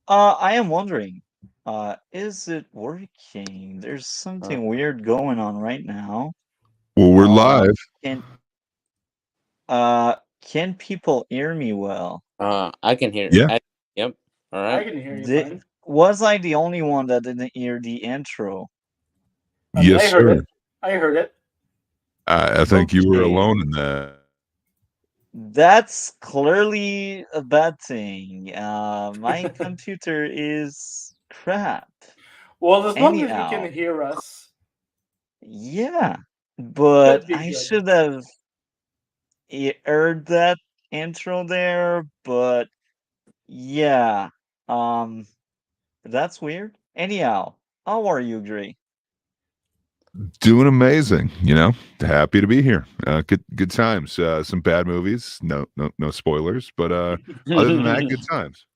I am wondering, is it working? There's Uh, something weird going on right now. Well, we're live. Can can people hear me well? I can hear. Yeah. Yep. All I right. can hear you Di fine. Was I the only one that didn't hear the intro? I mean, Yes, I heard sir. it. I heard it. I think you were Okay, alone in that. that's clearly a bad thing. My computer is crap. Well, as long as you Anyhow, can hear us, yeah, but should be I good. should have heard that intro there, but yeah, um, that's weird. Anyhow, how are you, Gray? Doing amazing. Happy to be here. Good times. Some bad movies. No spoilers. But other than that, good times.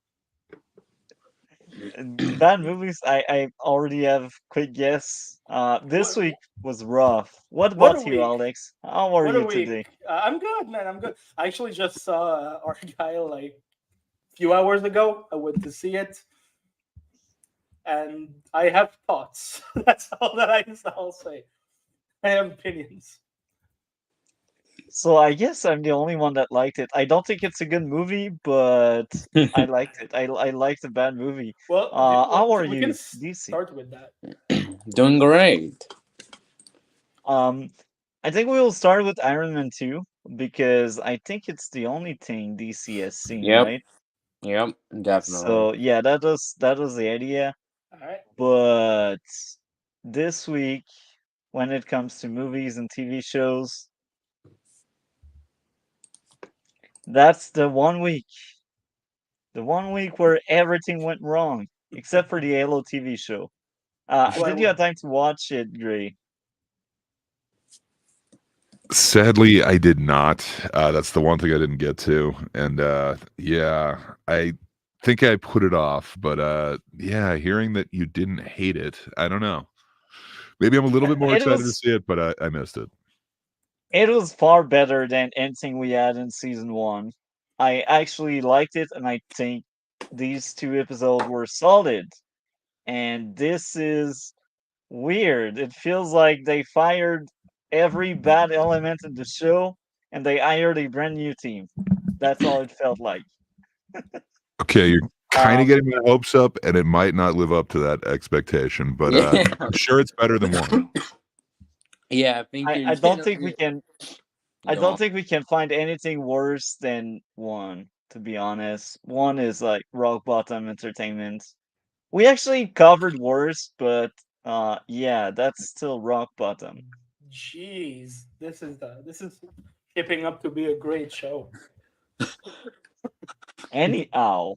Bad movies. I already have quick guess. This What? week was rough. What What a about you, week! Alex? How are What a you week! today? I'm good, man. I'm good. I actually just saw Argyle like a few hours ago. I went to see it, and I have thoughts. That's all that I'll say. I have opinions. So I guess I'm the only one that liked it. I don't think it's a good movie, but I liked it. I liked a bad movie. Well, How are we can you, DC? start with that. Doing great. Um, I think we will start with Iron Man 2 because I think it's the only thing DC has seen, Yep. right? Yep. Definitely. So yeah, that was the idea. All right. But this week, when it comes to movies and TV shows, that's the one week where everything went wrong, except for the Halo TV show. Did you Well, have time to watch it, Gray? Sadly, I did not. That's the one thing I didn't get to. And yeah, I think I put it off. But yeah, hearing that you didn't hate it, I don't know. Maybe I'm a little bit more It excited to was see it, but I missed it. it was far better than anything we had in season one. I actually liked it, and I think these two episodes were solid. And this is weird. It feels like they fired every bad element in the show and they hired a brand new team. That's all it felt like. Okay, you're kind of Um, getting my hopes up, and it might not live up to that expectation, but Yeah. I'm sure it's better than one. Yeah. I think I, you're. I don't think we can I Go don't on. think we can find anything worse than one, to be honest. One is like rock bottom entertainment. We actually covered worse, but yeah, that's still rock bottom. jeez, this is shaping up to be a great show. Anyhow,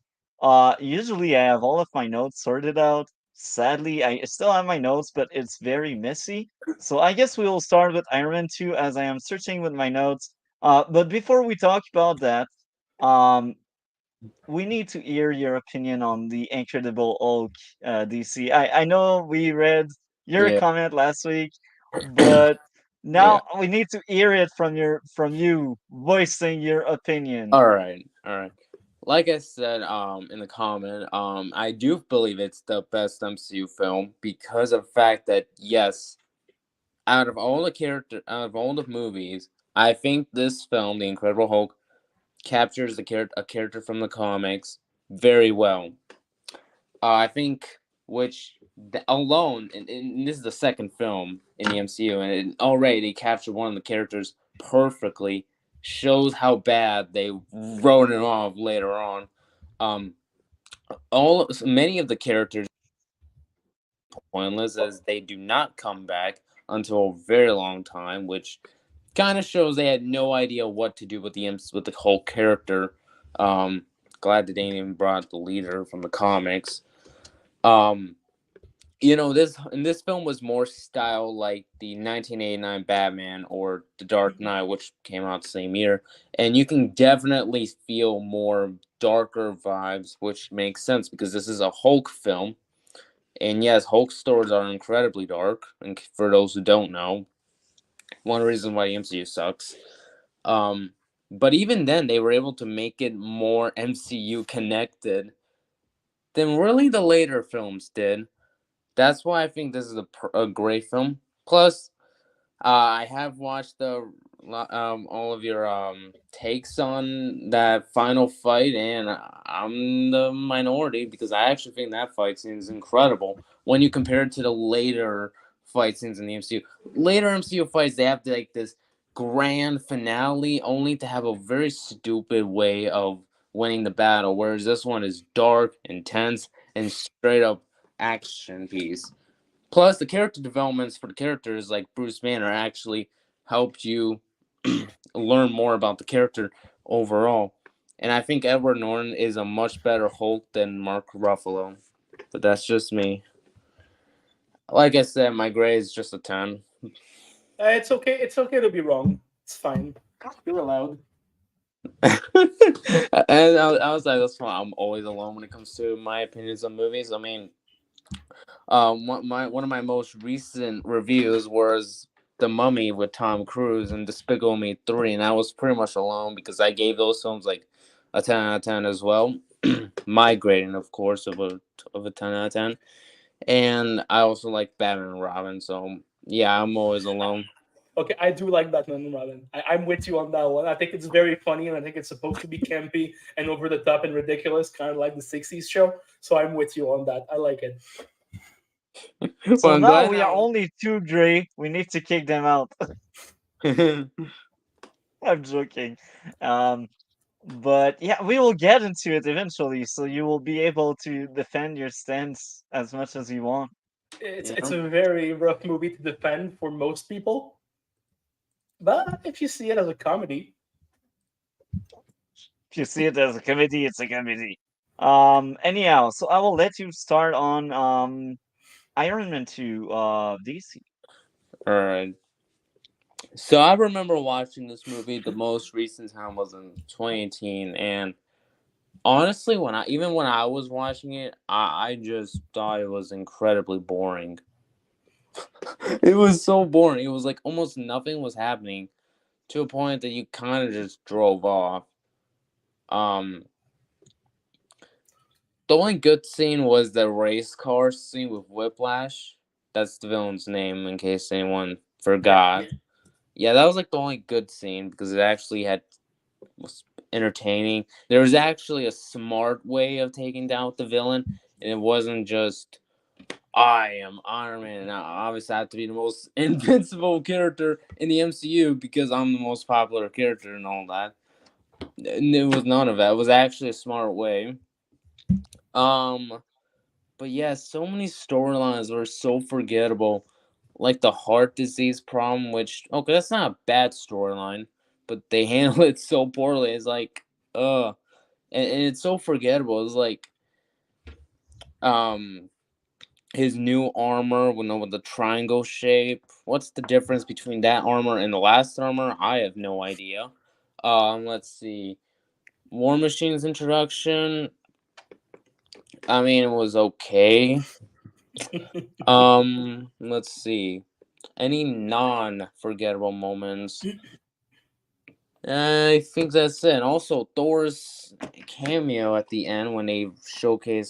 usually I have all of my notes sorted out. Sadly, I still have my notes, but it's very messy. So I guess we will start with Iron Man 2 as I am searching with my notes. But before we talk about that, um, we need to hear your opinion on the Incredible Hulk DC. I know we read your Yeah. comment last week, but Yeah. now we need to hear it from you voicing your opinion. All right. All right. Like I said, in the comment, I do believe it's the best MCU film because of the fact that yes, out of all the movies, I think this film, The Incredible Hulk, captures a character from the comics very well. I think alone, and this is the second film in the MCU, and already they captured one of the characters perfectly. Shows how bad they wrote it off later on. Um, many of the characters pointless as they do not come back until a very long time, which kind of shows they had no idea what to do with the whole character. Glad that they even brought the leader from the comics. Um, this film was more style like the 1989 Batman or The Dark Knight, which came out the same year, and you can definitely feel more darker vibes, which makes sense because this is a Hulk film. And yes, Hulk stories are incredibly dark. And for those who don't know, one reason why the MCU sucks. Um, But even then, they were able to make it more MCU connected than really the later films did. That's why I think this is a great film. Plus, I have watched all of your takes on that final fight, and I'm the minority because I actually think that fight scene is incredible when you compare it to the later fight scenes in the MCU. Later MCU fights, they have like this grand finale, only to have a very stupid way of winning the battle, whereas this one is dark, intense, and straight up action piece. Plus, the character developments for the characters like Bruce Banner actually helped you learn more about the character overall. And I think Edward Norton is a much better Hulk than Mark Ruffalo. But that's just me. Like I said, my grade is just a 10. It's okay. It's okay to be wrong. It's fine. You're allowed. And I was like, that's why I'm always alone when it comes to my opinions on movies. I mean, one of my most recent reviews was The Mummy with Tom Cruise and Despicable Me 3, and I was pretty much alone because I gave those films like a 10 out of 10 as well. My grading, of course, of a 10 out of 10. And I also like Batman and Robin, so yeah, I'm always alone. Okay, I do like Batman and Robin. I'm with you on that one. I think it's very funny, and I think it's supposed to be campy and over the top and ridiculous, kind of like the '60s show. So I'm with you on that. I like it. So I'm now glad we are only two gray. We need to kick them out. I'm joking. But yeah, we will get into it eventually, so you will be able to defend your stance as much as you want. It's a very rough movie to defend for most people, but if you see it as a comedy, If you see it as a comedy, it's a comedy. Anyhow, so I will let you start on Iron Man 2 DC. Alright. So I remember watching this movie. The most recent time was in 2018, and honestly, when I was watching it, I just thought it was incredibly boring. It was so boring. It was like almost nothing was happening, to a point that you kind of just drove off. Um, the only good scene was the race car scene with Whiplash. That's the villain's name, in case anyone forgot. Yeah, that was like the only good scene because it actually was entertaining. There was actually a smart way of taking down the villain, and it wasn't just I am Iron Man, and I obviously have to be the most invincible character in the MCU because I'm the most popular character and all that. And it was none of that. It was actually a smart way. But yeah, so many storylines were so forgettable. Like the heart disease problem, which okay, that's not a bad storyline, but they handle it so poorly. It's like, and it's so forgettable. It's like, his new armor with the triangle shape. What's the difference between that armor and the last armor? I have no idea. Let's see. War Machine's introduction. I mean, it was okay. Let's see. Any non-forgettable moments? I think that's it. And also, Thor's cameo at the end when they showcase.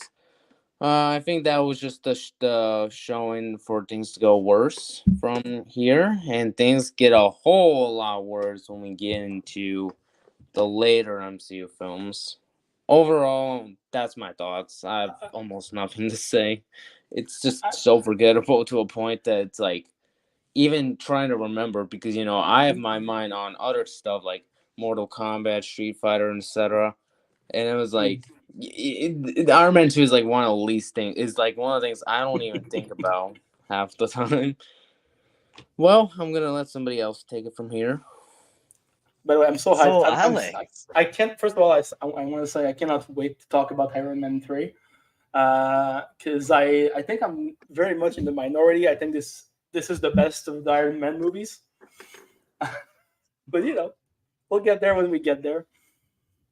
I think that was just the showing for things to go worse from here, and things get a whole lot worse when we get into the later MCU films. Overall, that's my thoughts. I have almost nothing to say. It's just so forgettable to a point that it's like even trying to remember because I have my mind on other stuff like Mortal Kombat, Street Fighter, etc. And it was like Iron Man 2 is like one of the least things. Is like one of the things I don't even think about half the time. Well, I'm gonna let somebody else take it from here. By the way, I'm so hyped. So, Alex. I can't. First of all, I want to say I cannot wait to talk about Iron Man 3 because I think I'm very much in the minority. I think this is the best of the Iron Man movies. But we'll get there when we get there.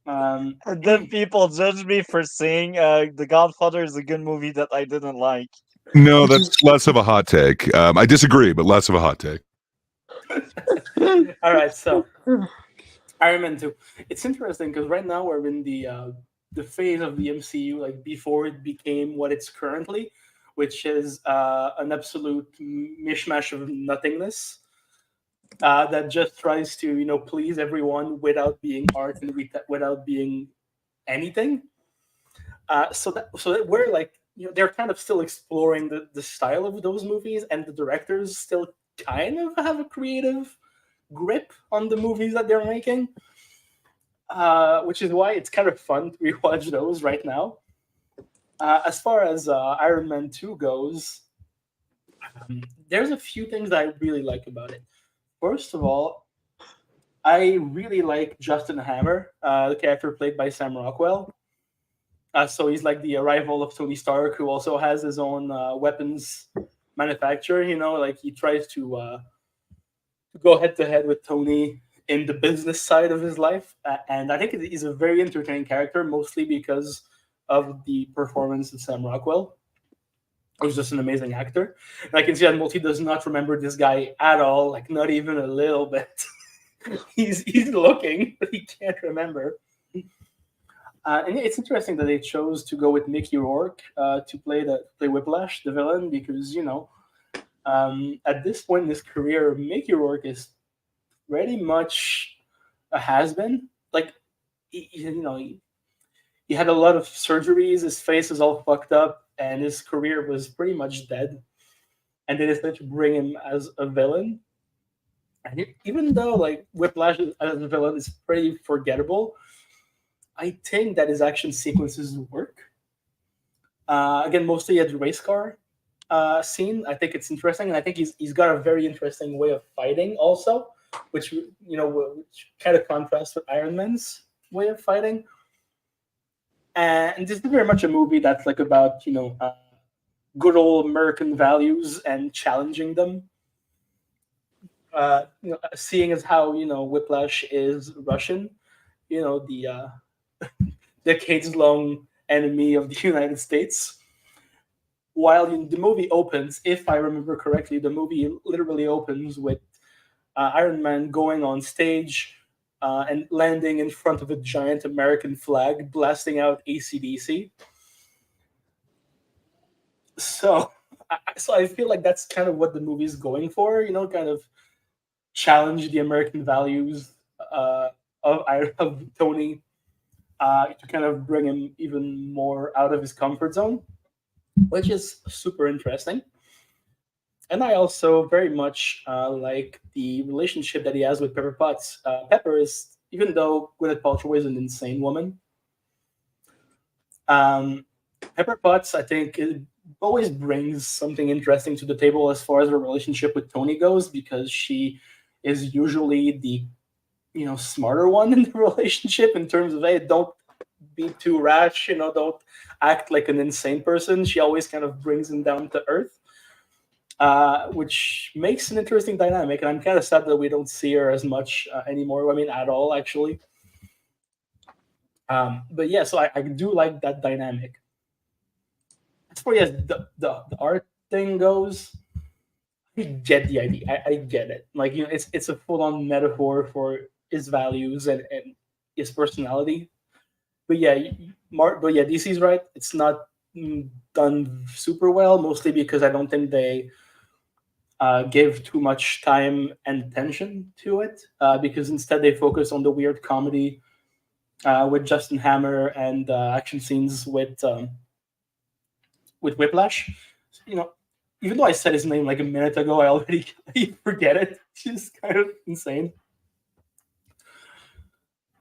And then people judge me for saying The Godfather is a good movie that I didn't like. No, that's less of a hot take. I disagree, but less of a hot take. All right, so Iron Man 2. It's interesting because right now we're in the phase of the MCU like before it became what it's currently, which is an absolute mishmash of nothingness that just tries to please everyone without being art and without being anything. So that we're like they're kind of still exploring the style of those movies, and the directors still kind of have a creative grip on the movies that they're making, which is why it's kind of fun to rewatch those right now. As far as Iron Man 2 goes, there's a few things that I really like about it. First of all, I really like Justin Hammer, the character played by Sam Rockwell. So he's like the rival of Tony Stark, who also has his own weapons manufacturer. Like he tries to go head to head with Tony in the business side of his life, and I think he's a very entertaining character, mostly because of the performance of Sam Rockwell, who's just an amazing actor. And I can see that Multi does not remember this guy at all, like not even a little bit. he's looking, but he can't remember. And it's interesting that they chose to go with Mickey Rourke to play Whiplash, the villain, because at this point in his career, Mickey Rourke is pretty much a has-been. Like he had a lot of surgeries. His face is all fucked up, and his career was pretty much dead. And they decided to bring him as a villain. And even though like Whiplash as a villain is pretty forgettable, I think that his action sequences work. Again, mostly at the race car scene. I think it's interesting, and I think he's got a very interesting way of fighting also, which which kind of contrasts with Iron Man's way of fighting. And this is very much a movie that's like about good old American values and challenging them. Seeing as how Whiplash is Russian, the decades-long enemy of the United States. While the movie opens, if I remember correctly, the movie literally opens with Iron Man going on stage and landing in front of a giant American flag, blasting out AC/DC. So I feel like that's kind of what the movie's going for, kind of challenge the American values of Tony, to kind of bring him even more out of his comfort zone, which is super interesting. And I also very much like the relationship that he has with Pepper Potts. Pepper is, even though Gwyneth Paltrow is an insane woman, Pepper Potts, I think, always brings something interesting to the table as far as her relationship with Tony goes, because she is usually the smarter one in the relationship in terms of, hey, don't be too rash, don't act like an insane person. She always kind of brings him down to earth, which makes an interesting dynamic. And I'm kind of sad that we don't see her as much anymore. I mean, at all, actually. But yeah, so I do like that dynamic. As far as the art thing goes, I get the idea. I get it. Like it's a full on metaphor for his values and his personality. But yeah, DC's right. It's not done super well, mostly because I don't think they give too much time and attention to it. Because instead they focus on the weird comedy with Justin Hammer and action scenes with Whiplash. Even though I said his name like a minute ago, I already forget it. It's just kind of insane.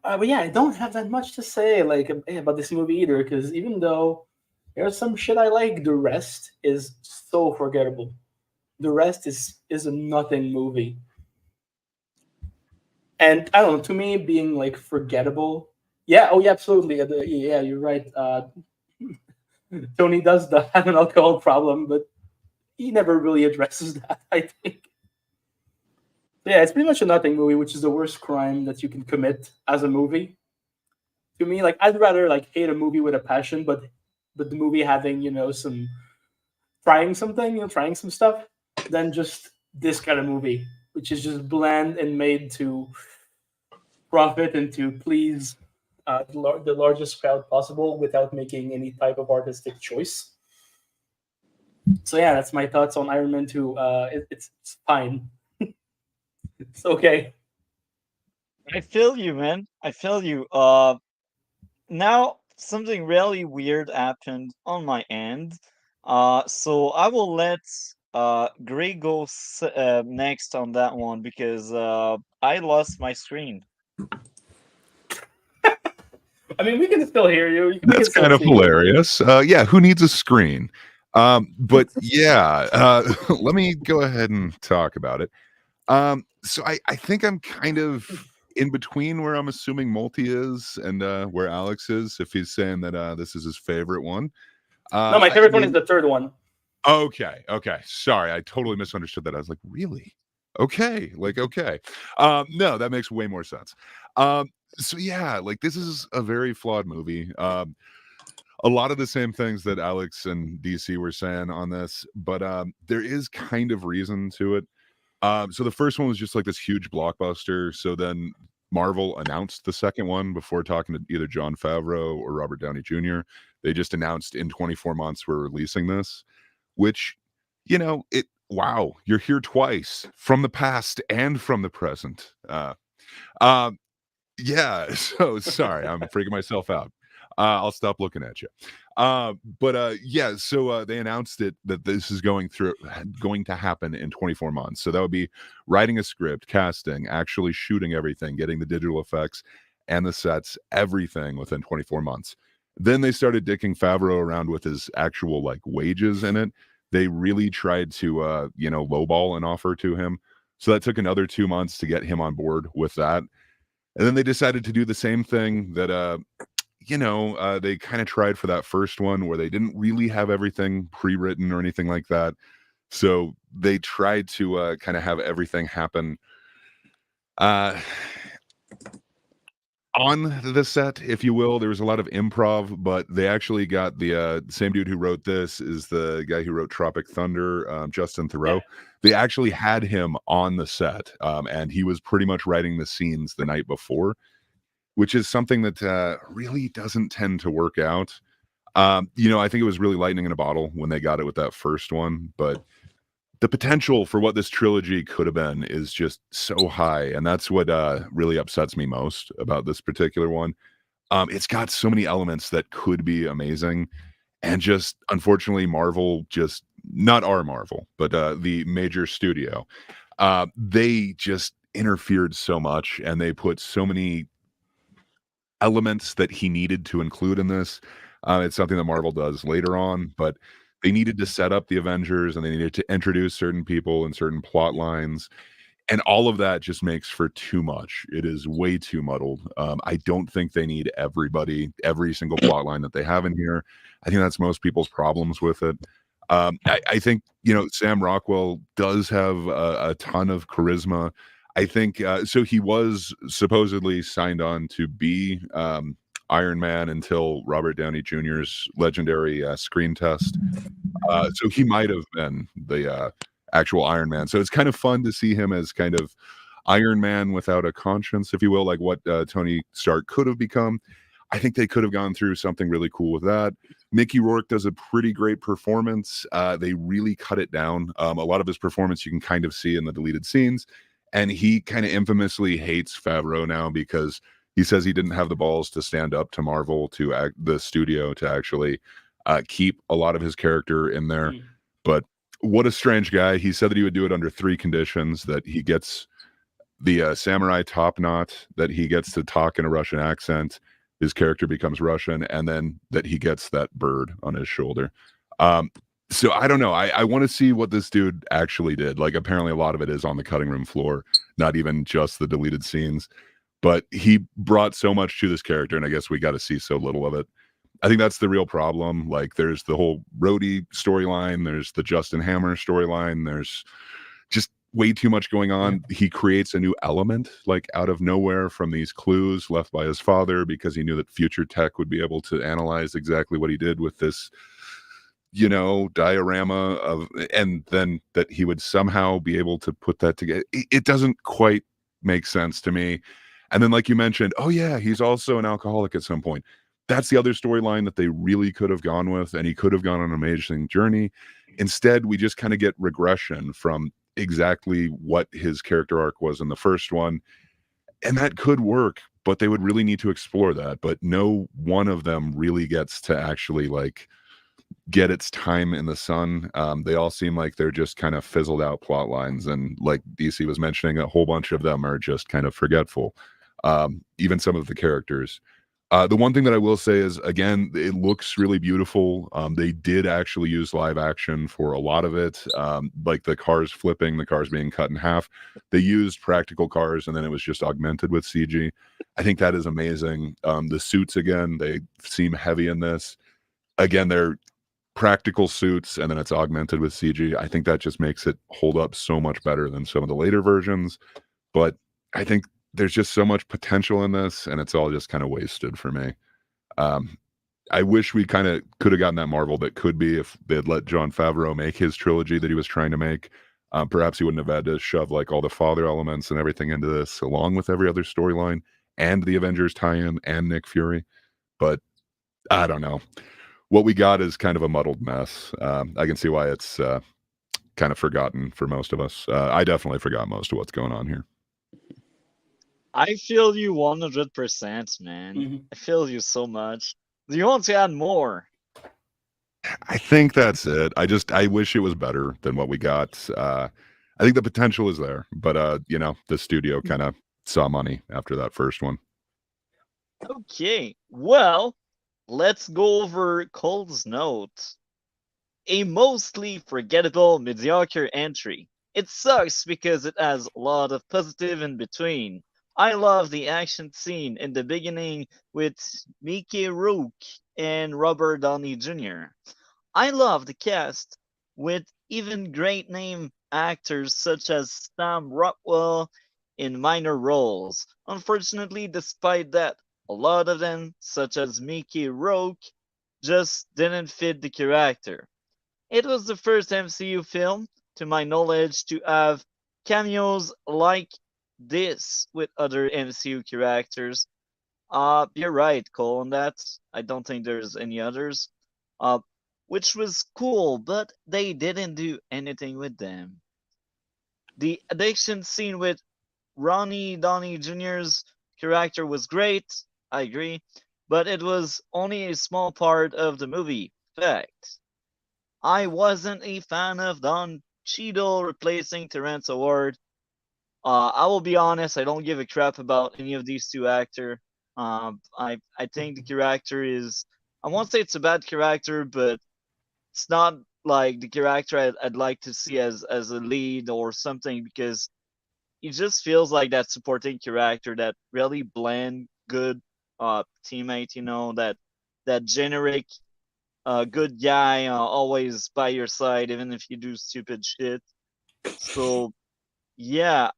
But yeah, I don't have that much to say about this movie either, because even though there's some shit I like, the rest is so forgettable. The rest is a nothing movie. And I don't know, to me, being like forgettable. Yeah, oh yeah, absolutely. Yeah, you're right. Tony does have an alcohol problem, but he never really addresses that, I think. Yeah, it's pretty much a nothing movie, which is the worst crime that you can commit as a movie. To me, like I'd rather hate a movie with a passion, but the movie having some trying something, trying some stuff, than just this kind of movie, which is just bland and made to profit and to please the largest crowd possible without making any type of artistic choice. So yeah, that's my thoughts on Iron Man 2. It's fine. It's okay. I feel you, man. I feel you. Now something really weird happened on my end. So I will let Gray go next on that one because I lost my screen. I mean, we can still hear you. We can That's still kind of see you. hilarious. Yeah, who needs a screen? But yeah, let me go ahead and talk about it. So I think I'm kind of in between where I'm assuming Multi is and where Alex is, if he's saying that this is his favorite one. No, my favorite one is the third one. Okay. Sorry, I totally misunderstood that. I was like, really? Okay. No, that makes way more sense. So yeah, like this is a very flawed movie. A lot of the same things that Alex and DC were saying on this, but there is kind of reason to it. So the first one was just like this huge blockbuster. So then Marvel announced the second one before talking to either Jon Favreau or Robert Downey Jr. They just announced in 24 months we're releasing this, which, wow, you're here twice, from the past and from the present. Yeah, so sorry, I'm freaking myself out. I'll stop looking at you. Yeah, so they announced it that this is going to happen in 24 months. So that would be writing a script, casting, actually shooting everything, getting the digital effects and the sets, everything within 24 months. Then they started dicking Favreau around with his actual like wages in it. They really tried to lowball an offer to him. So that took another 2 months to get him on board with that. And then they decided to do the same thing that they kind of tried for that first one where they didn't really have everything pre-written or anything like that. So they tried to kind of have everything happen on the set, if you will. There was a lot of improv, but they actually got the same dude who wrote this is the guy who wrote Tropic Thunder, Justin Theroux. Yeah. They actually had him on the set, and he was pretty much writing the scenes the night before, which is something that really doesn't tend to work out. I think it was really lightning in a bottle when they got it with that first one, but the potential for what this trilogy could have been is just so high, and that's what really upsets me most about this particular one. It's got so many elements that could be amazing, and just unfortunately Marvel, just not our Marvel, but the major studio, they just interfered so much, and they put so many elements that he needed to include in this. It's something that Marvel does later on, but they needed to set up the Avengers and they needed to introduce certain people and certain plot lines. And all of that just makes for too much. It is way too muddled. I don't think they need every single plot line that they have in here. I think that's most people's problems with it. I think, Sam Rockwell does have a ton of charisma. I think so. He was supposedly signed on to be Iron Man until Robert Downey Jr.'s legendary screen test. So he might have been the actual Iron Man. So it's kind of fun to see him as kind of Iron Man without a conscience, if you will, like what Tony Stark could have become. I think they could have gone through something really cool with that. Mickey Rourke does a pretty great performance. They really cut it down. A lot of his performance you can kind of see in the deleted scenes. And he kind of infamously hates Favreau now because he says he didn't have the balls to stand up to Marvel, to the studio, to actually keep a lot of his character in there. But what a strange guy. He said that he would do it under 3 conditions: that he gets the samurai top knot, that he gets to talk in a Russian accent, his character becomes Russian, and then that he gets that bird on his shoulder. So I don't know. I want to see what this dude actually did. Like, apparently a lot of it is on the cutting room floor, not even just the deleted scenes. But he brought so much to this character, and I guess we got to see so little of it. I think that's the real problem. Like, there's the whole Rhodey storyline. There's the Justin Hammer storyline. There's just way too much going on. He creates a new element, like, out of nowhere from these clues left by his father because he knew that future tech would be able to analyze exactly what he did with this diorama of, and then that he would somehow be able to put that together. It doesn't quite make sense to me. And then, like you mentioned, oh yeah, he's also an alcoholic at some point. That's the other storyline that they really could have gone with, and he could have gone on an amazing journey. Instead, we just kind of get regression from exactly what his character arc was in the first one. And that could work, but they would really need to explore that. But no one of them really gets to actually like get its time in the sun. They all seem like they're just kind of fizzled out plot lines. And like DC was mentioning, a whole bunch of them are just kind of forgetful. Even some of the characters. The one thing that I will say is, again, it looks really beautiful. They did actually use live action for a lot of it, like the cars flipping, the cars being cut in half. They used practical cars, and then it was just augmented with CG. I think that is amazing. The suits, again, they seem heavy in this. Again, they're practical suits, and then it's augmented with CG. I think that just makes it hold up so much better than some of the later versions. But I think there's just so much potential in this, and it's all just kind of wasted for me. I wish we kind of could have gotten that Marvel that could be if they'd let Jon Favreau make his trilogy that he was trying to make. Perhaps he wouldn't have had to shove like all the father elements and everything into this, along with every other storyline and the Avengers tie-in and Nick Fury. But I don't know. What we got is kind of a muddled mess. I can see why it's kind of forgotten for most of us. I definitely forgot most of what's going on here. I feel you 100%, man. Mm-hmm. I feel you so much. Do you want to add more? I think that's it. I wish it was better than what we got. I think the potential is there, but you know, the studio kind of saw money after that first one. Okay, well, let's go over Cole's note. A mostly forgettable, mediocre entry. It sucks because it has a lot of positive in between. I love the action scene in the beginning with Mickey Rourke and Robert Downey Jr. I love the cast with even great name actors such as Sam Rockwell in minor roles. Unfortunately, despite that, a lot of them, such as Mickey Rourke, just didn't fit the character. It was the first MCU film, to my knowledge, to have cameos like this with other MCU characters. You're right, Cole, on that. I don't think there's any others. Which was cool, but they didn't do anything with them. The addiction scene with Ronnie Downey Jr.'s character was great, I agree, but it was only a small part of the movie. Fact. I wasn't a fan of Don Cheadle replacing Terrence Howard. I will be honest, I don't give a crap about any of these two actors. I think the character is, I won't say it's a bad character, but it's not like the character I'd like to see as a lead or something, because he just feels like that supporting character, that really bland, good teammate, you know, that generic good guy, always by your side, even if you do stupid shit. So yeah,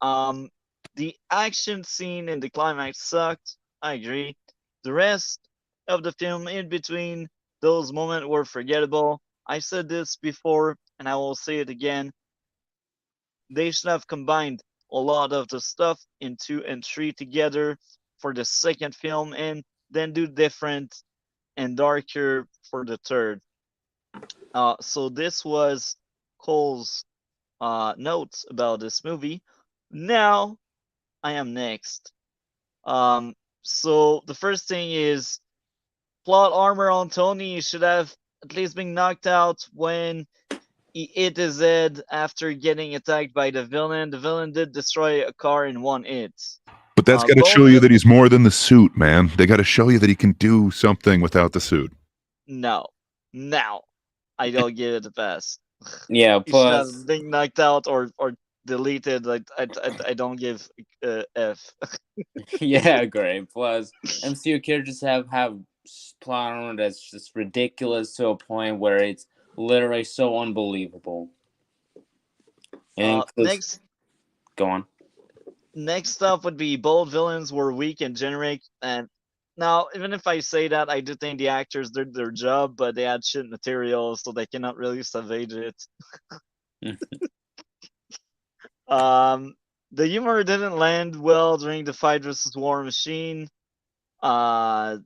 the action scene in the climax sucked. I agree. The rest of the film in between those moments were forgettable. I said this before, and I will say it again. They should have combined a lot of the stuff in 2 and 3 together for the second film, and then do different and darker for the third. So this was Cole's notes about this movie. Now I am next. So the first thing is plot armor on Tony should have at least been knocked out when he hit his head after getting attacked by the villain. The villain did destroy a car in one hit. But that's got to show you that he's more than the suit, man. They got to show you that he can do something without the suit. No, I don't give it a pass. Yeah, He should have plus been knocked out or deleted. Like I don't give F. yeah, great. Plus MCU characters have plot armor that's just ridiculous to a point where it's literally so unbelievable. And Next, go on. Next up would be bold villains were weak and generic. And now, even if I say that, I do think the actors did their job, but they had shit material, so they cannot really salvage it. The humor didn't land well during the fight versus War Machine. Uh,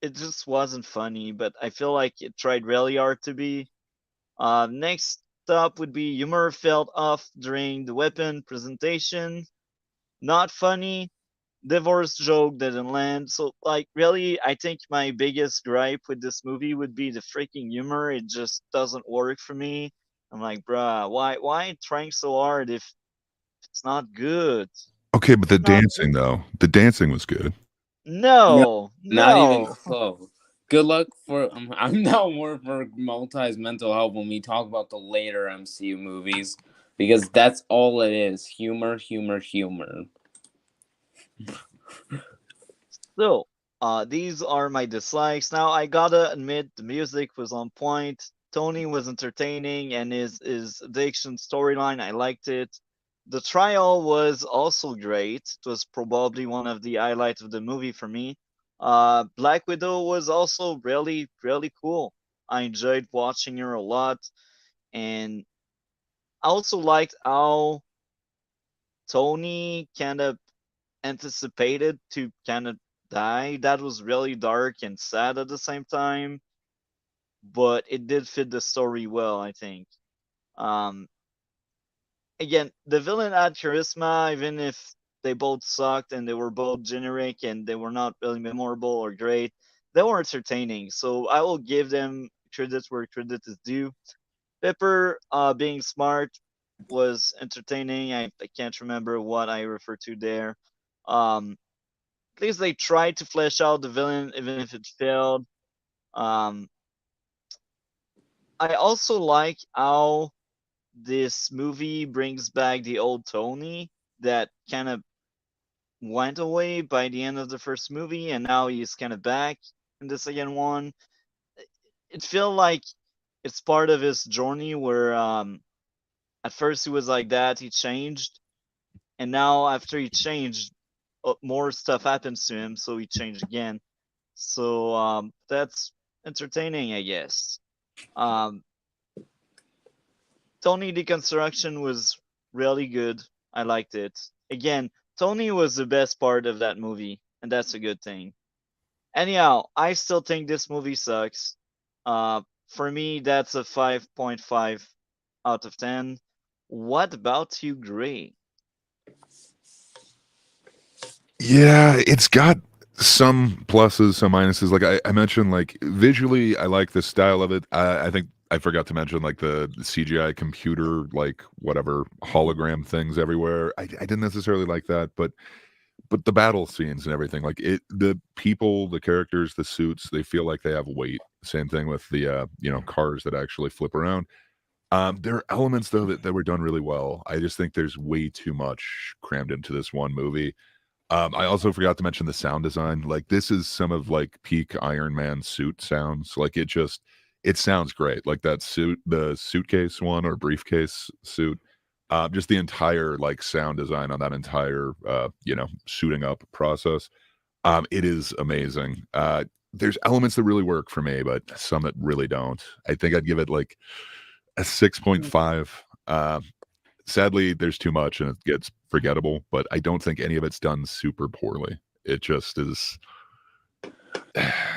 it just wasn't funny, but I feel like it tried really hard to be. Next up would be humor felt off during the weapon presentation. Not funny. Divorce joke didn't land. So, like, really, I think my biggest gripe with this movie would be the freaking humor. It just doesn't work for me. I'm like, bruh, why trying so hard if it's not good? Okay, but the It's not dancing good. though, the dancing was good. No, No, not even no. close. Good luck for. I'm now more for Maltese mental health when we talk about the later MCU movies because that's all it is: humor, humor, humor. So, these are my dislikes. Now, I gotta admit, the music was on point. Tony was entertaining, and his addiction storyline, I liked it. The trial was also great. It was probably one of the highlights of the movie for me. Black Widow was also really, really cool. I enjoyed watching her a lot, and I also liked how Tony kind of anticipated to kind of die. That was really dark and sad at the same time, but it did fit the story well, I think. Um, Again, the villain had charisma, even if they both sucked and they were both generic and they were not really memorable or great. They were entertaining, so I will give them credit where credit is due. Pepper, being smart, was entertaining. I can't remember what I referred to there. Um, at least they tried to flesh out the villain, even if it failed. Um, I also like how this movie brings back the old Tony that kind of went away by the end of the first movie, and now he's kind of back in the second one. It feels like it's part of his journey where at first he was like that, he changed, and now after he changed, more stuff happens to him, so he changed again. So that's entertaining, I guess. Um, Tony Deconstruction was really good. I liked it. Again, Tony was the best part of that movie, and that's a good thing. Anyhow, I still think this movie sucks. For me, that's a 5.5 out of 10. What about you, Gray? Yeah, it's got some pluses, some minuses. Like I mentioned, like visually, I like the style of it. I think I forgot to mention like the CGI computer, like whatever hologram things everywhere. I didn't necessarily like that, but the battle scenes and everything, like the people, the characters, the suits, they feel like they have weight. Same thing with the cars that actually flip around. There are elements though that were done really well. I just think there's way too much crammed into this one movie. I also forgot to mention the sound design. Like this is some of like peak Iron Man suit sounds. Like it sounds great. Like that suit, the suitcase one or briefcase suit. Just the entire like sound design on that entire suiting up process. It is amazing. There's elements that really work for me, but some that really don't. I think I'd give it like a 6.5. Sadly, there's too much and it gets forgettable, but I don't think any of it's done super poorly. It just is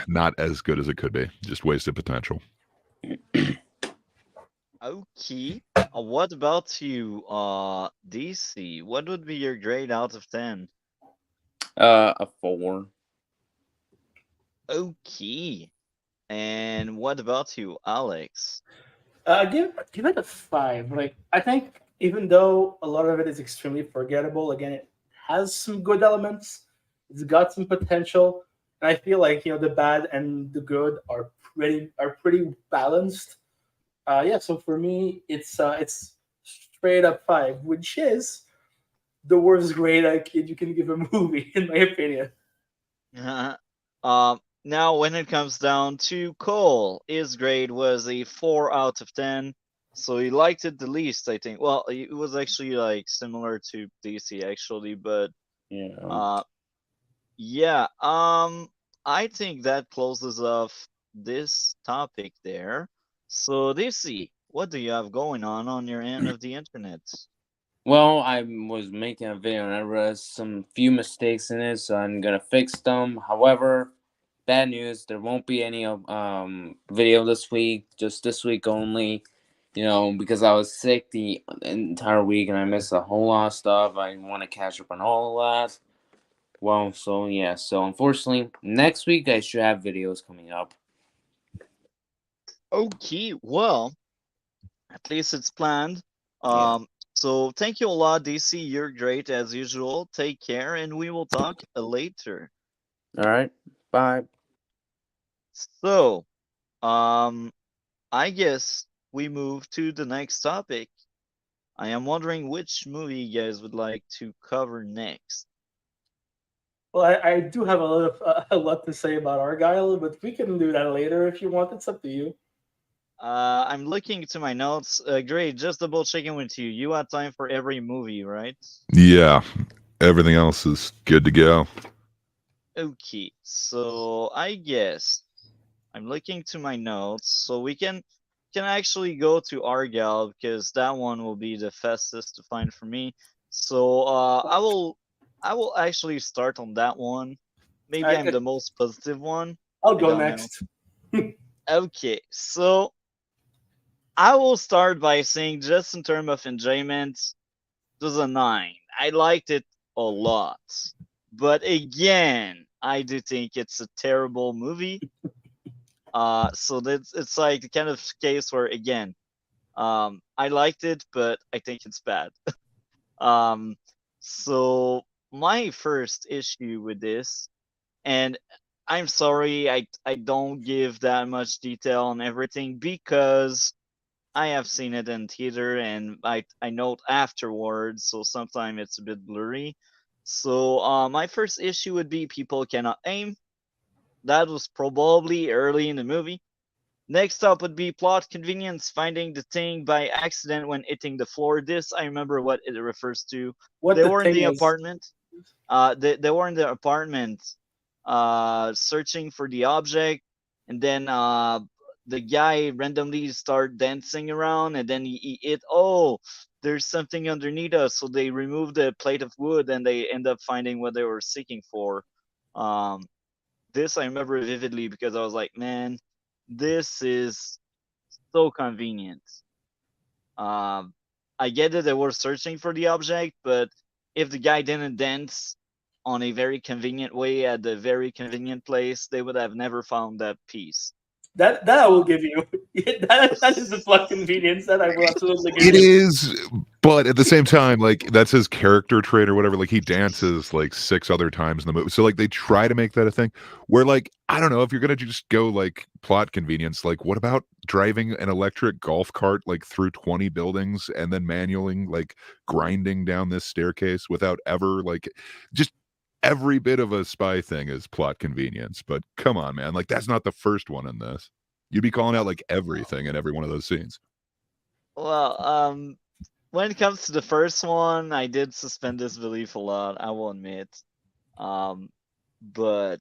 not as good as it could be. Just wasted potential. Okay. What about you, DC? What would be your grade out of 10? A 4. Okay. And what about you, Alex? Give it a 5. Like I think even though a lot of it is extremely forgettable, again it has some good elements. It's got some potential, and I feel like the bad and the good are pretty balanced. Yeah, so for me it's straight up 5, which is the worst grade you can give a movie in my opinion. Now, when it comes down to Cole, his grade was a 4 out of 10. So he liked it the least, I think. Well, it was actually like similar to DC actually, but Yeah. uh yeah, I think that closes off this topic there. So DC, what do you have going on your end of the internet? Well, I was making a video and I realized some few mistakes in it, so I'm gonna fix them. However, bad news, there won't be any video this week, just this week only. Because I was sick the entire week and I missed a whole lot of stuff. I want to catch up on all of that. Well, so yeah, so unfortunately, next week I should have videos coming up. Okay, well, at least it's planned. Yeah. So thank you a lot, DC. You're great as usual. Take care, and we will talk later. All right. Bye. So, I guess we move to the next topic. I am wondering which movie you guys would like to cover next. Well, I do have a lot to say about Argyle, but we can do that later if you want. It's up to you. I'm looking to my notes. Great, just double checking with you. You had time for every movie, right? Yeah, everything else is good to go. Okay, so I guess I'm looking to my notes, so we can actually go to Argyle because that one will be the fastest to find for me. So I will actually start on that one. Maybe I'm the most positive one. I'll I go don't know. next. Okay, so I will start by saying, just in terms of enjoyment, it was a 9. I liked it a lot. But again, I do think it's a terrible movie. So it's like the kind of case where, again, I liked it, but I think it's bad. So my first issue with this, and I'm sorry, I don't give that much detail on everything because I have seen it in theater and I note afterwards, so sometimes it's a bit blurry. So my first issue would be people cannot aim. That was probably early in the movie. Next up would be plot convenience, finding the thing by accident when hitting the floor. This I remember what it refers to. What They the were in thing the is. apartment. They were in the apartment, searching for the object, and then the guy randomly start dancing around, and then he hit. Oh, there's something underneath us, so they remove the plate of wood, and they end up finding what they were seeking for. Um, this I remember vividly because I was like, man, this is so convenient. Um, I get that they were searching for the object, but if the guy didn't dance on a very convenient way at the very convenient place, they would have never found that piece. That I will give you. That is the plot convenience that I will absolutely give It you. is, but at the same time, like that's his character trait or whatever. Like he dances like 6 other times in the movie, so like they try to make that a thing. Where like I don't know if you're gonna just go like plot convenience. Like what about driving an electric golf cart like through 20 buildings and then manually like grinding down this staircase without ever like just every bit of a spy thing is plot convenience. But come on, man, like that's not the first one in this. You'd be calling out like everything in every one of those scenes. Well, when it comes to the first one, I did suspend disbelief a lot, I will admit. But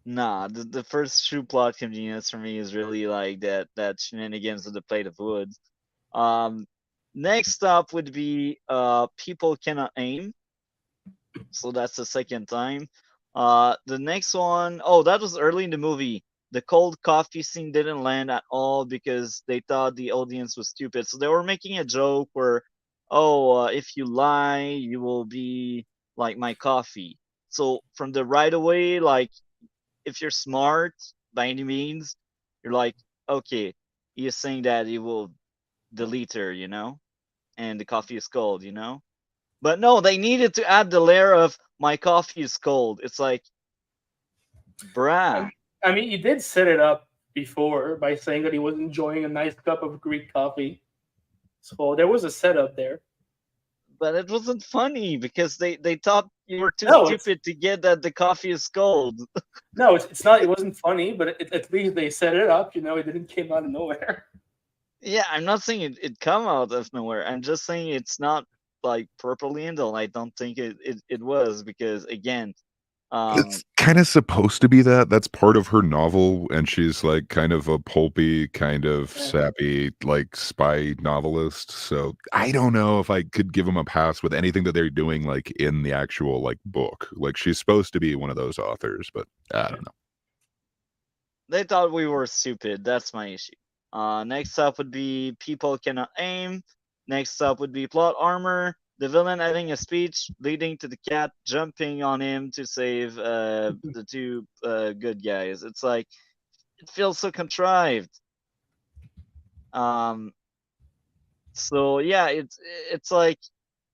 nah, the first true plot convenience for me is really like that shenanigans with the plate of wood. Um, Next up would be people cannot aim. So that's the second time. The next one, oh, that was early in the movie. The cold coffee scene didn't land at all because they thought the audience was stupid. So they were making a joke where, oh, if you lie, you will be like my coffee. So from the right away, like if you're smart by any means, you're like, okay, he is saying that he will delete her, and the coffee is cold, But no, they needed to add the layer of my coffee is cold. It's like, bruh. I mean, he did set it up before by saying that he was enjoying a nice cup of Greek coffee. So there was a setup there. But it wasn't funny because they thought you were too No, stupid to get that the coffee is cold. No, it's not. It wasn't funny, but at least they set it up. It didn't came out of nowhere. Yeah, I'm not saying it come out of nowhere. I'm just saying it's not like properly handled. I don't think it was because again, It's kind of supposed to be that. That's part of her novel, and she's like kind of a pulpy, kind of sappy, like spy novelist. So I don't know if I could give them a pass with anything that they're doing, like in the actual like book. Like she's supposed to be one of those authors, but I don't know. They thought we were stupid. That's my issue. Next up would be people cannot aim. Next up would be plot armor. The villain having a speech leading to the cat jumping on him to save the two good guys. It's like it feels so contrived. So yeah, it's like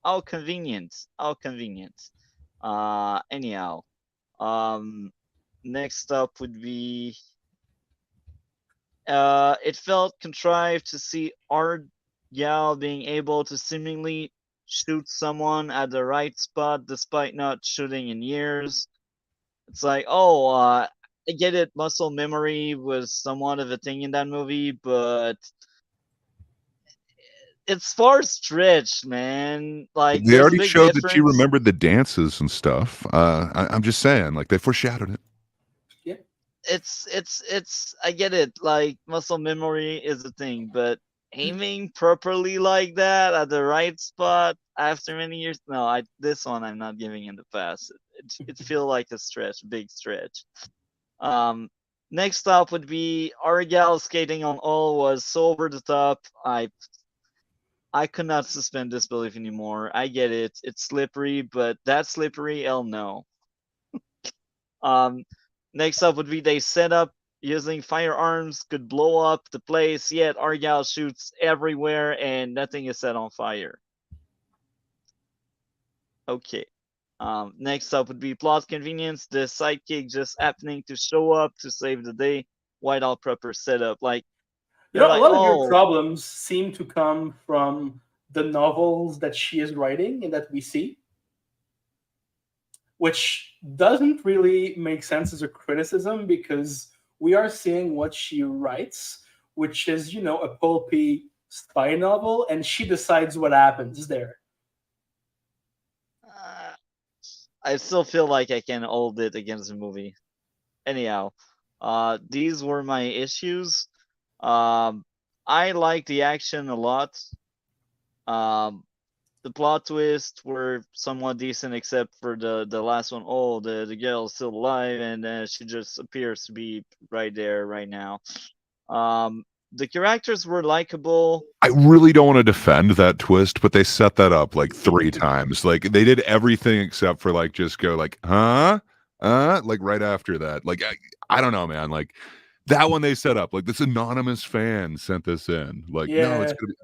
how convenient. How convenient. Anyhow. Next up would be it felt contrived to see Argylle being able to seemingly shoot someone at the right spot despite not shooting in years. It's like, oh, I get it, muscle memory was somewhat of a thing in that movie, but it's far stretched, man. Like, They there's a already big showed that she difference. remembered the dances and stuff. I'm just saying, like they foreshadowed it. Yeah. It's I get it, like muscle memory is a thing, but aiming properly like that at the right spot after many years, no, this one I'm not giving in the pass. It feel like a stretch, big stretch. Next up would be Argylle skating on all was so over the top. I could not suspend disbelief anymore. I get it, it's slippery, but that slippery, hell no. Next up would be they set up using firearms, could blow up the place, yet Argylle shoots everywhere and nothing is set on fire. Okay. Next up would be plot convenience, the sidekick just happening to show up to save the day, without proper setup. Like, You you're know, a like, lot of your oh, problems seem to come from the novels that she is writing and that we see, which doesn't really make sense as a criticism because we are seeing what she writes, which is, a pulpy spy novel, and she decides what happens there. I still feel like I can hold it against the movie. Anyhow, these were my issues. I like the action a lot. The plot twists were somewhat decent, except for the last one. Oh, the girl is still alive, and she just appears to be right there right now. The characters were likable. I really don't want to defend that twist, but they set that up like 3 times. Like they did everything except for like just go like, huh? Like right after that. Like I don't know, man. Like that one they set up. Like this anonymous fan sent this in. Like, no, it's Yeah. gonna be,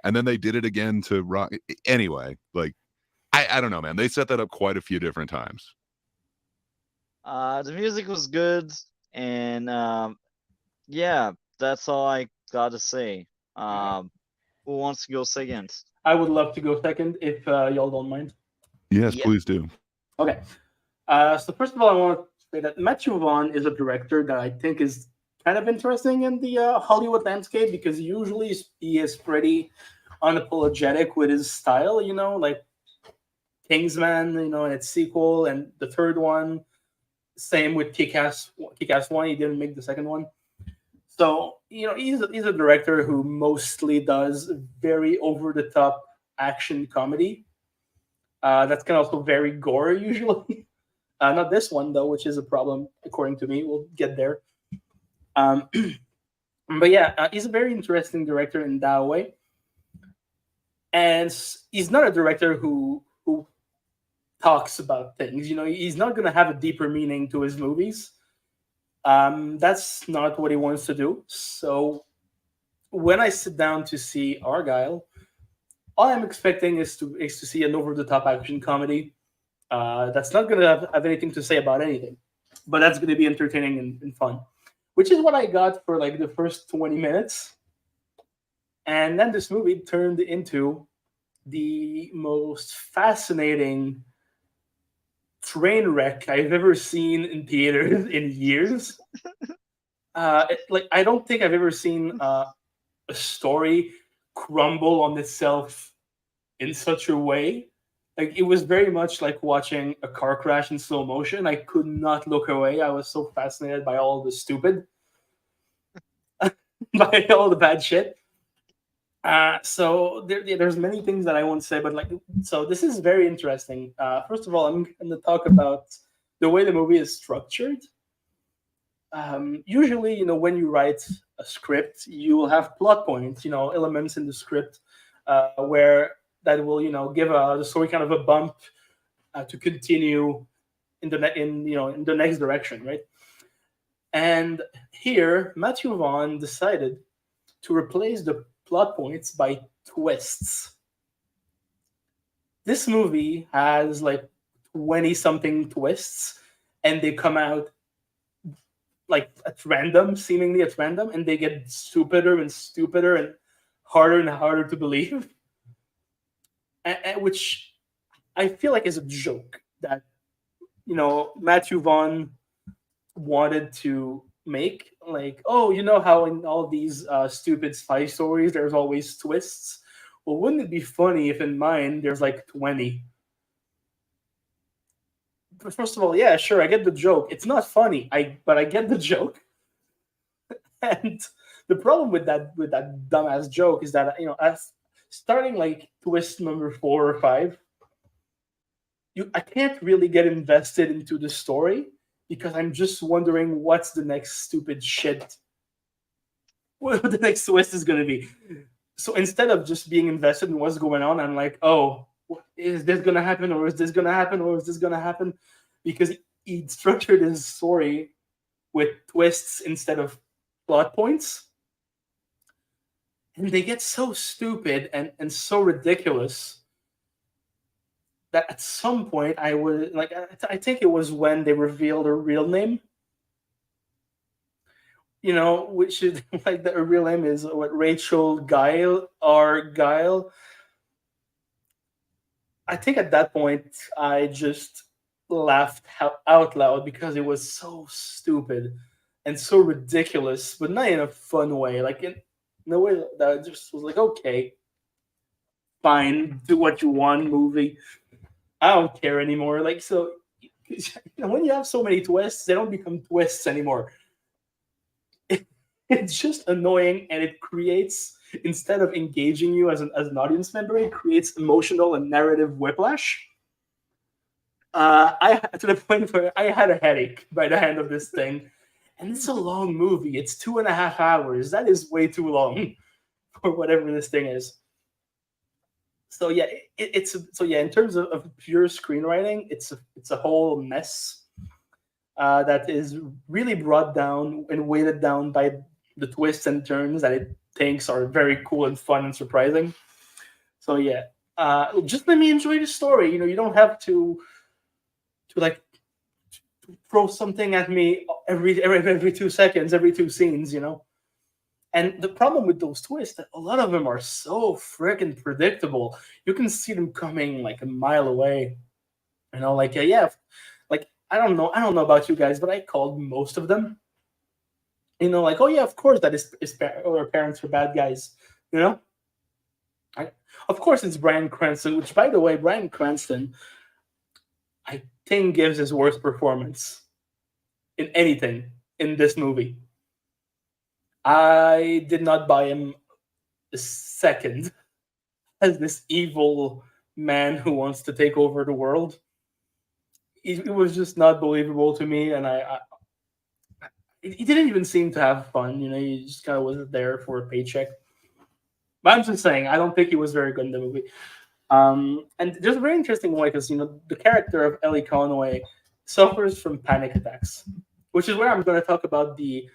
and then they did it again to rock. Anyway, like I don't know, man. They set that up quite a few different times. The music was good, and yeah, that's all I gotta say. Who wants to go second? I would love to go second if y'all don't mind. Yes, Yeah. please do. Okay. So first of all, I want to say that Matthew Vaughn is a director that I think is kind of interesting in the Hollywood landscape because usually he is pretty unapologetic with his style. Like Kingsman, and its sequel, and the third one. Same with Kick-Ass 1. He didn't make the second one. So, he's a director who mostly does very over-the-top action comedy. That's kind of also very gory, usually. Not this one, though, which is a problem, according to me. We'll get there. But yeah, he's a very interesting director in that way. And he's not a director who talks about things. He's not going to have a deeper meaning to his movies. That's not what he wants to do. So when I sit down to see Argylle, all I'm expecting is to see an over-the-top action comedy. That's not going to have anything to say about anything, but that's going to be entertaining and fun, which is what I got for like the first 20 minutes. And then this movie turned into the most fascinating train wreck I've ever seen in theaters in years. I don't think I've ever seen a story crumble on itself in such a way. Like it was very much like watching a car crash in slow motion. I could not look away. I was so fascinated by all the stupid, by all the bad shit. There's many things that I won't say, but like, so this is very interesting. First of all, I'm going to talk about the way the movie is structured. Usually, when you write a script, you will have plot points, elements in the script where that will, give the story kind of a bump to continue in the next direction, right? And here, Matthew Vaughn decided to replace the plot points by twists. This movie has like 20 something twists, and they come out like seemingly at random, and they get stupider and stupider and harder to believe. Which I feel like is a joke that Matthew Vaughn wanted to make. Like, oh, you know how in all these stupid spy stories there's always twists. Well, wouldn't it be funny if in mine there's like 20? But first of all, yeah, sure, I get the joke. It's not funny, but I get the joke. And the problem with that dumbass joke is that as starting like twist number 4 or 5, I can't really get invested into the story because I'm just wondering what's the next stupid shit, what the next twist is going to be. So instead of just being invested in what's going on, I'm like, oh, is this going to happen, or is this going to happen, or is this going to happen? Because he structured his story with twists instead of plot points. And they get so stupid and so ridiculous that at some point I would like. I think it was when they revealed her real name. Which is like her real name is what, Rachel Guile or Guile. I think at that point I just laughed out loud because it was so stupid and so ridiculous, but not in a fun way. Like in a way that I just was like, okay, fine, do what you want, movie. I don't care anymore. Like, so when you have so many twists, they don't become twists anymore. It's just annoying, and it creates, instead of engaging you as an audience member, it creates emotional and narrative whiplash. I to the point where I had a headache by the end of this thing, and it's a long movie. It's 2.5 hours. That is way too long for whatever this thing is. So yeah, in terms of pure screenwriting, it's a whole mess that is really brought down and weighted down by the twists and turns that it thinks are very cool and fun and surprising. So yeah, just let me enjoy the story. You don't have to like throw something at me every 2 seconds, every 2 scenes. And the problem with those twists, that a lot of them are so freaking predictable. You can see them coming like a mile away. Like yeah, like I don't know about you guys, but I called most of them. Like, oh yeah, of course that is or parents are bad guys. Of course it's Bryan Cranston, which, by the way, Bryan Cranston, I think, gives his worst performance in anything in this movie. I did not buy him a second as this evil man who wants to take over the world. It was just not believable to me, and he didn't even seem to have fun. He just kind of was there for a paycheck. But I'm just saying, I don't think he was very good in the movie. And there's a very interesting way because the character of Ellie Conway suffers from panic attacks, which is where I'm going to talk about the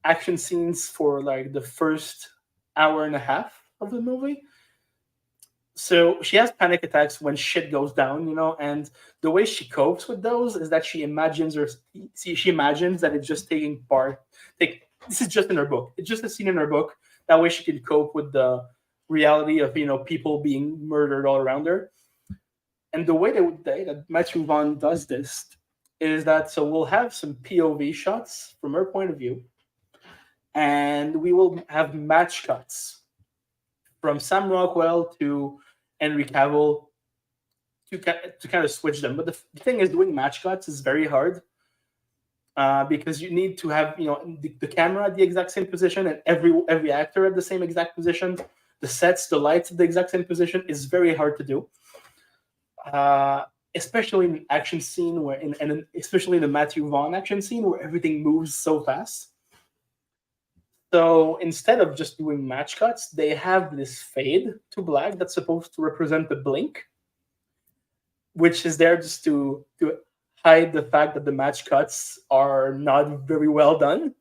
action scenes for like the first hour and a half of the movie. So she has panic attacks when shit goes down, and the way she copes with those is that she imagines that it's just taking part. This is just in her book. It's just a scene in her book. That way she can cope with the reality of people being murdered all around her. And the way that Matthew Vaughn does this is that, so we'll have some POV shots from her point of view, and we will have match cuts from Sam Rockwell to Henry Cavill to kind of switch them. But the thing is, doing match cuts is very hard because you need to have the camera at the exact same position and every actor at the same exact position. The sets, the lights at the exact same position is very hard to do, especially in an action scene and especially in the Matthew Vaughn action scene where everything moves so fast. So instead of just doing match cuts, they have this fade to black that's supposed to represent the blink, which is there just to hide the fact that the match cuts are not very well done.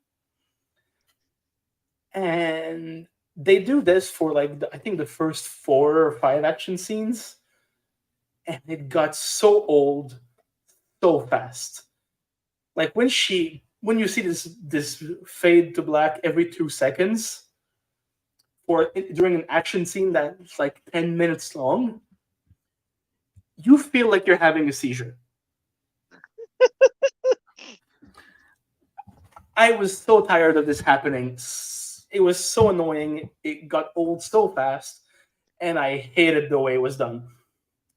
And they do this for like I think the first 4 or 5 action scenes, and it got so old so fast. Like when you see this fade to black every 2 seconds during an action scene that's like 10 minutes long, you feel like you're having a seizure. I was so tired of this happening. It was so annoying. It got old so fast, and I hated the way it was done.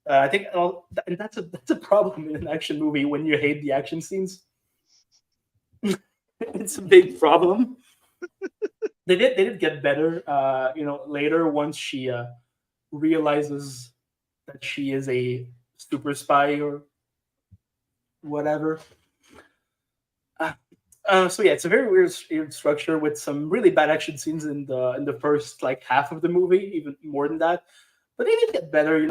I think, and that's a problem in an action movie when you hate the action scenes. It's a big problem. They did get better, later once she realizes that she is a super spy or whatever. So yeah, it's a very weird structure with some really bad action scenes in the first like half of the movie, even more than that. But they did get better.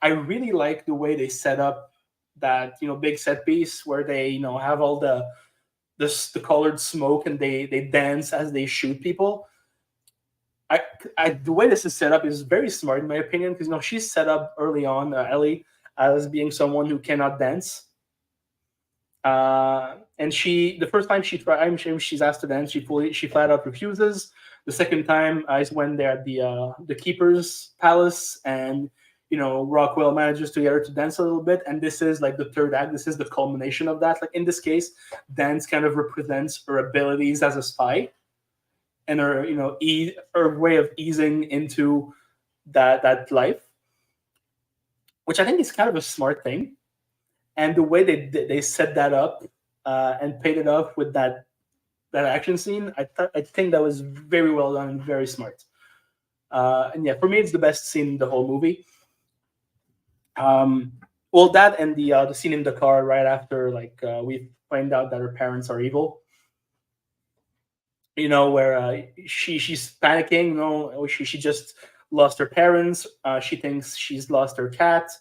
I really like the way they set up that big set piece where they have all the colored smoke and they dance as they shoot people. The way this is set up is very smart in my opinion because she's set up early on, Ellie, as being someone who cannot dance. And the first time she's asked to dance, she flat out refuses. The second time is when they're at the keeper's palace, and Rockwell manages to get her to dance a little bit. And this is like the third act. This is the culmination of that. Like in this case, dance kind of represents her abilities as a spy, and her her way of easing into that life, which I think is kind of a smart thing. And the way they set that up and paid it off with that action scene, I think that was very well done and very smart. And yeah, for me, it's the best scene in the whole movie. Well, that and the scene in the car right after we find out that her parents are evil. Where she's panicking. She just lost her parents. She thinks she's lost her cat.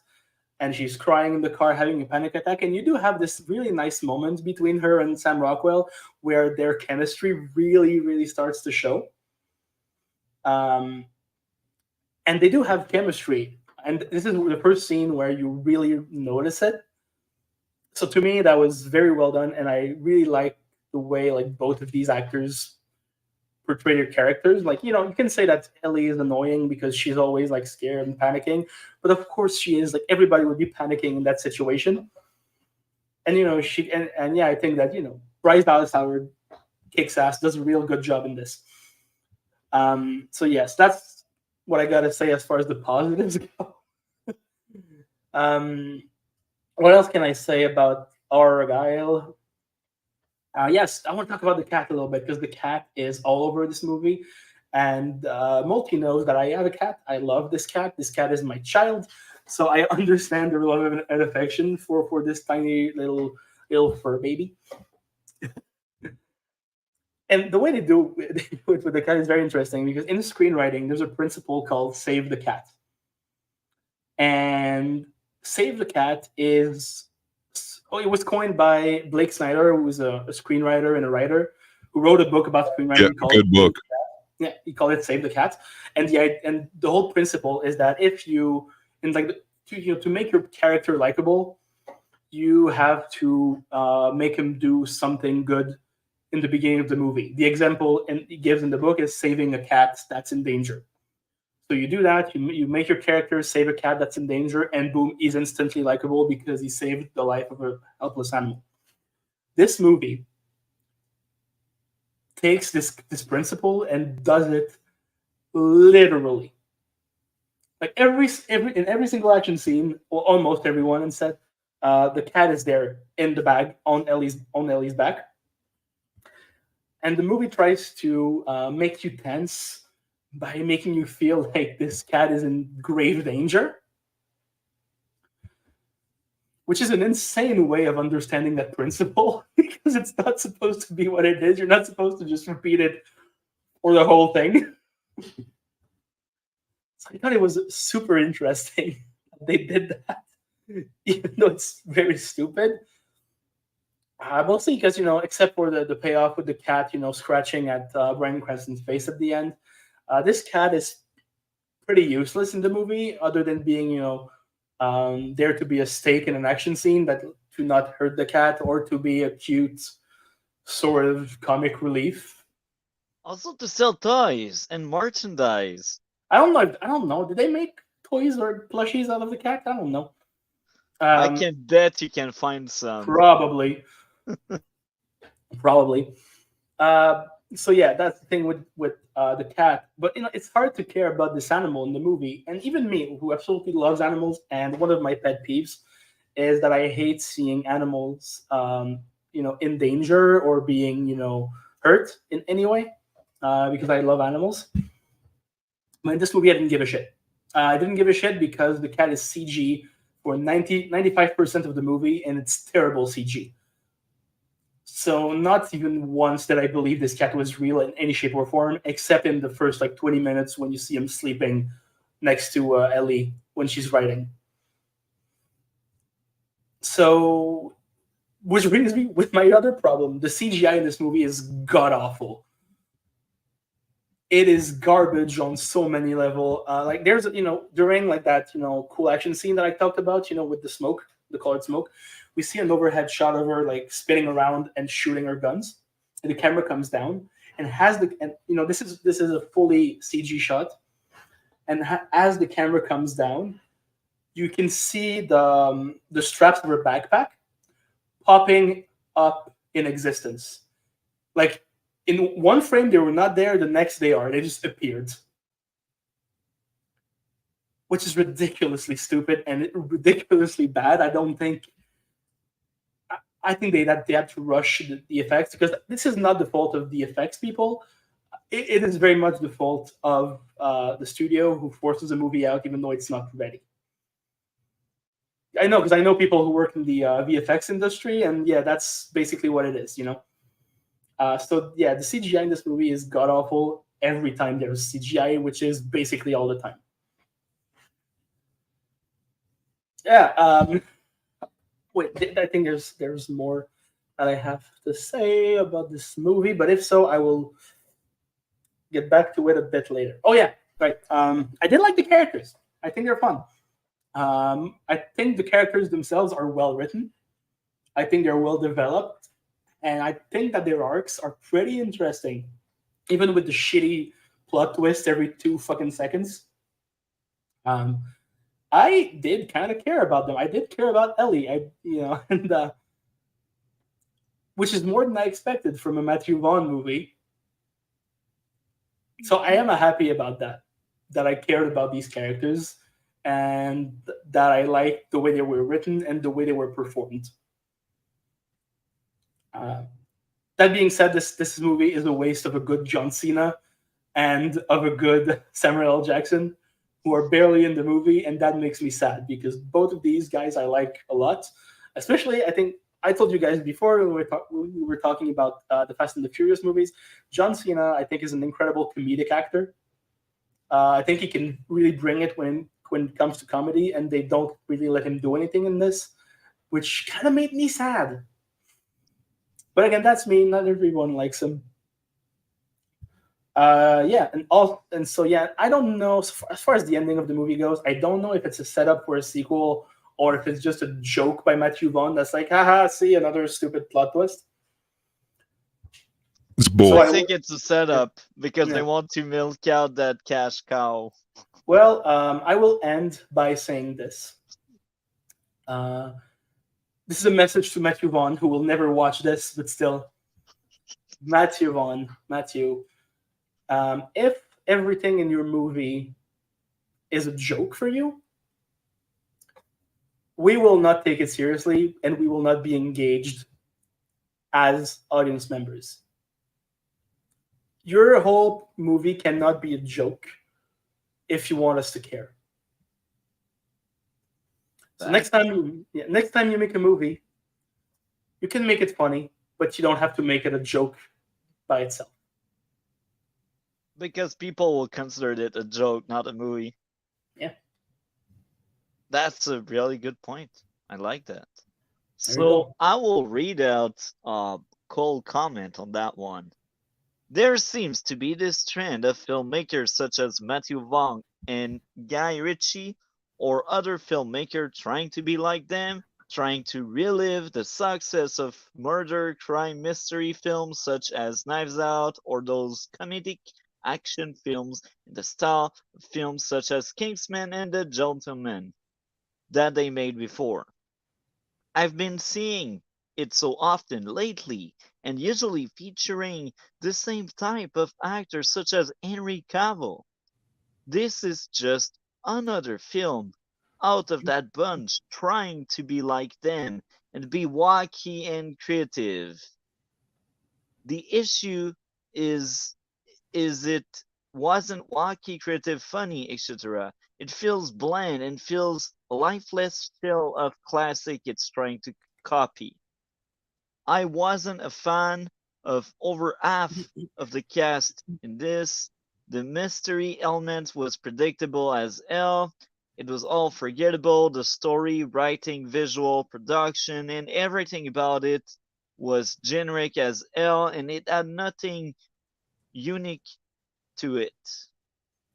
And she's crying in the car, having a panic attack. And you do have this really nice moment between her and Sam Rockwell where their chemistry really, really starts to show. And they do have chemistry. And this is the first scene where you really notice it. So to me, that was very well done. And I really like the way both of these actors portray their characters. You can say that Ellie is annoying because she's always scared and panicking, but of course she is. Everybody would be panicking in that situation. And yeah, I think that Bryce Dallas Howard kicks ass, does a real good job in this. So yes, that's what I gotta say as far as the positives go. What else can I say about Argylle? Yes, I want to talk about the cat a little bit because the cat is all over this movie. And Multi knows that I have a cat. I love this cat. This cat is my child. So I understand the love and affection for this tiny little fur baby. And the way they do it with the cat is very interesting because in screenwriting, there's a principle called save the cat. And save the cat it was coined by Blake Snyder, who was a screenwriter and a writer who wrote a book about screenwriting. Yeah, good book. Yeah, he called it "Save the Cat," and the whole principle is that if you to make your character likable, you have to make him do something good in the beginning of the movie. The example he gives in the book is saving a cat that's in danger. So you do that, you make your character save a cat that's in danger, and boom, he's instantly likable because he saved the life of a helpless animal. This movie takes this principle and does it literally. Like in every single action scene, or almost everyone in set, the cat is there in the bag on Ellie's back, and the movie tries to make you tense by making you feel like this cat is in grave danger, which is an insane way of understanding that principle because it's not supposed to be what it is. You're not supposed to just repeat it for the whole thing. So I thought it was super interesting they did that, even though it's very stupid. Mostly because, except for the payoff with the cat, scratching at Bryan Cranston's face at the end, this cat is pretty useless in the movie, other than being, there to be a stake in an action scene, that to not hurt the cat or to be a cute sort of comic relief. Also to sell toys and merchandise. I don't know. Did they make toys or plushies out of the cat? I don't know. I can bet you can find some. Probably. Probably. So yeah, that's the thing with the cat. But it's hard to care about this animal in the movie, and even me, who absolutely loves animals. And one of my pet peeves is that I hate seeing animals, in danger or being, hurt in any way, because I love animals. But in this movie, I didn't give a shit. I didn't give a shit because the cat is CG for 95% of the movie, and it's terrible CG. So not even once did I believe this cat was real in any shape or form, except in the first 20 minutes when you see him sleeping next to Ellie when she's writing. So, which brings me with my other problem. The CGI in this movie is god awful. It is garbage on so many levels. There's, during that, cool action scene that I talked about, with the smoke, the colored smoke, we see an overhead shot of her spinning around and shooting her guns, and the camera comes down and this is a fully CG shot, and as the camera comes down, you can see the straps of her backpack popping up in existence. In one frame they were not there, the next they are. They just appeared, which is ridiculously stupid and ridiculously bad. I think they had to rush the effects, because this is not the fault of the effects people. It is very much the fault of the studio, who forces a movie out even though it's not ready. I know, because I know people who work in the VFX industry, and yeah, that's basically what it is, So yeah, the CGI in this movie is god awful every time there's CGI, which is basically all the time. Yeah. Wait, I think there's more that I have to say about this movie, but if so, I will get back to it a bit later. Oh yeah, right. I did like the characters. I think they're fun. I think the characters themselves are well written. I think they're well developed, and I think that their arcs are pretty interesting, even with the shitty plot twist every 2 fucking seconds. I did kind of care about them. I did care about Ellie. And which is more than I expected from a Matthew Vaughn movie. So I am happy about that. That I cared about these characters, and that I liked the way they were written and the way they were performed. That being said, this movie is a waste of a good John Cena and of a good Samuel L. Jackson, who are barely in the movie, and that makes me sad, because both of these guys I like a lot. Especially, I think I told you guys before when we were talking about the Fast and the Furious movies, John Cena, I think, is an incredible comedic actor. I think he can really bring it when it comes to comedy, and they don't really let him do anything in this, which kind of made me sad. But again, that's me. Not everyone likes him. So I don't know, as far as the ending of the movie goes, I don't know if it's a setup for a sequel or if it's just a joke by Matthew Vaughn that's like, haha, see, another stupid plot twist. It's bull. So I think it's a setup because they want to milk out that cash cow. Well, I will end by saying this. This is a message to Matthew Vaughn, who will never watch this, but still. Matthew Vaughn, if everything in your movie is a joke for you, we will not take it seriously and we will not be engaged as audience members. Your whole movie cannot be a joke if you want us to care. So next time you make a movie, you can make it funny, but you don't have to make it a joke by itself. Because people will consider it a joke, not a movie. Yeah. That's a really good point. I like that. There you So go. I will read out a cold comment on that one. There seems to be this trend of filmmakers such as Matthew Vaughn and Guy Ritchie or other filmmakers trying to be like them, trying to relive the success of murder, crime, mystery films such as Knives Out or those comedic action films in the style of films such as Kingsman and The Gentleman that they made before. I've been seeing it so often lately, and usually featuring the same type of actors such as Henry Cavill. This is just another film out of that bunch trying to be like them and be wacky and creative. The issue is it wasn't wacky, creative, funny, etc. It feels bland and feels a lifeless shell of classic it's trying to copy. I wasn't a fan of over half of the cast in this. The mystery element was predictable as hell. It was all forgettable. The story, writing, visual, production, and everything about it was generic as hell, and it had nothing unique to it.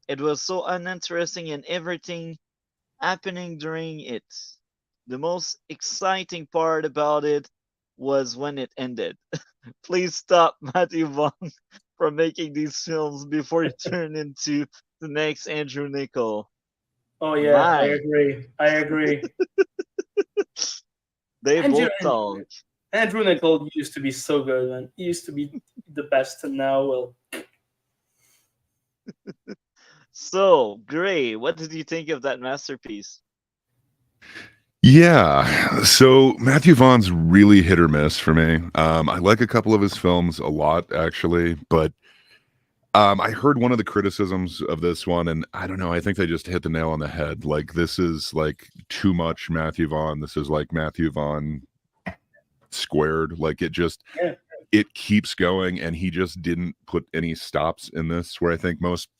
It was so uninteresting in everything happening during it. The most exciting part about it was when it ended. Please stop Matthew Vaughn from making these films before you turn into the next Andrew Niccol. Oh yeah, I My, agree. I agree. they Andrew, both talk. Andrew Niccol used to be so good, man. He used to be the best, and now, well, So, Gray, what did you think of that masterpiece? Yeah, so Matthew Vaughn's really hit or miss for me. I like a couple of his films a lot, actually, but I heard one of the criticisms of this one, and I don't know, I think they just hit the nail on the head. Like, this is like too much Matthew Vaughn. This is like Matthew Vaughn squared. Like, yeah. it keeps going, and he just didn't put any stops in this, where I think most,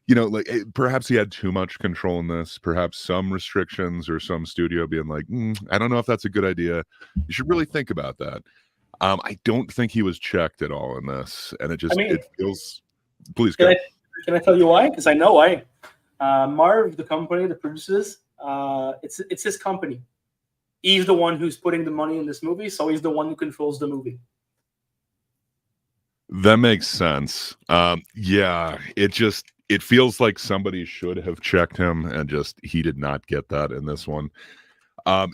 like perhaps he had too much control in this, perhaps some restrictions or some studio being like, I don't know if that's a good idea. You should really think about that. I don't think he was checked at all in this, and it feels. Please go. Can I tell you why? Because I know why. Marv, the company that produces, it's his company. He's the one who's putting the money in this movie, so he's the one who controls the movie. That makes sense. Yeah, it feels like somebody should have checked him, and he did not get that in this one.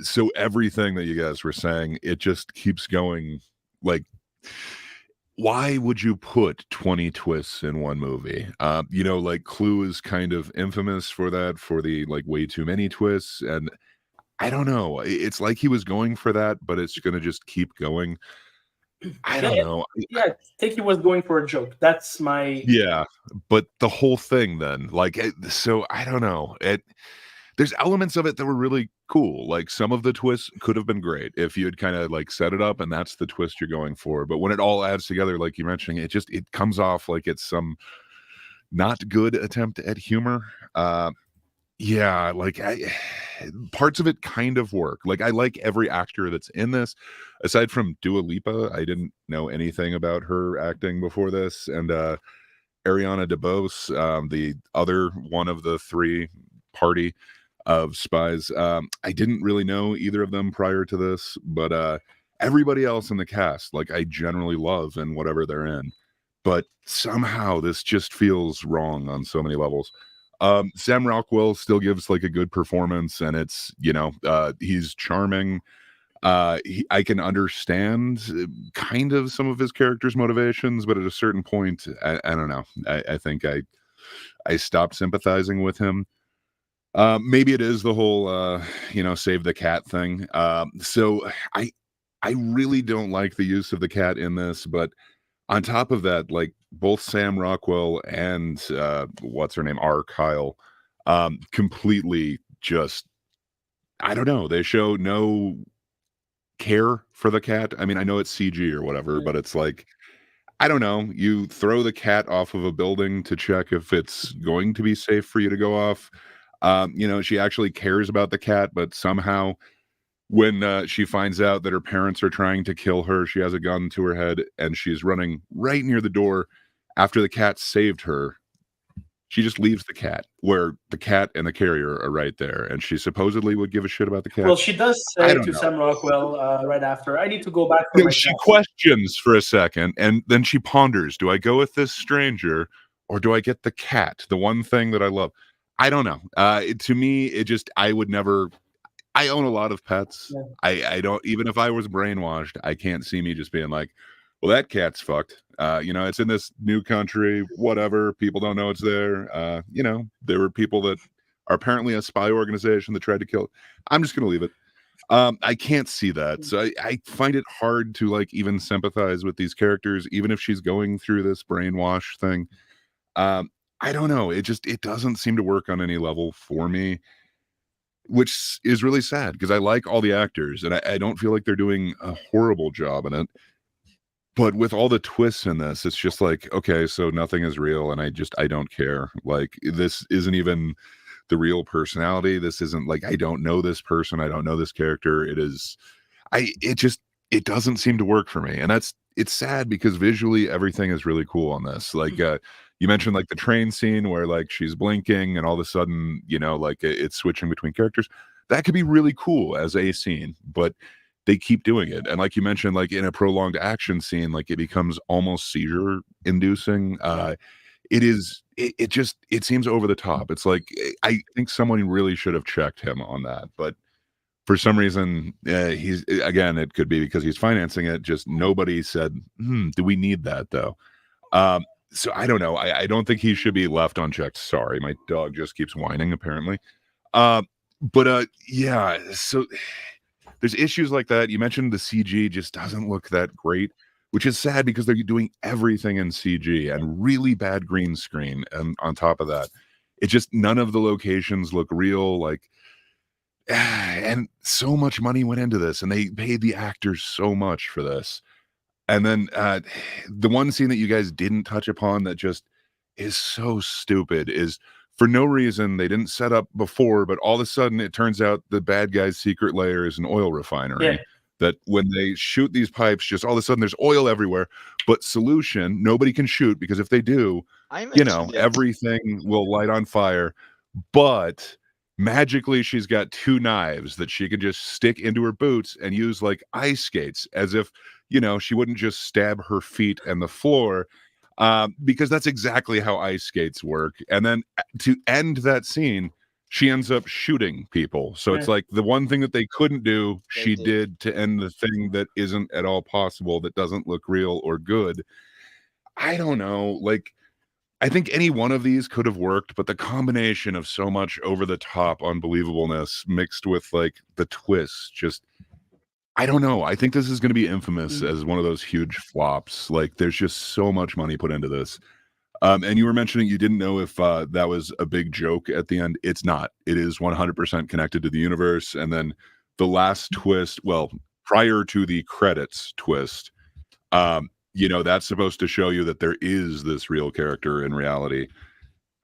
So everything that you guys were saying, it just keeps going. Like, why would you put 20 twists in one movie? Like Clue is kind of infamous for that, for the like way too many twists, and I don't know. It's like he was going for that, but it's gonna just keep going. I don't know. Yeah, I think he was going for a joke. That's my. Yeah, but the whole thing then, like, so I don't know. There's elements of it that were really cool. Like, some of the twists could have been great if you had kind of like set it up and that's the twist you're going for. But when it all adds together, like you mentioned, it comes off like it's some not good attempt at humor. Yeah, like parts of it kind of work. Like, I like every actor that's in this, aside from Dua Lipa. I didn't know anything about her acting before this, and Ariana DeBose, the other one of the three party of spies. I didn't really know either of them prior to this, but everybody else in the cast, like, I generally love in whatever they're in. But somehow this just feels wrong on so many levels. Sam Rockwell still gives like a good performance, and it's he's charming. I can understand kind of some of his character's motivations, but at a certain point, I don't know. I think I stopped sympathizing with him. Maybe it is the whole save the cat thing. So I really don't like the use of the cat in this, but on top of that, like both Sam Rockwell and what's her name, Kyle, completely just, I don't know. They show no care for the cat. I mean, I know it's CG or whatever, but it's like, I don't know. You throw the cat off of a building to check if it's going to be safe for you to go off. She actually cares about the cat, but somehow when she finds out that her parents are trying to kill her, she has a gun to her head and she's running right near the door after the cat saved her. She just leaves the cat where the cat and the carrier are right there, and she supposedly would give a shit about the cat. Well, she does say to Sam Rockwell right after, "I need to go back for my She cat." questions for a second, and then she ponders, do I go with this stranger or do I get the cat, the one thing that I love? I don't know. To me, it just, I would never. I own a lot of pets. Yeah. I don't, even if I was brainwashed, I can't see me just being like, well, that cat's fucked. It's in this new country, whatever. People don't know it's there. There were people that are apparently a spy organization that tried to kill it. I'm just going to leave it. I can't see that. So I find it hard to like even sympathize with these characters, even if she's going through this brainwash thing. I don't know. It doesn't seem to work on any level for me, which is really sad because I like all the actors and I don't feel like they're doing a horrible job in it. But with all the twists in this, it's just like, okay, so nothing is real and I don't care. Like, this isn't even the real personality. This isn't like, I don't know this person. I don't know this character. It doesn't seem to work for me. And it's sad because visually everything is really cool on this. Like, you mentioned like the train scene where like she's blinking and all of a sudden, like it's switching between characters. That could be really cool as a scene, but they keep doing it. And like you mentioned, like in a prolonged action scene, like it becomes almost seizure inducing. It seems over the top. It's like, I think someone really should have checked him on that, but for some reason, it could be because he's financing it. Just nobody said, do we need that though? So I don't know. I don't think he should be left unchecked. Sorry, my dog just keeps whining apparently. Yeah, so there's issues like that. You mentioned the CG just doesn't look that great, which is sad because they're doing everything in CG and really bad green screen. And on top of that, it just, none of the locations look real. Like, and so much money went into this and they paid the actors so much for this. And then the one scene that you guys didn't touch upon that just is so stupid is, for no reason, they didn't set up before, but all of a sudden it turns out the bad guy's secret lair is an oil refinery. Yeah. That when they shoot these pipes, just all of a sudden there's oil everywhere. But solution, nobody can shoot because if they do, everything will light on fire. But magically, she's got two knives that she can just stick into her boots and use like ice skates, as if, she wouldn't just stab her feet and the floor. Because that's exactly how ice skates work. And then to end that scene, she ends up shooting people. So it's like the one thing that they couldn't do, she did to end the thing that isn't at all possible, that doesn't look real or good. I don't know. Like, I think any one of these could have worked, but the combination of so much over the top unbelievableness mixed with like the twists, just, I don't know. I think this is going to be infamous as one of those huge flops. Like, there's just so much money put into this. And you were mentioning you didn't know if that was a big joke at the end. It's not. It is 100% connected to the universe. And then the last twist, well, prior to the credits twist, that's supposed to show you that there is this real character in reality.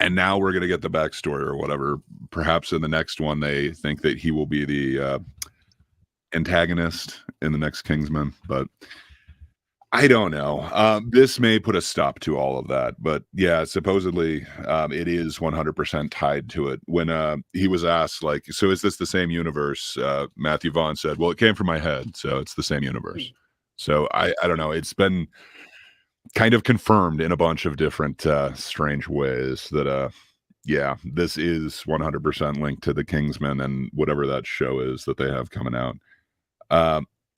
And now we're going to get the backstory or whatever. Perhaps in the next one, they think that he will be the antagonist in the next Kingsman, but I don't know. This may put a stop to all of that, but yeah, supposedly it is 100% tied to it. When he was asked, like, so is this the same universe? Matthew Vaughn said, well, it came from my head, so it's the same universe. So I don't know. It's been kind of confirmed in a bunch of different strange ways that this is 100% linked to the Kingsman and whatever that show is that they have coming out.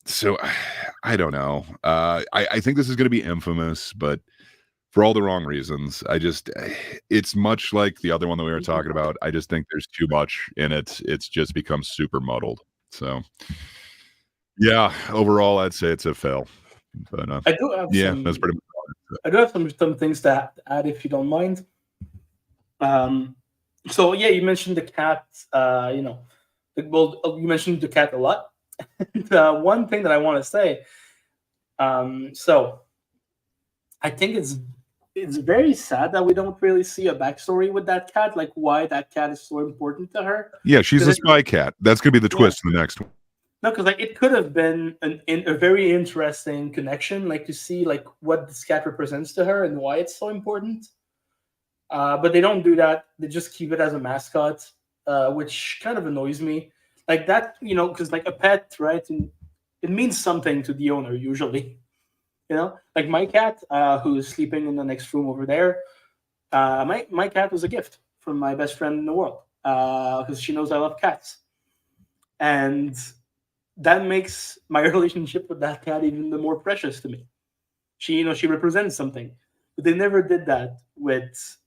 So I don't know. I think this is going to be infamous, but for all the wrong reasons. It's much like the other one that we were talking about. I just think there's too much in it. It's just become super muddled. So, yeah, overall, I'd say it's a fail. But I do have yeah, some. that's pretty much I do have some things to add if you don't mind. So yeah, you mentioned the cat. You mentioned the cat a lot. The one thing that I want to say. So I think it's very sad that we don't really see a backstory with that cat, like why that cat is so important to her. Yeah, she's a spy cat. That's gonna be the twist in the next one. No, because like it could have been a very interesting connection, like to see like what this cat represents to her and why it's so important. But they don't do that. They just keep it as a mascot, which kind of annoys me. Like that, because like a pet, right? And it means something to the owner usually. Like my cat, who is sleeping in the next room over there. My cat was a gift from my best friend in the world, because she knows I love cats, and that makes my relationship with that cat even the more precious to me. She represents something, but they never did that with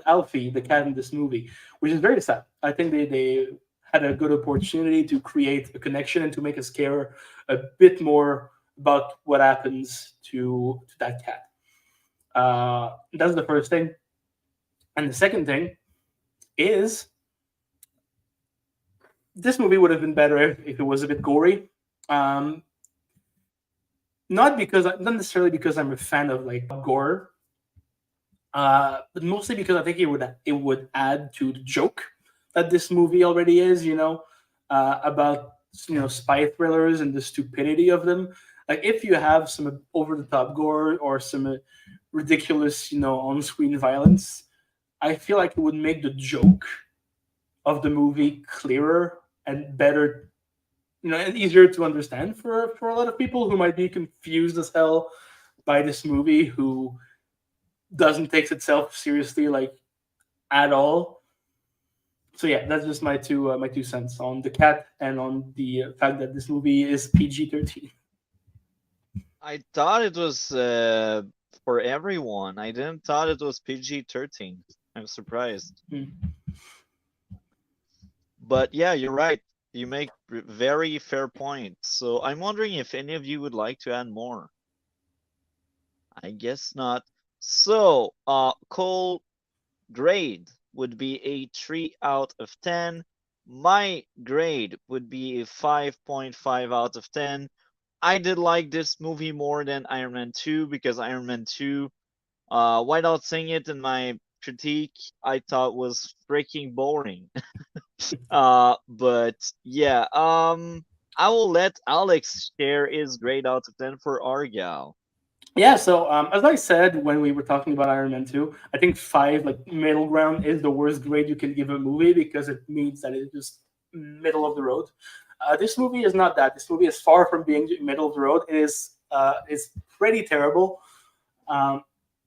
Alfie, the cat in this movie, which is very sad. I think they had a good opportunity to create a connection and to make us care a bit more about what happens to that cat. That's the first thing, and the second thing is this movie would have been better if it was a bit gory. Um, not necessarily because I'm a fan of like gore, but mostly because I think it would add to the joke that this movie already is. About spy thrillers and the stupidity of them. Like if you have some over the top gore or some ridiculous on screen violence, I feel like it would make the joke of the movie clearer and better, and easier to understand for a lot of people who might be confused as hell by this movie, who doesn't take itself seriously like at all. So yeah, that's just my 2 cents on the cat and on the fact that this movie is PG-13. I thought it was for everyone. I didn't thought it was PG-13. I'm surprised. But yeah, you're right. You make very fair points. So I'm wondering if any of you would like to add more. I guess not. So, Cole, grade would be a 3 out of 10. My grade would be a 5.5 out of 10. I did like this movie more than Iron Man 2 because Iron Man 2, without saying it in my critique, I thought was freaking boring. But yeah, I will let Alex share his grade out of 10 for Argylle. Yeah, so as I said when we were talking about Iron Man 2, I think 5, like middle ground, is the worst grade you can give a movie because it means that it's just middle of the road. This movie is not that. This movie is far from being middle of the road. It's pretty terrible,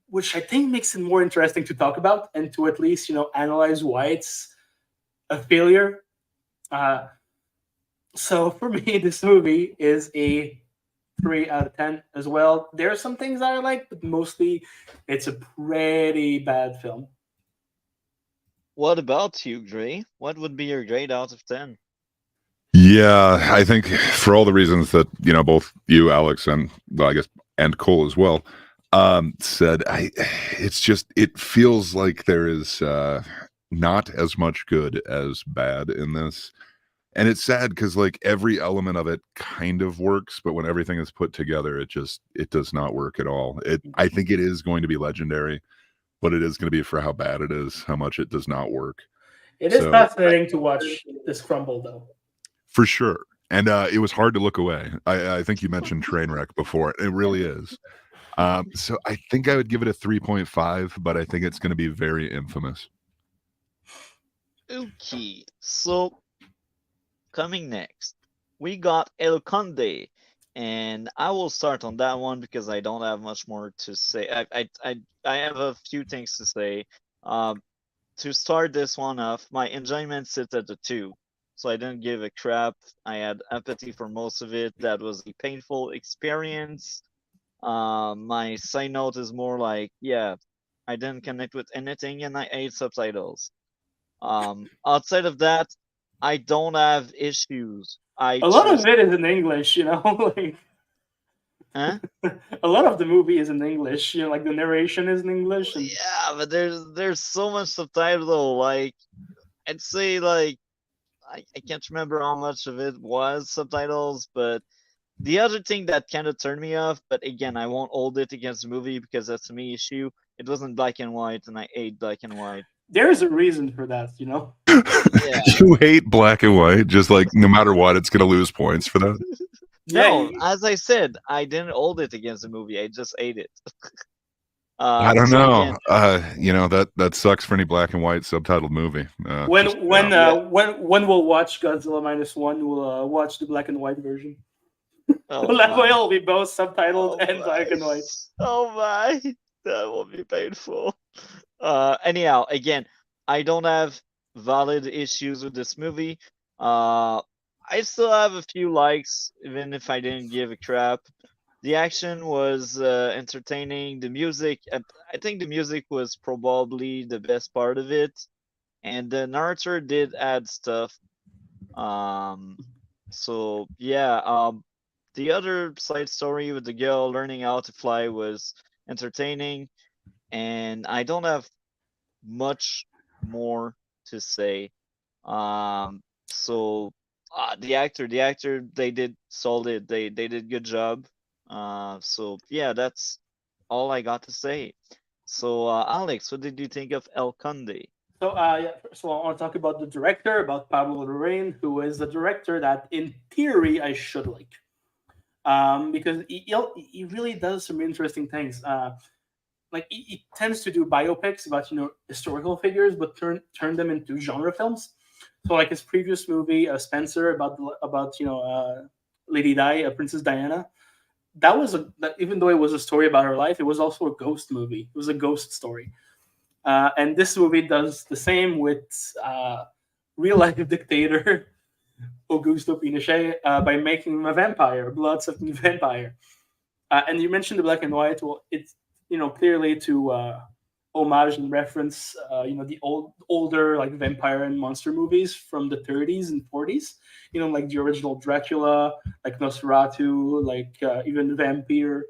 which I think makes it more interesting to talk about and to at least analyze why it's a failure. So for me, this movie is a 3 out of 10 as well. There are some things that I like, but mostly it's a pretty bad film. What about you, Gray? What would be your grade out of 10? Yeah, I think for all the reasons that both you, Alex, and well, I guess and Cole as well said, it feels like there is not as much good as bad in this. And it's sad because like every element of it kind of works, but when everything is put together, it does not work at all. I think it is going to be legendary, but it is going to be for how bad it is, how much it does not work. It is fascinating to watch this crumble, though. For sure. And it was hard to look away. I think you mentioned Trainwreck before. It really is. So I think I would give it a 3.5, but I think it's going to be very infamous. Okay, so coming next, we got El Conde, and I will start on that one because I don't have much more to say. I have a few things to say. To start this one off, my enjoyment sits at a 2. So I didn't give a crap. I had empathy for most of it. That was a painful experience. My side note is more like, yeah, I didn't connect with anything and I ate subtitles. Outside of that, I don't have issues. I A lot of just, it is in English, like huh? a lot of the movie is in English. Like the narration is in English, and Yeah, but there's so much subtitle. Like I'd say like I can't remember how much of it was subtitles, but the other thing that kind of turned me off, but again, I won't hold it against the movie because that's a me issue. It wasn't black and white, and I hate black and white. there's a reason for that. Yeah. You hate black and white, just like no matter what, it's gonna lose points for that. Yeah, No, as I said, I didn't hold it against the movie. I just ate it. I don't So know. again, That sucks for any black and white subtitled movie. when Just when yeah. when we'll watch Godzilla -1, we'll watch the black and white version. Oh That way, my. it'll be both subtitled Oh and black my. and white. Oh my. That will be painful. Anyhow, again, I don't have valid issues with this movie. Uh, I still have a few likes, even if I didn't give a crap. The action was entertaining. The music, I think the music was probably the best part of it, and the narrator did add stuff. Um, so yeah, the other side story with the girl learning how to fly was entertaining, and I don't have much more to say. So the actor, they did solid. They did good job. So yeah, that's all I got to say. So Alex, what did you think of El Conde? So, yeah, so I want to talk about the director, about Pablo Larraín, who is the director that, in theory, I should like, because he really does some interesting things. Like he tends to do biopics about historical figures, but turn them into genre films. So, like his previous movie, Spencer, about Lady Di, Princess Diana. Even though it was a story about her life, it was also a ghost movie. It was a ghost story. And this movie does the same with real life dictator Augusto Pinochet by making him a vampire, blood-sucking vampire. And you mentioned the black and white. Well, it's clearly to homage and reference the older like vampire and monster movies from the 30s and 40s. Like the original Dracula, like Nosferatu, like even Vampire.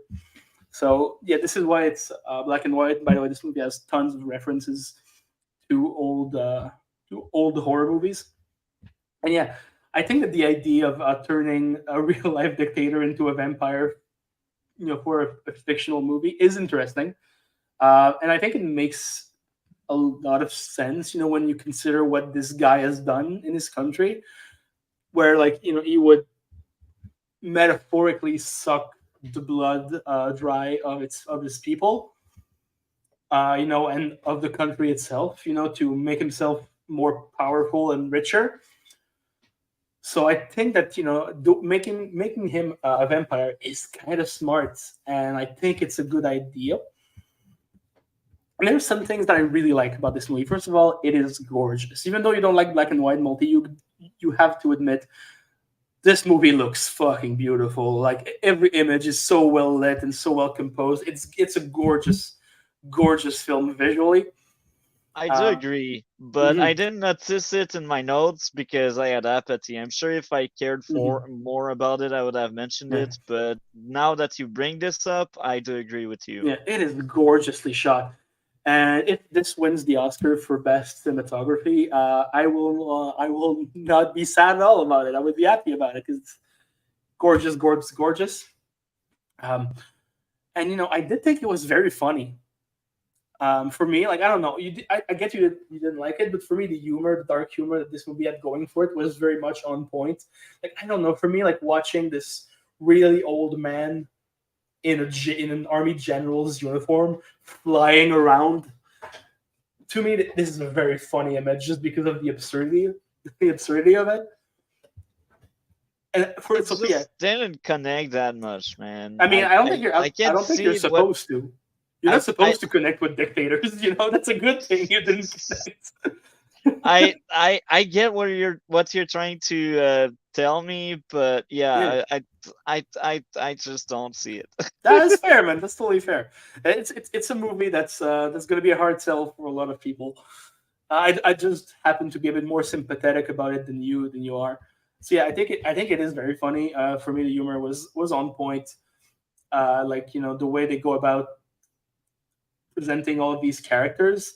So yeah, this is why it's black and white. By the way, this movie has tons of references to old horror movies. And yeah, I think that the idea of turning a real life dictator into a vampire, for a fictional movie is interesting. And I think it makes a lot of sense, when you consider what this guy has done in his country, where like he would metaphorically suck the blood dry of his people, and of the country itself, to make himself more powerful and richer. So I think that making him a vampire is kind of smart, and I think it's a good idea. And there's some things that I really like about this movie. First of all, it is gorgeous. Even though you don't like black and white multi, you have to admit this movie looks fucking beautiful. Like every image is so well lit and so well composed. It's a gorgeous film visually. I do agree, but I Mhm, didn't notice it in my notes because I had apathy. I'm sure if I cared mhm. for more about it, I would have mentioned Yeah, it. But now that you bring this up, I do agree with you. yeah, it is gorgeously shot. And if this wins the Oscar for best cinematography, I will not be sad at all about it. I would be happy about it because it's gorgeous, gorgeous, gorgeous. Um, and I did think it was very funny. For me, like I don't know, I get you didn't like it, but for me, the dark humor that this movie had going for it was very much on point. Like I don't know, for me, like watching this really old man in an army general's uniform flying around, to me, this is a very funny image just because of the absurdity of it. And for It Sophia, just didn't connect that much, man. I mean, I I, I I can't don't think you're see what supposed to. You're not I supposed to connect with dictators. That's a good thing you didn't connect. I get what you're trying to tell me, but Yeah. yeah, I just don't see it. That's fair, man. That's totally fair. It's a movie that's going to be a hard sell for a lot of people. I just happen to be a bit more sympathetic about it than you are. So yeah, I think it is very funny. For me, the humor was on point. Like the way they go about presenting all of these characters.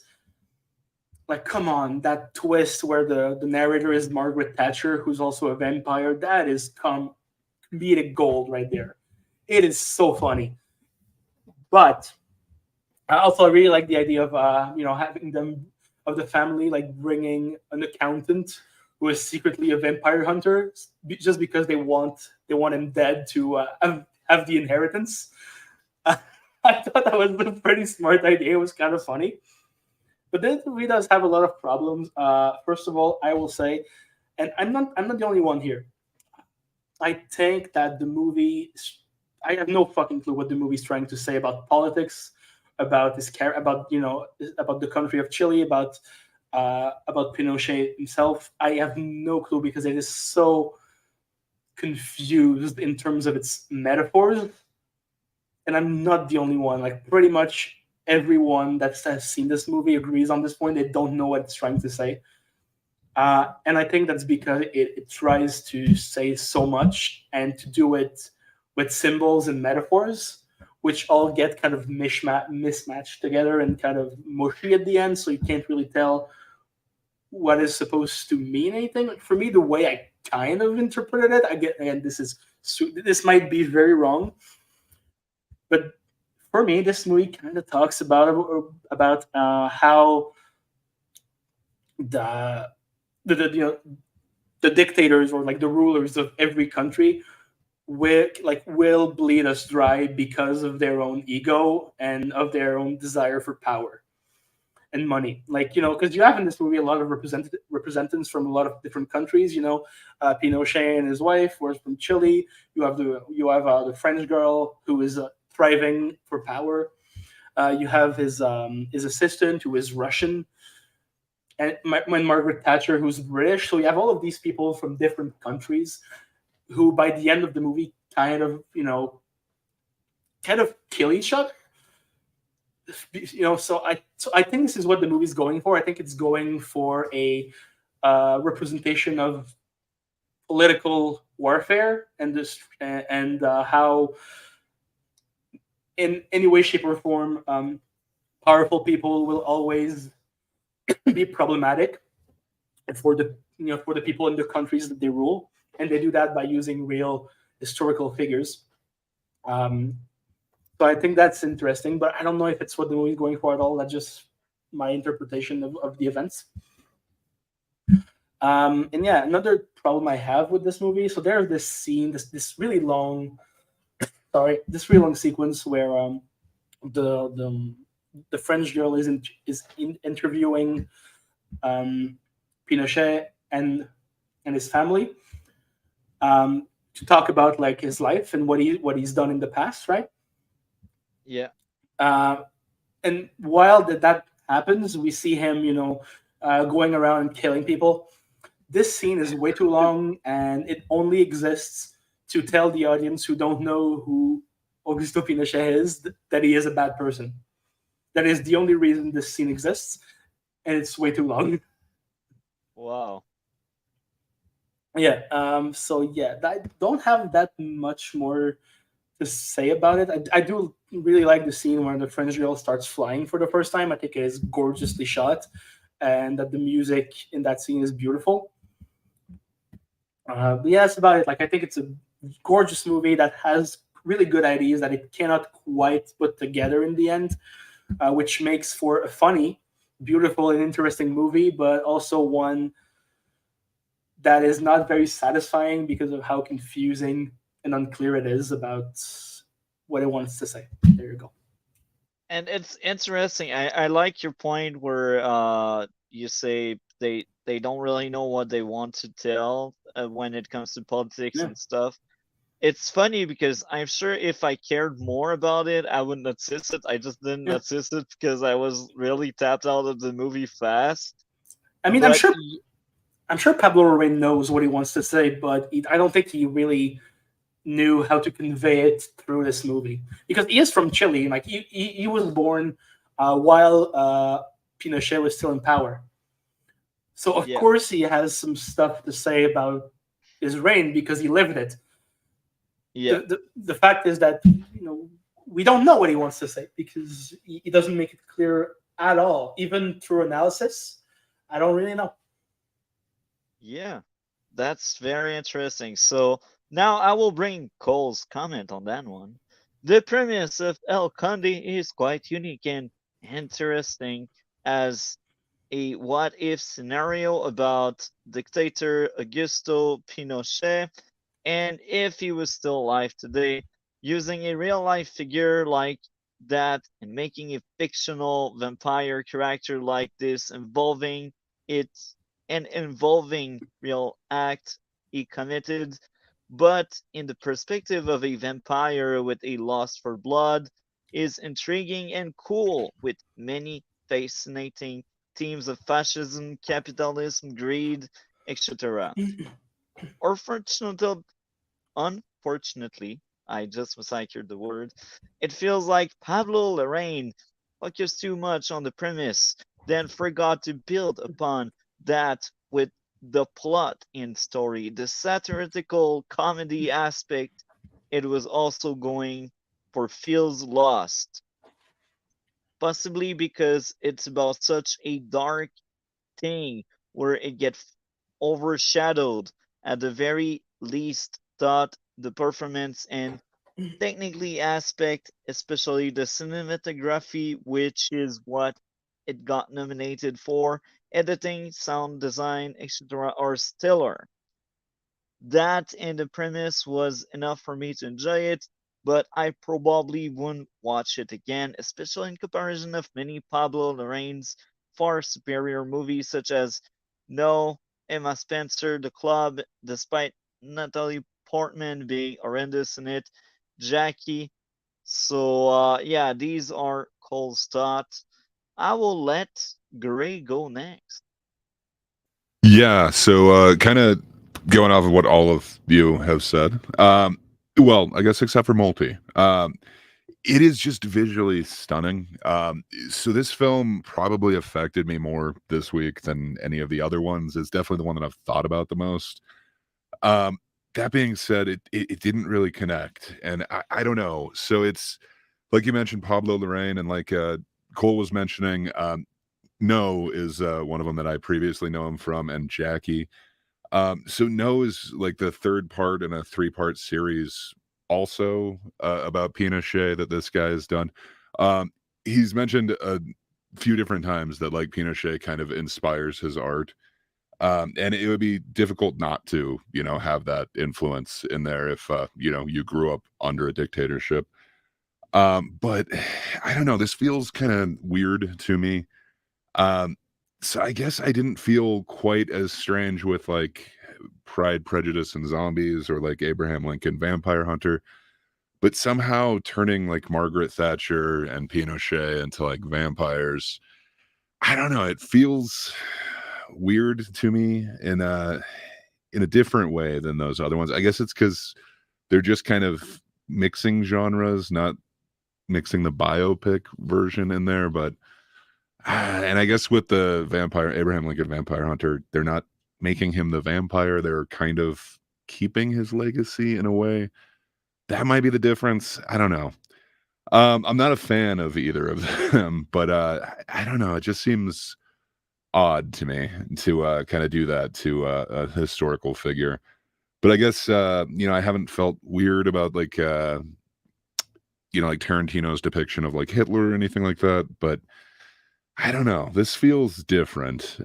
Like, come on, that twist where the narrator is Margaret Thatcher, who's also a vampire. That is comedic gold right there. It is so funny. But I also really like the idea of having them of the family like bringing an accountant who is secretly a vampire hunter just because they want him dead to have the inheritance. I thought that was a pretty smart idea. It was kind of funny, but this movie does have a lot of problems. First of all, I will say, and I'm not the only one here. I think that the movie, I have no fucking clue what the movie's trying to say about politics, about about the country of Chile, about Pinochet himself. I have no clue because it is so confused in terms of its metaphors, and I'm not the only one. Like pretty much everyone that has seen this movie agrees on this point. They don't know what it's trying to say. And I think that's because it tries to say so much and to do it with symbols and metaphors, which all get kind of mismatched together and kind of mushy at the end. So you can't really tell what is supposed to mean anything. For me, the way I kind of interpreted it, again, this might be very wrong, but for me, this movie kind of talks about how the the dictators or like the rulers of every country will bleed us dry because of their own ego and of their own desire for power and money. Like because you have in this movie a lot of representatives from a lot of different countries. Pinochet and his wife was from Chile. You have the French girl who is thriving for power. You have his assistant who is Russian, and when Margaret Thatcher, who's British. So you have all of these people from different countries who, by the end of the movie, kind of kill each other. So I think this is what the movie's going for. I think it's going for a representation of political warfare and how, in any way, shape, or form, powerful people will always be problematic for the people in the countries that they rule, and they do that by using real historical figures. Um, so I think that's interesting, but I don't know if it's what the movie is going for at all. That's just my interpretation of the events. And yeah, another problem I have with this movie. So there's this scene, this really long, this really long sequence where the the the French girl is interviewing Pinochet and his family, to talk about like his life and what he's done in the past, right? Yeah. Uh, and while that happens, we see him, going around and killing people. This scene is way too long, and it only exists to tell the audience who don't know who Augusto Pinochet is that he is a bad person. That is the only reason this scene exists, and it's way too long. Wow. Yeah. So yeah, I don't have that much more to say about it. I do really like the scene where the French girl starts flying for the first time. I think it is gorgeously shot, and that the music in that scene is beautiful. But yeah, that's about it. Like, I think it's a gorgeous movie that has really good ideas that it cannot quite put together in the end, which makes for a funny, beautiful, and interesting movie, but also one that is not very satisfying because of how confusing and unclear it is about what it wants to say. There you go. And it's interesting. I like your point where you say they don't really know what they want to tell when it comes to politics Yeah. and stuff. It's funny because I'm sure if I cared more about it, I wouldn't notice it. I just didn't Yeah. notice it because I was really tapped out of the movie fast. I mean, I'm But sure. I'm sure Pablo Larraín knows what he wants to say, but I don't think he really knew how to convey it through this movie because he is from Chile. Like he was born while Pinochet was still in power, so of Yeah, course he has some stuff to say about his reign because he lived it. yeah, The fact is that we don't know what he wants to say because he doesn't make it clear at all, even through analysis. I don't really know. yeah. That's very interesting. So now I will bring Cole's comment on that one. The premise of El Conde is quite unique and interesting as a what if scenario about dictator Augusto Pinochet, and if he was still alive today, using a real life figure like that and making a fictional vampire character like this involving it and involving real act he committed, but in the perspective of a vampire with a lust for blood, is intriguing and cool with many fascinating themes of fascism, capitalism, greed, etc. Unfortunately, unfortunately, I just massacred the word. It feels like Pablo Larraín focused too much on the premise, then forgot to build upon that with the plot and story, the satirical comedy aspect. It was also going for feels lost, possibly because it's about such a dark thing where it gets overshadowed at the very least thought the performance and technically aspect, especially the cinematography, which is what it got nominated for, editing, sound design, etc., are stellar. That and the premise was enough for me to enjoy it, but I probably wouldn't watch it again, especially in comparison of many Pablo Larraín's far superior movies such as No, Emma Spencer, The Club, despite Natalie Portman being horrendous in it, Jackie. So yeah, these are Cole's thoughts. I will let Gray go next. Yeah, so kind of going off of what all of you have said. Well, I guess except for Multi. It is just visually stunning. So this film probably affected me more this week than any of the other ones. It's definitely the one that I've thought about the most. Um, that being said, it didn't really connect, and I don't know. So it's like you mentioned Pablo Larraín, and like Cole was mentioning. No is one of them that I previously know him from, and Jackie. So No is like the third part in a three-part series, also about Pinochet that this guy has done. Um, he's mentioned a few different times that like Pinochet kind of inspires his art. And it would be difficult not to, have that influence in there if you grew up under a dictatorship. But I don't know, this feels kind of weird to me. Um, so I guess I didn't feel quite as strange with like Pride, Prejudice, and Zombies or like Abraham Lincoln Vampire Hunter, but somehow turning like Margaret Thatcher and Pinochet into like vampires, I don't know, it feels weird to me in a different way than those other ones. I guess it's because they're just kind of mixing genres, not mixing the biopic version in there, but and I guess with the vampire Abraham Lincoln Vampire Hunter, they're not making him the vampire. They're kind of keeping his legacy in a way. That might be the difference. I don't know. I'm not a fan of either of them, but I don't know. It just seems odd to me to kind of do that to a historical figure. But I guess I haven't felt weird about like like Tarantino's depiction of like Hitler or anything like that. But I don't know. This feels different,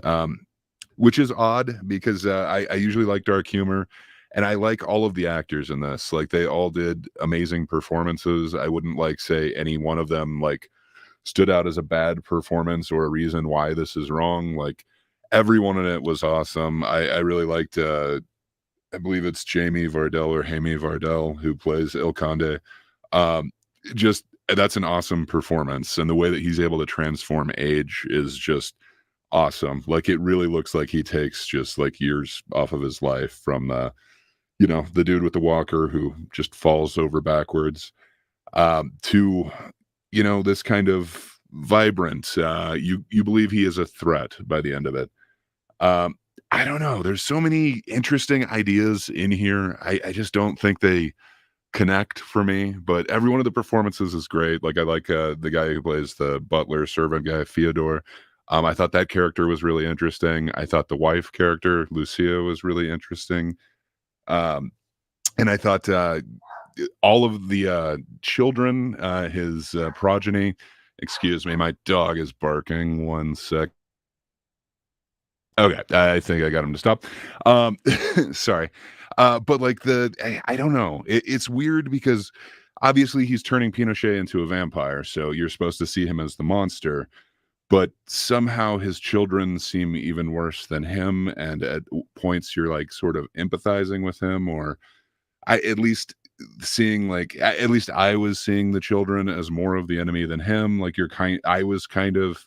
which is odd because I usually like dark humor, and I like all of the actors in this. Like they all did amazing performances. I wouldn't like say any one of them like stood out as a bad performance or a reason why this is wrong. Like everyone in it was awesome. I really liked. I believe it's Jamie Vardell or Jamie Vardell who plays Il Conde. Um, just that's an awesome performance, and the way that he's able to transform age is just awesome. Like, it really looks like he takes just like years off of his life from the dude with the walker who just falls over backwards, to this kind of vibrant, you believe he is a threat by the end of it. um I don't know, there's so many interesting ideas in here. I just don't think they connect for me, but every one of the performances is great. Like, I like the guy who plays the butler servant guy, Fyodor. I thought that character was really interesting. I thought the wife character, Lucia, was really interesting. um and I thought all of the children, his progeny. Excuse me, my dog is barking. One sec. Okay, I think I got him to stop. Sorry. But like I don't know. It's weird because obviously he's turning Pinochet into a vampire, so you're supposed to see him as the monster. But somehow his children seem even worse than him, and at points you're like sort of empathizing with him, or I at least seeing like at least I was seeing the children as more of the enemy than him. Like, I was kind of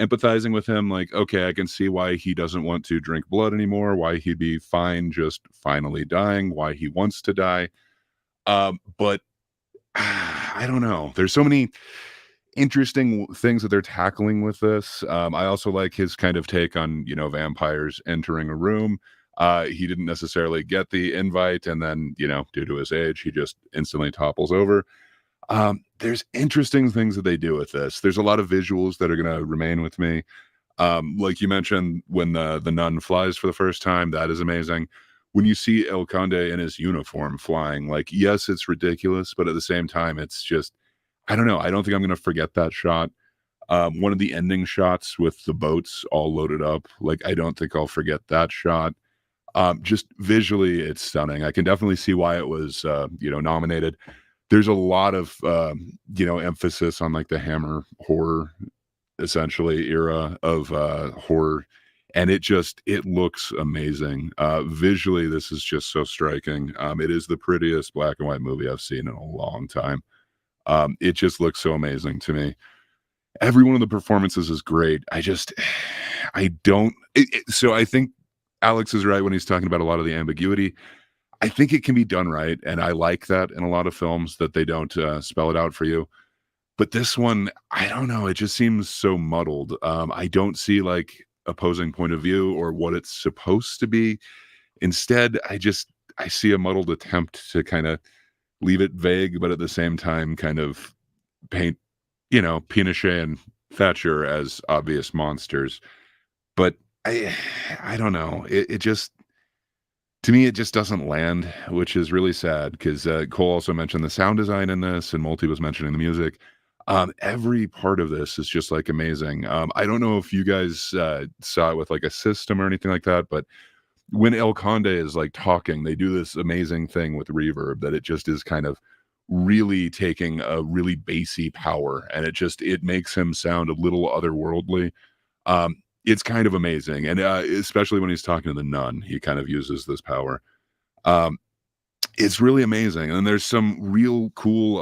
empathizing with him, like, okay, I can see why he doesn't want to drink blood anymore, why he'd be fine just finally dying, why he wants to die. But I don't know. There's so many interesting things that they're tackling with this. I also like his kind of take on, vampires entering a room. He didn't necessarily get the invite, and then, due to his age, he just instantly topples over. There's interesting things that they do with this. There's a lot of visuals that are going to remain with me. Like you mentioned, when the nun flies for the first time, that is amazing. When you see El Conde in his uniform flying, like, yes, it's ridiculous, but at the same time, it's just, I don't know. I don't think I'm going to forget that shot. One of the ending shots with the boats all loaded up, like, I don't think I'll forget that shot. Just visually, it's stunning. I can definitely see why it was, nominated. There's a lot of, emphasis on like the Hammer horror, essentially, era of horror. And it looks amazing. Visually, this is just so striking. It is the prettiest black and white movie I've seen in a long time. It just looks so amazing to me. Every one of the performances is great. So I think Alex is right when he's talking about a lot of the ambiguity. I think it can be done right, and I like that in a lot of films, that they don't spell it out for you. But this one, I don't know. It just seems so muddled. I don't see like opposing point of view or what it's supposed to be. Instead, I see a muddled attempt to kind of leave it vague, but at the same time kind of paint, Pinochet and Thatcher as obvious monsters. But I don't know. It just, to me, it just doesn't land, which is really sad, because Cole also mentioned the sound design in this, and Multi was mentioning the music. Every part of this is just like amazing. I don't know if you guys saw it with like a system or anything like that, but when El Conde is like talking, they do this amazing thing with reverb that it just is kind of really taking a really bassy power, and it makes him sound a little otherworldly. It's kind of amazing, and especially when he's talking to the nun, he kind of uses this power. It's really amazing, and there's some real cool,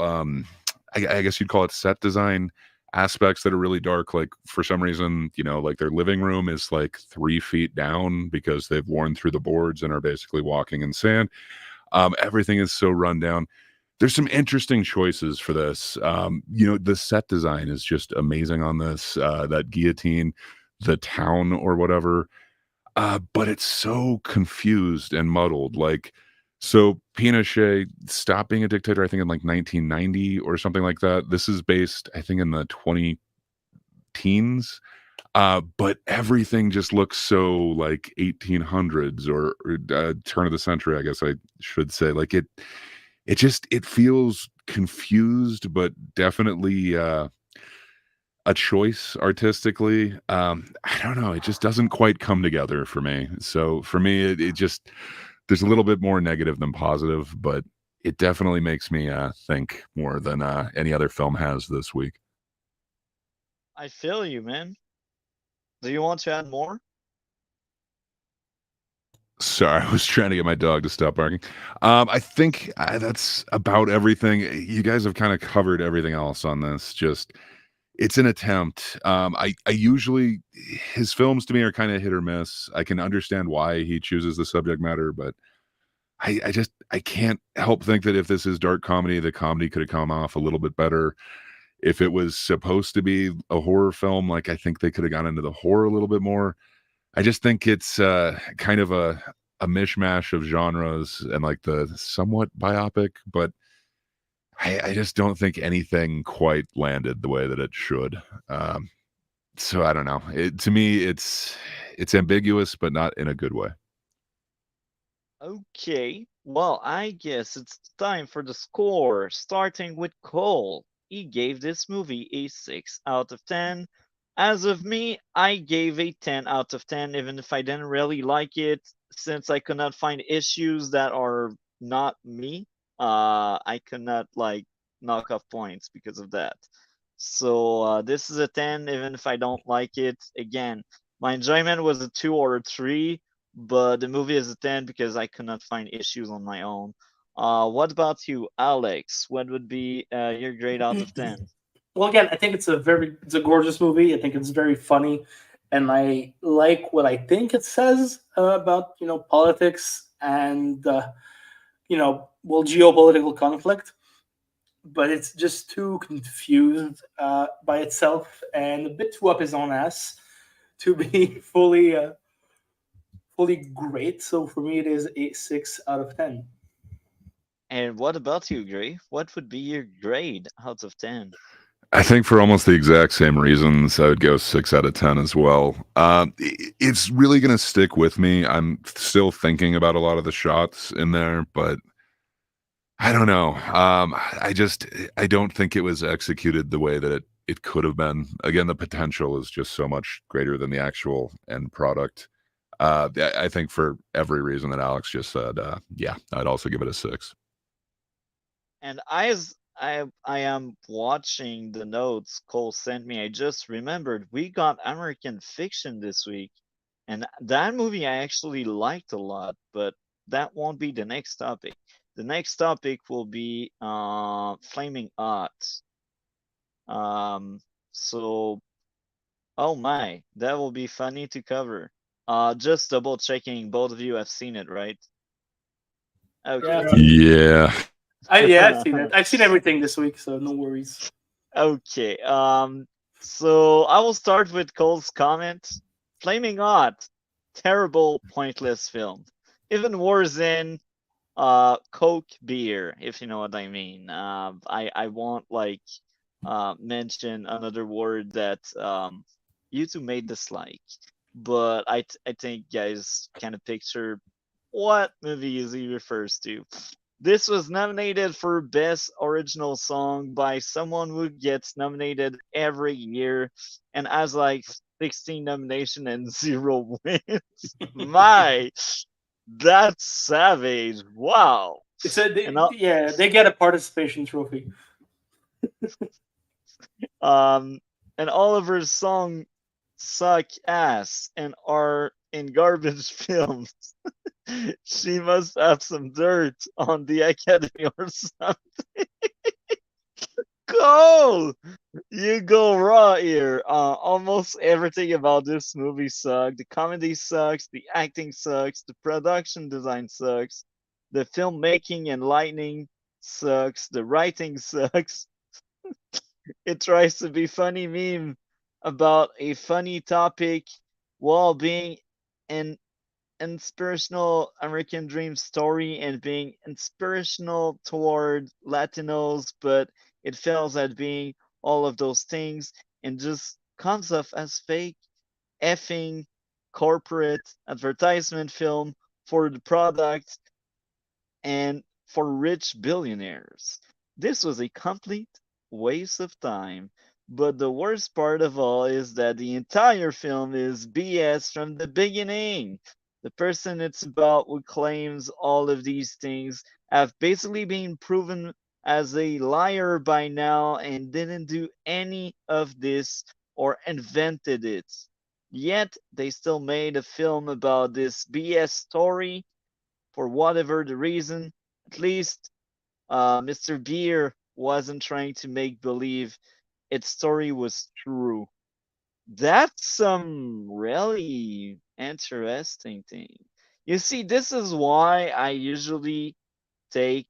I guess you'd call it set design aspects that are really dark. Like, for some reason, like their living room is like 3 feet down because they've worn through the boards and are basically walking in sand. Everything is so run down. There's some interesting choices for this. The set design is just amazing on this. That guillotine, the town or whatever, but it's so confused and muddled. Like, so Pinochet stopped being a dictator, I think, in like 1990 or something like that. This is based, I think, in the 20 teens, but everything just looks so like 1800s or turn of the century, I guess I should say. Like, it feels confused, but definitely a choice artistically. I don't know. It just doesn't quite come together for me. So for me, it just, there's a little bit more negative than positive, but it definitely makes me think more than any other film has this week. I feel you, man. Do you want to add more? Sorry, I was trying to get my dog to stop barking. I think that's about everything. You guys have kind of covered everything else on this. Just, it's an attempt. I usually his films to me are kind of hit or miss. I can understand why he chooses the subject matter, but I can't help think that if this is dark comedy, the comedy could have come off a little bit better. If it was supposed to be a horror film, like I think they could have gone into the horror a little bit more. I just think it's kind of a mishmash of genres and like the somewhat biopic, but I just don't think anything quite landed the way that it should. So I don't know. To me, it's ambiguous, but not in a good way. Okay, well, I guess it's time for the score, starting with Cole. He gave this movie a 6 out of 10. As of me, I gave a 10 out of 10, even if I didn't really like it, since I could not find issues that are not me. I could not, like, knock off points because of that. So, this is a 10, even if I don't like it. Again, my enjoyment was a 2 or a 3, but the movie is a 10 because I could not find issues on my own. What about you, Alex? What would be your grade out of 10? Well, again, I think it's a gorgeous movie. I think it's very funny, and I like what I think it says about politics and well, geopolitical conflict. But it's just too confused by itself and a bit too up his own ass to be fully great. So for me, it is a 6 out of 10. And what about you, Gray? What would be your grade out of 10? I think for almost the exact same reasons, I would go 6 out of 10 as well. It's really going to stick with me. I'm still thinking about a lot of the shots in there, but I don't know. I don't think it was executed the way that it could have been. Again, the potential is just so much greater than the actual end product. I think for every reason that Alex just said, yeah, I'd also give it a 6. And as I am watching the notes Cole sent me, I just remembered we got American Fiction this week. And that movie I actually liked a lot, but that won't be the next topic. The next topic will be Flaming Hot. Um, so, oh my, that will be funny to cover. Just double checking, both of you have seen it, right? Okay. Yeah. I've seen it. I've seen everything this week, so no worries. Okay. So I will start with Cole's comment. Flaming Hot, terrible, pointless film. Even worse than Coke beer, if you know what I mean. I won't like mention another word that you two may dislike, but I think guys kind of picture what movie he refers to. This was nominated for Best Original Song by someone who gets nominated every year and has like 16 nomination and 0 wins. My, that's savage. Wow. They get a participation trophy. And Oliver's song suck ass and are in garbage films. She must have some dirt on the Academy or something. Go! You go raw here. Almost everything about this movie sucks. The comedy sucks. The acting sucks. The production design sucks. The filmmaking and lighting sucks. The writing sucks. It tries to be funny meme about a funny topic while being an inspirational American dream story and being inspirational toward Latinos, but it fails at being all of those things and just comes off as fake effing corporate advertisement film for the product and for rich billionaires. This was a complete waste of time. But the worst part of all is that the entire film is BS from the beginning. The person it's about who claims all of these things have basically been proven as a liar by now and didn't do any of this or invented it. Yet they still made a film about this BS story for whatever the reason. At least Mr. Beer wasn't trying to make believe its story was true. That's some really interesting thing. You see, this is why I usually take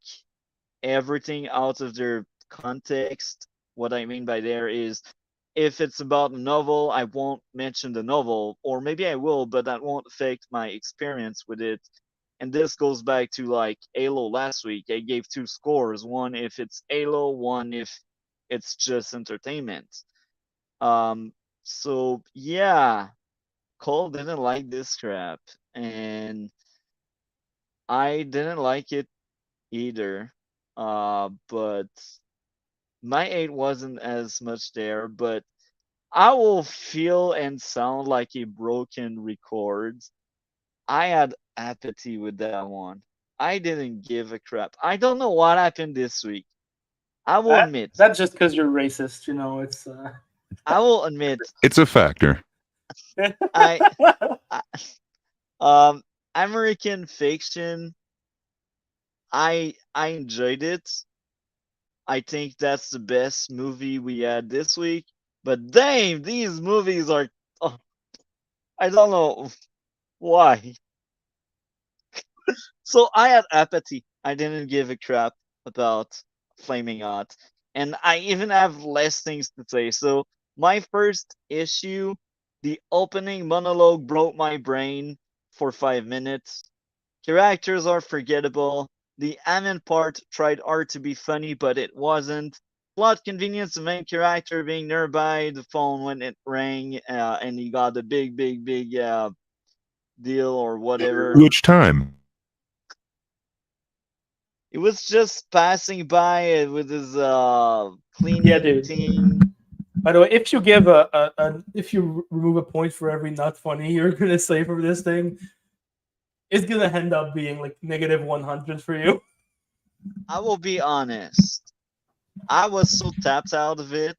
everything out of their context. What I mean by there is if it's about a novel, I won't mention the novel, or maybe I will, but that won't affect my experience with it. And this goes back to like Halo last week. I gave two scores, one if it's Halo, one if it's just entertainment. Um, so yeah, Cole didn't like this crap, and I didn't like it either. But my 8 wasn't as much there, but I will feel and sound like a broken record. I had apathy with that one. I didn't give a crap. I don't know what happened this week. I will admit. That's just because you're racist, you know. It's I will admit. It's a factor. I, I um American Fiction. I enjoyed it. I think that's the best movie we had this week. But damn, these movies are. Oh, I don't know why. So I had apathy. I didn't give a crap about Flaming Hot. And I even have less things to say. So my first issue, the opening monologue broke my brain for 5 minutes. Characters are forgettable. The Ammon part tried hard to be funny, but it wasn't. Plot convenience, the main character being nearby the phone when it rang, and he got a big deal or whatever. Which time? It was just passing by with his cleaning Yeah, dude. thing. By the way, if you give if you remove a point for every not funny you're gonna say for this thing, it's gonna end up being like negative 100 for you. I will be honest. I was so tapped out of it,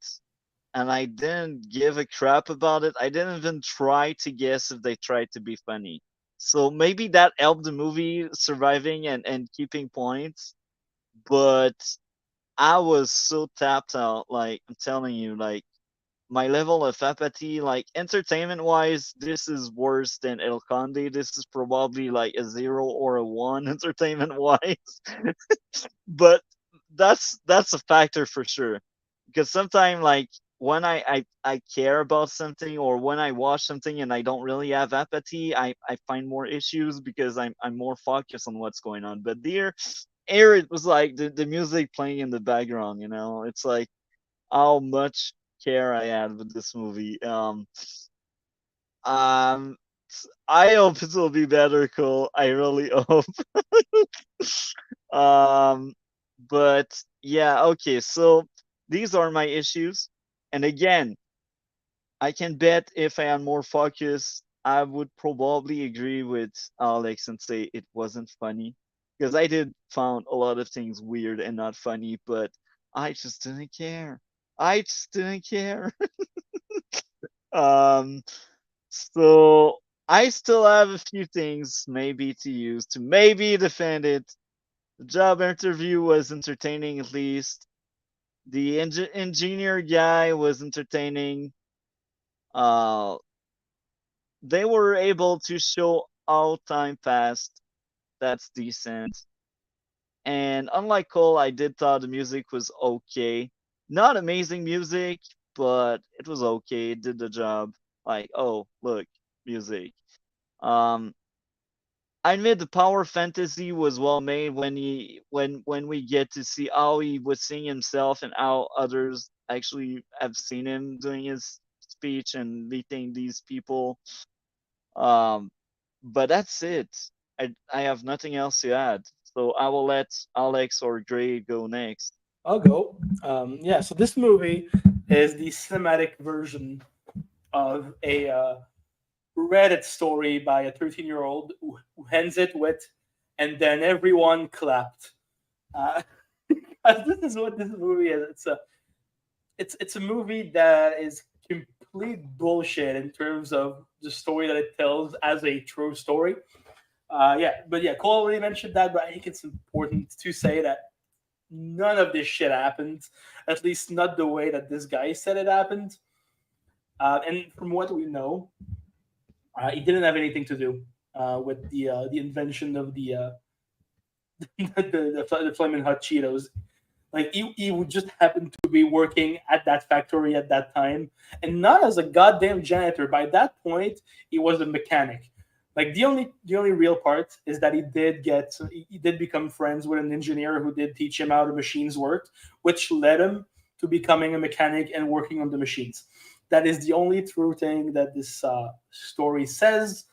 and I didn't give a crap about it. I didn't even try to guess if they tried to be funny. So maybe that helped the movie surviving and keeping points. But I was so tapped out. Like I'm telling you, like my level of apathy, like entertainment wise, this is worse than El Conde. This is probably like a 0 or a 1 entertainment wise. But that's a factor for sure. Because sometimes like when I care about something or when I watch something and I don't really have apathy, I find more issues because I'm more focused on what's going on. But here it was like the music playing in the background, you know. It's like how much care I had with this movie. Um, I hope it will be better, Cole. I really hope. um, but yeah, okay. So these are my issues, and again, I can bet if I am more focused, I would probably agree with Alex and say it wasn't funny because I did found a lot of things weird and not funny, but I just didn't care. I just didn't care. um, so I still have a few things maybe to use to maybe defend it. The job interview was entertaining at least. The engineer guy was entertaining. Uh, they were able to show how time passed. That's decent. And unlike Cole, I did thought the music was okay. Not amazing music, but it was okay. It did the job. Like, oh, look, music. Um, I admit the power fantasy was well made when we get to see how he was seeing himself and how others actually have seen him doing his speech and meeting these people. Um, but that's it. I have nothing else to add. So I will let Alex or Gray go next. I'll go. Yeah, so this movie is the cinematic version of a Reddit story by a 13-year-old who ends it with, and then everyone clapped. Uh, this is what this movie is. It's a movie that is complete bullshit in terms of the story that it tells as a true story. Yeah, but yeah, Cole already mentioned that, but I think it's important to say that none of this shit happened. At least not the way that this guy said it happened. And from what we know, it didn't have anything to do with the invention of the Flamin' Hot Cheetos. Like he would just happen to be working at that factory at that time, and not as a goddamn janitor. By that point, he was a mechanic. Like the only real part is that he did become friends with an engineer who did teach him how the machines worked, which led him to becoming a mechanic and working on the machines. That is the only true thing that this story says.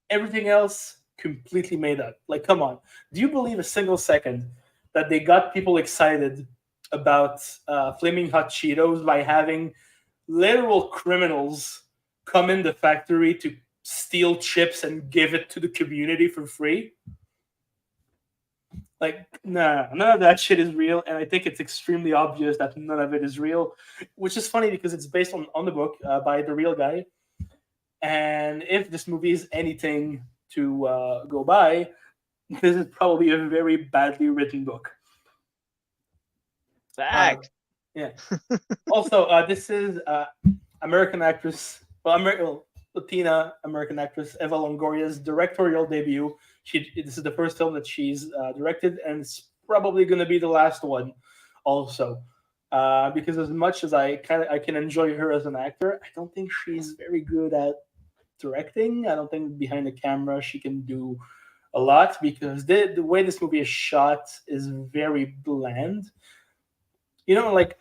Everything else completely made up. Like, come on, do you believe a single second that they got people excited about Flaming Hot Cheetos by having literal criminals come in the factory to steal chips and give it to the community for free? Like, nah, none of that shit is real, and I think it's extremely obvious that none of it is real, which is funny because it's based on the book by the real guy. And if this movie is anything to go by, this is probably a very badly written book. Fact. Yeah. Also, this is American actress, Latina American actress Eva Longoria's directorial debut. This is the first film that she's directed, and it's probably going to be the last one, also. Because as much as I can enjoy her as an actor, I don't think she's very good at directing. I don't think behind the camera she can do a lot, because the way this movie is shot is very bland. Like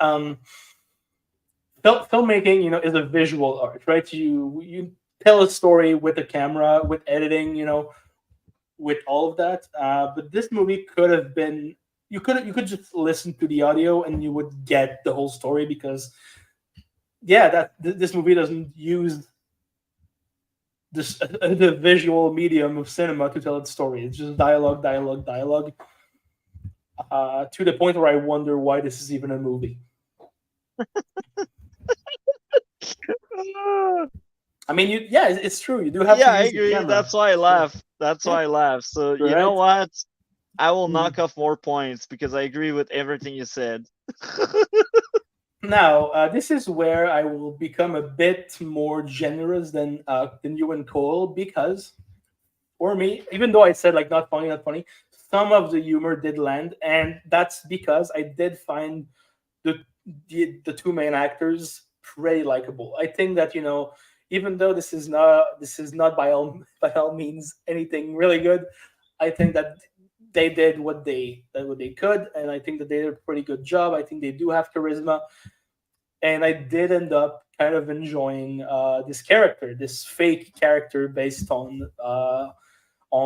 filmmaking, is a visual art, right? You tell a story with a camera, with editing, with all of that. But this movie could have been, you could just listen to the audio and you would get the whole story, because this movie doesn't use the visual medium of cinema to tell its story. It's just dialogue, dialogue, dialogue. To the point where I wonder why this is even a movie. I mean, it's true. You do have to I use the agree. camera. That's why I laugh. That's why I laugh. So you know what? I will knock off more points because I agree with everything you said. Now, this is where I will become a bit more generous than you and Cole, because for me, even though I said like not funny, some of the humor did land, and that's because I did find the two main actors pretty likable. I think that even though this is not by all means anything really good, I think that they did what they could, and I think that they did a pretty good job. I think they do have charisma, and I did end up kind of enjoying this character, this fake character based on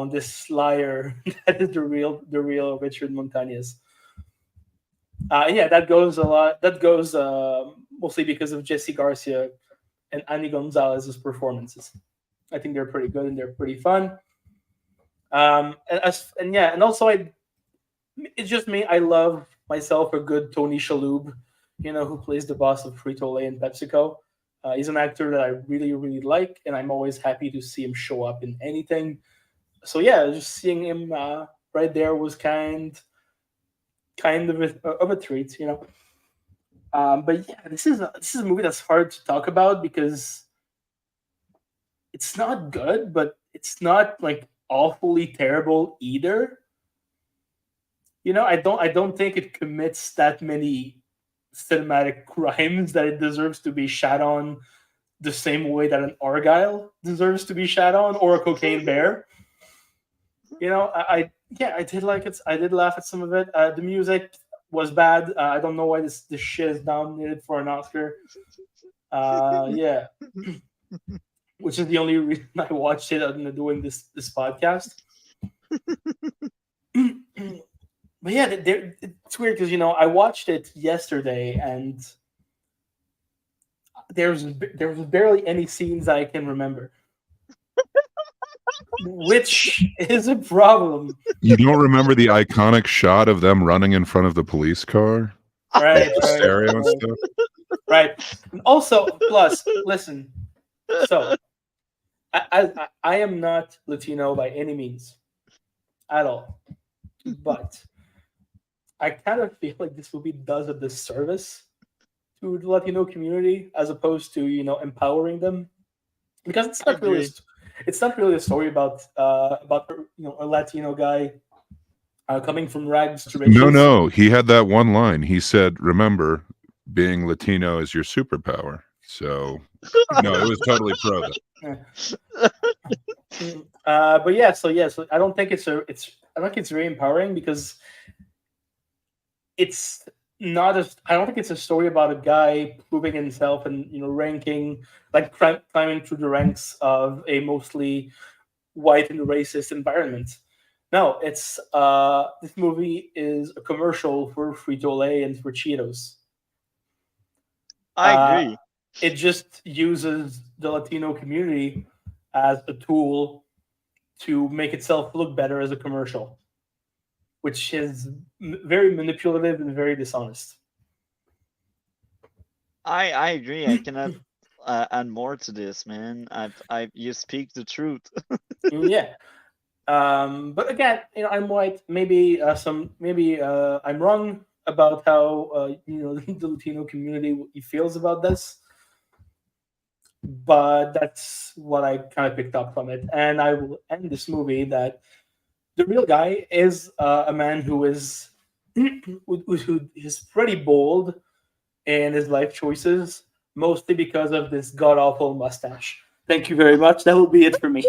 this liar that is the real Richard Montañez. That goes a lot. That goes mostly because of Jesse Garcia and Annie Gonzalez's performances. I think they're pretty good and they're pretty fun. And also it's just me. I love myself a good Tony Shalhoub, who plays the boss of Frito-Lay and PepsiCo. He's an actor that I really, really like, and I'm always happy to see him show up in anything. So just seeing him right there was kind of a treat, But this is a movie that's hard to talk about because it's not good, but it's not like awfully terrible either. I don't think it commits that many cinematic crimes that it deserves to be shat on the same way that an Argylle deserves to be shat on, or a Cocaine Bear. I did like it. I did laugh at some of it. The music was bad. I don't know why this shit is nominated for an Oscar. Which is the only reason I watched it other than doing this podcast. But it's weird because I watched it yesterday and there was barely any scenes I can remember, which is a problem. You don't remember the iconic shot of them running in front of the police car? Right. Stereo and stuff. Right. And also, plus, listen. So, I am not Latino by any means, at all. But I kind of feel like this movie does a disservice to the Latino community as opposed to empowering them, because I agree. it's not really a story about a Latino guy coming from rags to No, riches. no, he had that one line. He said, "Remember, being Latino is your superpower." So, no, it was totally pro that. But so I don't think I don't think it's very empowering, because it's not a I don't think it's a story about a guy proving himself and ranking, like climbing through the ranks of a mostly white and racist environment. No, it's this movie is a commercial for Frito-Lay and for Cheetos. I Uh, agree. it just uses the Latino community as a tool to make itself look better as a commercial, which is very manipulative and very dishonest. I agree. I cannot add more to this, man. I you speak the truth. Yeah. But again, I'm white. Maybe I'm wrong about how the Latino community feels about this, but that's what I kind of picked up from it. And I will end this movie that the real guy is a man who is who is pretty bold in his life choices, mostly because of this god awful mustache. Thank you very much. That will be it for me.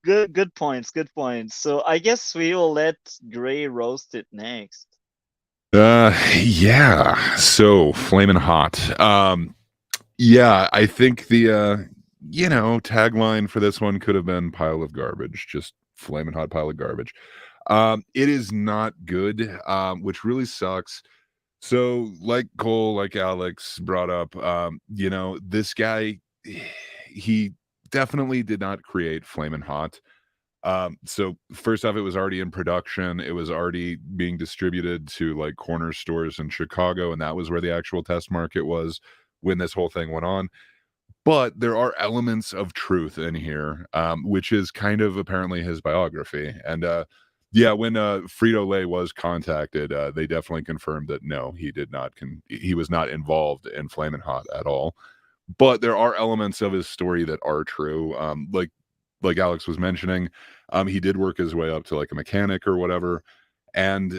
Good points. Good points. So I guess we will let Gray roast it next. Yeah. So, flaming hot. Yeah, I think the tagline for this one could have been "pile of garbage," just flaming hot pile of garbage. It is not good, which really sucks. So, like Cole, like Alex brought up, this guy, he definitely did not create Flamin' Hot. So first off, it was already in production. It was already being distributed to like corner stores in Chicago, and that was where the actual test market was when this whole thing went on. But there are elements of truth in here, which is kind of apparently his biography. And yeah, when Frito-Lay was contacted, they definitely confirmed that no, he did not. He was not involved in Flamin' Hot at all. But there are elements of his story that are true. Like Alex was mentioning, he did work his way up to like a mechanic or whatever. And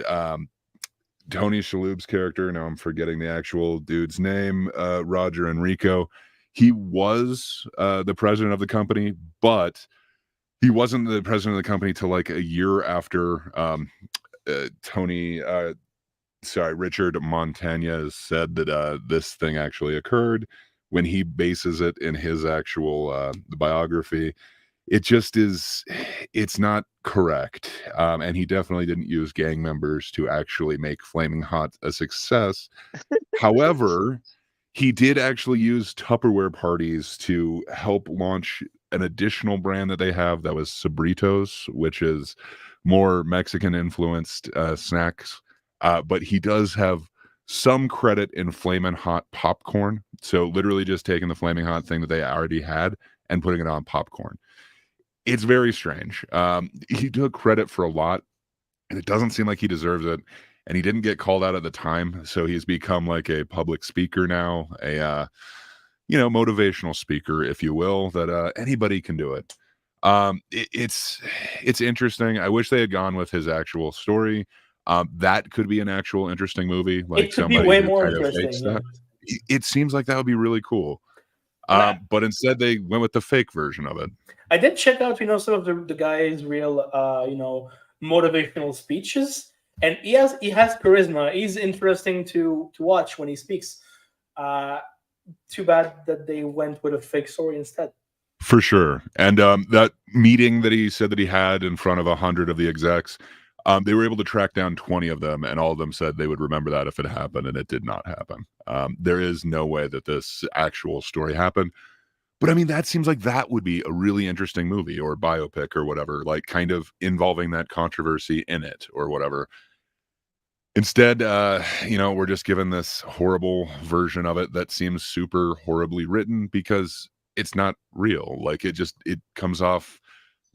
Tony Shalhoub's character, now I'm forgetting the actual dude's name, Roger Enrico, he was the president of the company, but he wasn't the president of the company till like a year after Richard Montagna said that this thing actually occurred. When he bases it in his actual the biography, it just is, it's not correct. And he definitely didn't use gang members to actually make Flaming Hot a success. However, he did actually use Tupperware parties to help launch an additional brand that they have that was Sabritos, which is more Mexican influenced snacks. But he does have some credit in Flamin' Hot popcorn. So literally just taking the Flaming Hot thing that they already had and putting it on popcorn. It's very strange. He took credit for a lot, and it doesn't seem like he deserves it. And he didn't get called out at the time, so he's become like a public speaker now, a motivational speaker, if you will, that anybody can do it. It's interesting. I wish they had gone with his actual story. That could be an actual interesting movie, like It could be somebody way who more kind of fakes interesting. Yeah. that. It seems like that would be really cool. But instead they went with the fake version of it. I did check out, some of the guy's real, motivational speeches, and he has charisma. He's interesting to watch when he speaks. Too bad that they went with a fake story instead. For sure. And that meeting that he said that he had in front of 100 of the execs, they were able to track down 20 of them, and all of them said they would remember that if it happened, and it did not happen. There is no way that this actual story happened. But I mean, that seems like that would be a really interesting movie or biopic or whatever, like kind of involving that controversy in it or whatever. Instead, we're just given this horrible version of it that seems super horribly written because it's not real. Like it comes off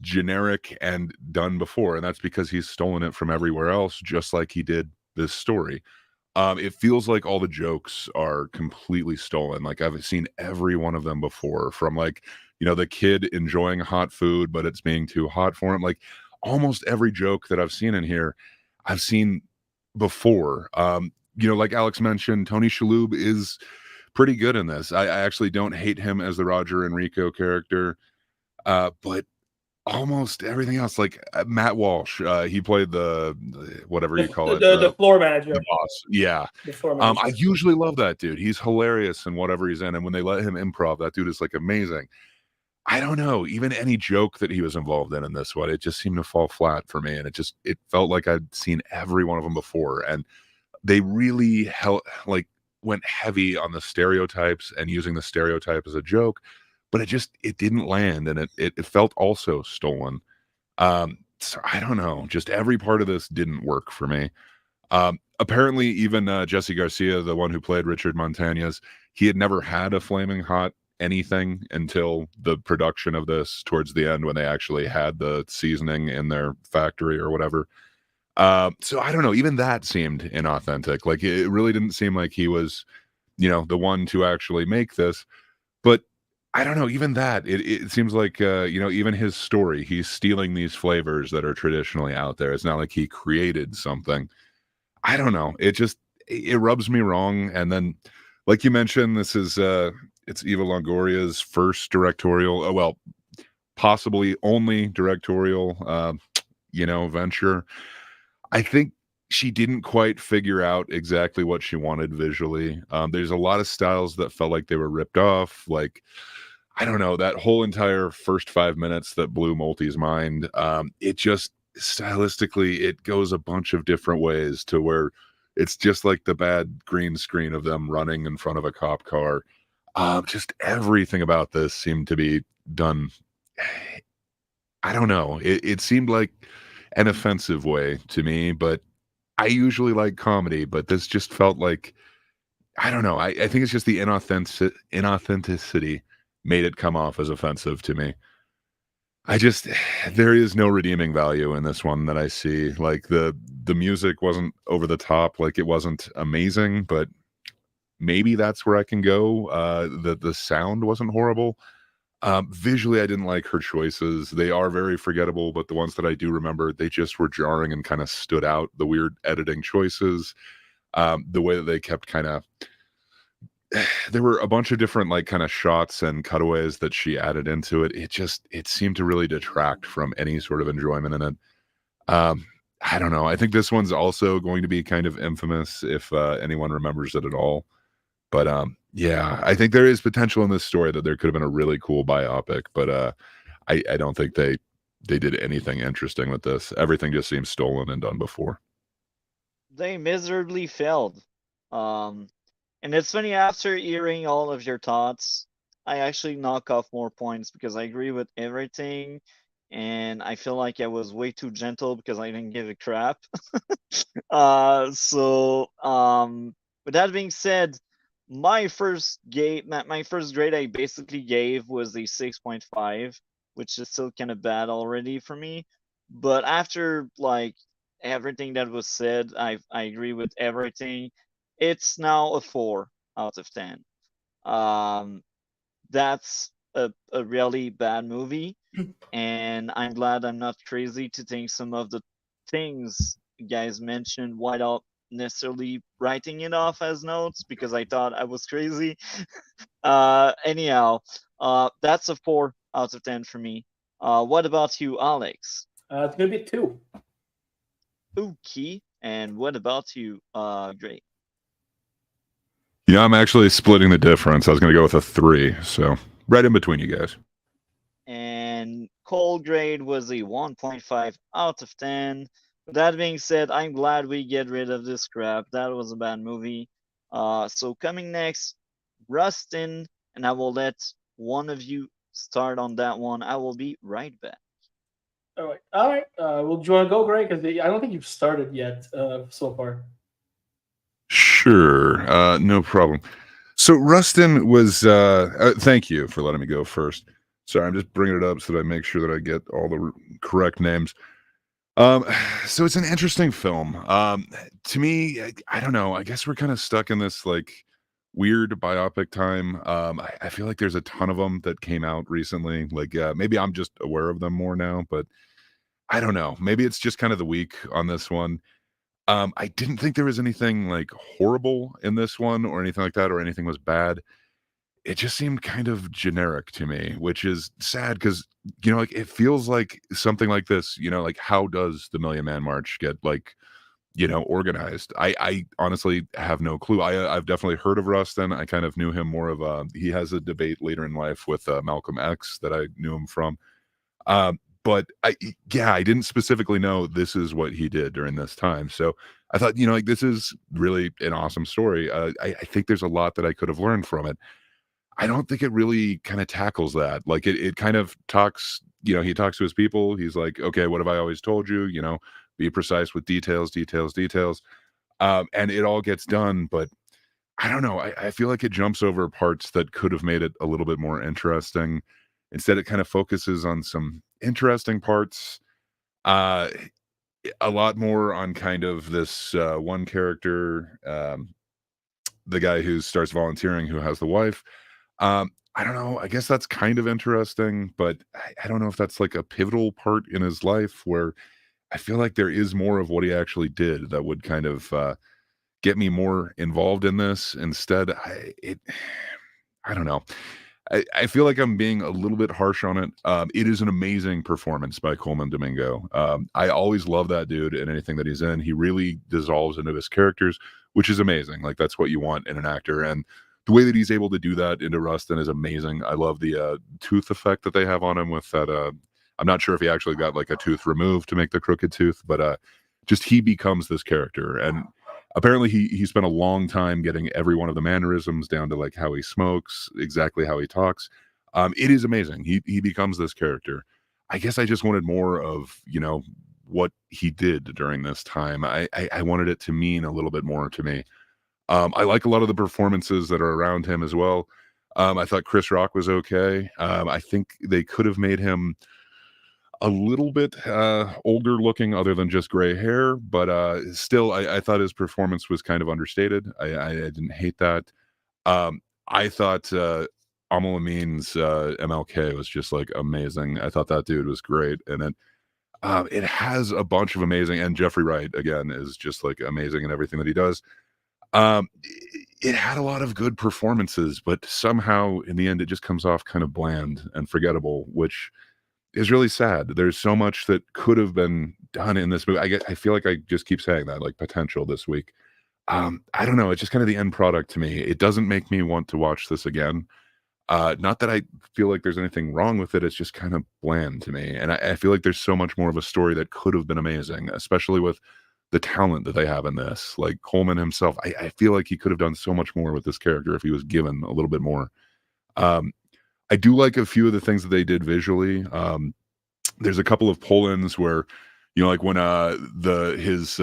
generic and done before, and that's because he's stolen it from everywhere else, just like he did this story. It feels like all the jokes are completely stolen. Like I've seen every one of them before, from like, the kid enjoying hot food, but it's being too hot for him. Like almost every joke that I've seen in here, I've seen before. Like Alex mentioned, Tony Shalhoub is pretty good in this. I actually don't hate him as the Roger Enrico character, but almost everything else, like Matt Walsh, he played the whatever you call it, the floor manager, the boss. Yeah, the floor manager. I usually love that dude. He's hilarious in whatever he's in, and when they let him improv, that dude is like amazing. I don't know, even any joke that he was involved in this one, it just seemed to fall flat for me, and it felt like I'd seen every one of them before, and they really went heavy on the stereotypes and using the stereotype as a joke, but it didn't land, and it felt also stolen. So I don't know, just every part of this didn't work for me. Apparently even Jesse Garcia, the one who played Richard Montañez, he had never had a flaming hot anything until the production of this towards the end, when they actually had the seasoning in their factory or whatever. So I don't know, even that seemed inauthentic. Like it really didn't seem like he was, the one to actually make this. But I don't know, even that, it seems like, even his story, he's stealing these flavors that are traditionally out there. It's not like he created something. I don't know. It rubs me wrong. And then, like you mentioned, this is, it's Eva Longoria's first directorial, well, possibly only directorial, venture. I think she didn't quite figure out exactly what she wanted visually. There's a lot of styles that felt like they were ripped off. Like, I don't know, that whole entire first 5 minutes that blew Multi's mind. It just stylistically, it goes a bunch of different ways to where it's just like the bad green screen of them running in front of a cop car. Just everything about this seemed to be done. I don't know. It seemed like an offensive way to me, but I usually like comedy, but this just felt like, I don't know. I think it's just the inauthenticity made it come off as offensive to me. There is no redeeming value in this one that I see. Like the music wasn't over the top, like it wasn't amazing, but maybe that's where I can go. The sound wasn't horrible. Visually, I didn't like her choices. They are very forgettable, but the ones that I do remember, they just were jarring and kind of stood out. The weird editing choices, the way that they kept kind of, there were a bunch of different like kind of shots and cutaways that she added into it. It seemed to really detract from any sort of enjoyment in it. I don't know. I think this one's also going to be kind of infamous if anyone remembers it at all. But yeah, I think there is potential in this story that there could have been a really cool biopic, but I don't think they did anything interesting with this. Everything just seems stolen and done before. They miserably failed. And it's funny, after hearing all of your thoughts, I actually knock off more points because I agree with everything, and I feel like I was way too gentle because I didn't give a crap. With that being said, my first grade I basically gave was a 6.5, which is still kind of bad already for me. But after like everything that was said, I agree with everything. It's now a 4 out of 10. That's a really bad movie, and I'm glad I'm not crazy to think some of the things you guys mentioned without necessarily writing it off as notes because I thought I was crazy. Anyhow, that's a 4 out of 10 for me. What about you, Alex? It's gonna be 2. Okay. And what about you, Gray? I'm actually splitting the difference. I was going to go with a 3, so right in between you guys. And Cole grade was a 1.5 out of 10. With that being said, I'm glad we get rid of this crap. That was a bad movie. So coming next, Rustin, and I will let one of you start on that one. I will be right back. All right. Well, do you want to go, Greg? Because I don't think you've started yet so far. Sure, no problem. So Rustin was, thank you for letting me go first. Sorry, I'm just bringing it up so that I make sure that I get all the correct names. So it's an interesting film. To me, I don't know. I guess we're kind of stuck in this like weird biopic time. I feel like there's a ton of them that came out recently. Like maybe I'm just aware of them more now, but I don't know. Maybe it's just kind of the week on this one. I didn't think there was anything like horrible in this one or anything like that, or anything was bad. It just seemed kind of generic to me, which is sad because, like it feels like something like this, like how does the Million Man March get like, organized? I honestly have no clue. I've definitely heard of Rustin. I kind of knew him more of he has a debate later in life with Malcolm X that I knew him from. But I didn't specifically know this is what he did during this time. So I thought, like this is really an awesome story. I think there's a lot that I could have learned from it. I don't think it really kind of tackles that. Like it kind of talks, he talks to his people. He's like, okay, what have I always told you? Be precise with details, details, details. And it all gets done. But I don't know. I feel like it jumps over parts that could have made it a little bit more interesting. Instead, it kind of focuses on some interesting parts. A lot more on kind of this one character, the guy who starts volunteering, who has the wife. I don't know. I guess that's kind of interesting, but I don't know if that's like a pivotal part in his life where I feel like there is more of what he actually did that would kind of get me more involved in this. Instead, I don't know. I feel like I'm being a little bit harsh on it. It is an amazing performance by Coleman Domingo. I always love that dude in anything that he's in. He really dissolves into his characters, which is amazing. Like that's what you want in an actor. And the way that he's able to do that into Rustin is amazing. I love the tooth effect that they have on him with that. I'm not sure if he actually got like a tooth removed to make the crooked tooth, but just he becomes this character. And apparently he spent a long time getting every one of the mannerisms down to like how he smokes, exactly how he talks. It is amazing. He becomes this character. I guess I just wanted more of, what he did during this time. I wanted it to mean a little bit more to me. I like a lot of the performances that are around him as well. I thought Chris Rock was okay. I think they could have made him a little bit older looking other than just gray hair, but still I thought his performance was kind of understated. I didn't hate that. I thought Amal Amin's MLK was just like amazing. I thought that dude was great, and it has a bunch of amazing, and Jeffrey Wright again is just like amazing in everything that he does. It had a lot of good performances, but somehow in the end it just comes off kind of bland and forgettable, which is really sad. There's so much that could have been done in this movie. I feel like I just keep saying that, like potential this week. I don't know. It's just kind of the end product to me. It doesn't make me want to watch this again. Not that I feel like there's anything wrong with it. It's just kind of bland to me. And I feel like there's so much more of a story that could have been amazing, especially with the talent that they have in this. Like Coleman himself, I feel like he could have done so much more with this character if he was given a little bit more. I do like a few of the things that they did visually. There's a couple of pull-ins where, like when his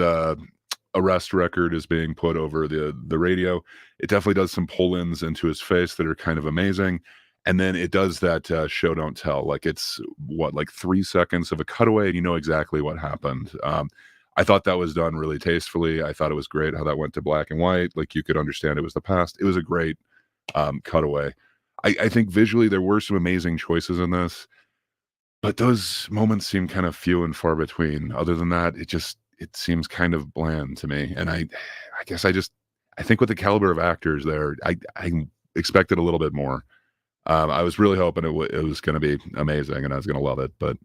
arrest record is being put over the radio, it definitely does some pull-ins into his face that are kind of amazing. And then it does that show don't tell. Like it's like 3 seconds of a cutaway, and you know exactly what happened. I thought that was done really tastefully. I thought it was great how that went to black and white. Like you could understand it was the past. It was a great cutaway. I think visually there were some amazing choices in this, but those moments seem kind of few and far between. Other than that, it seems kind of bland to me. And I guess I think with the caliber of actors there, I expected a little bit more. I was really hoping it was going to be amazing and I was going to love it, but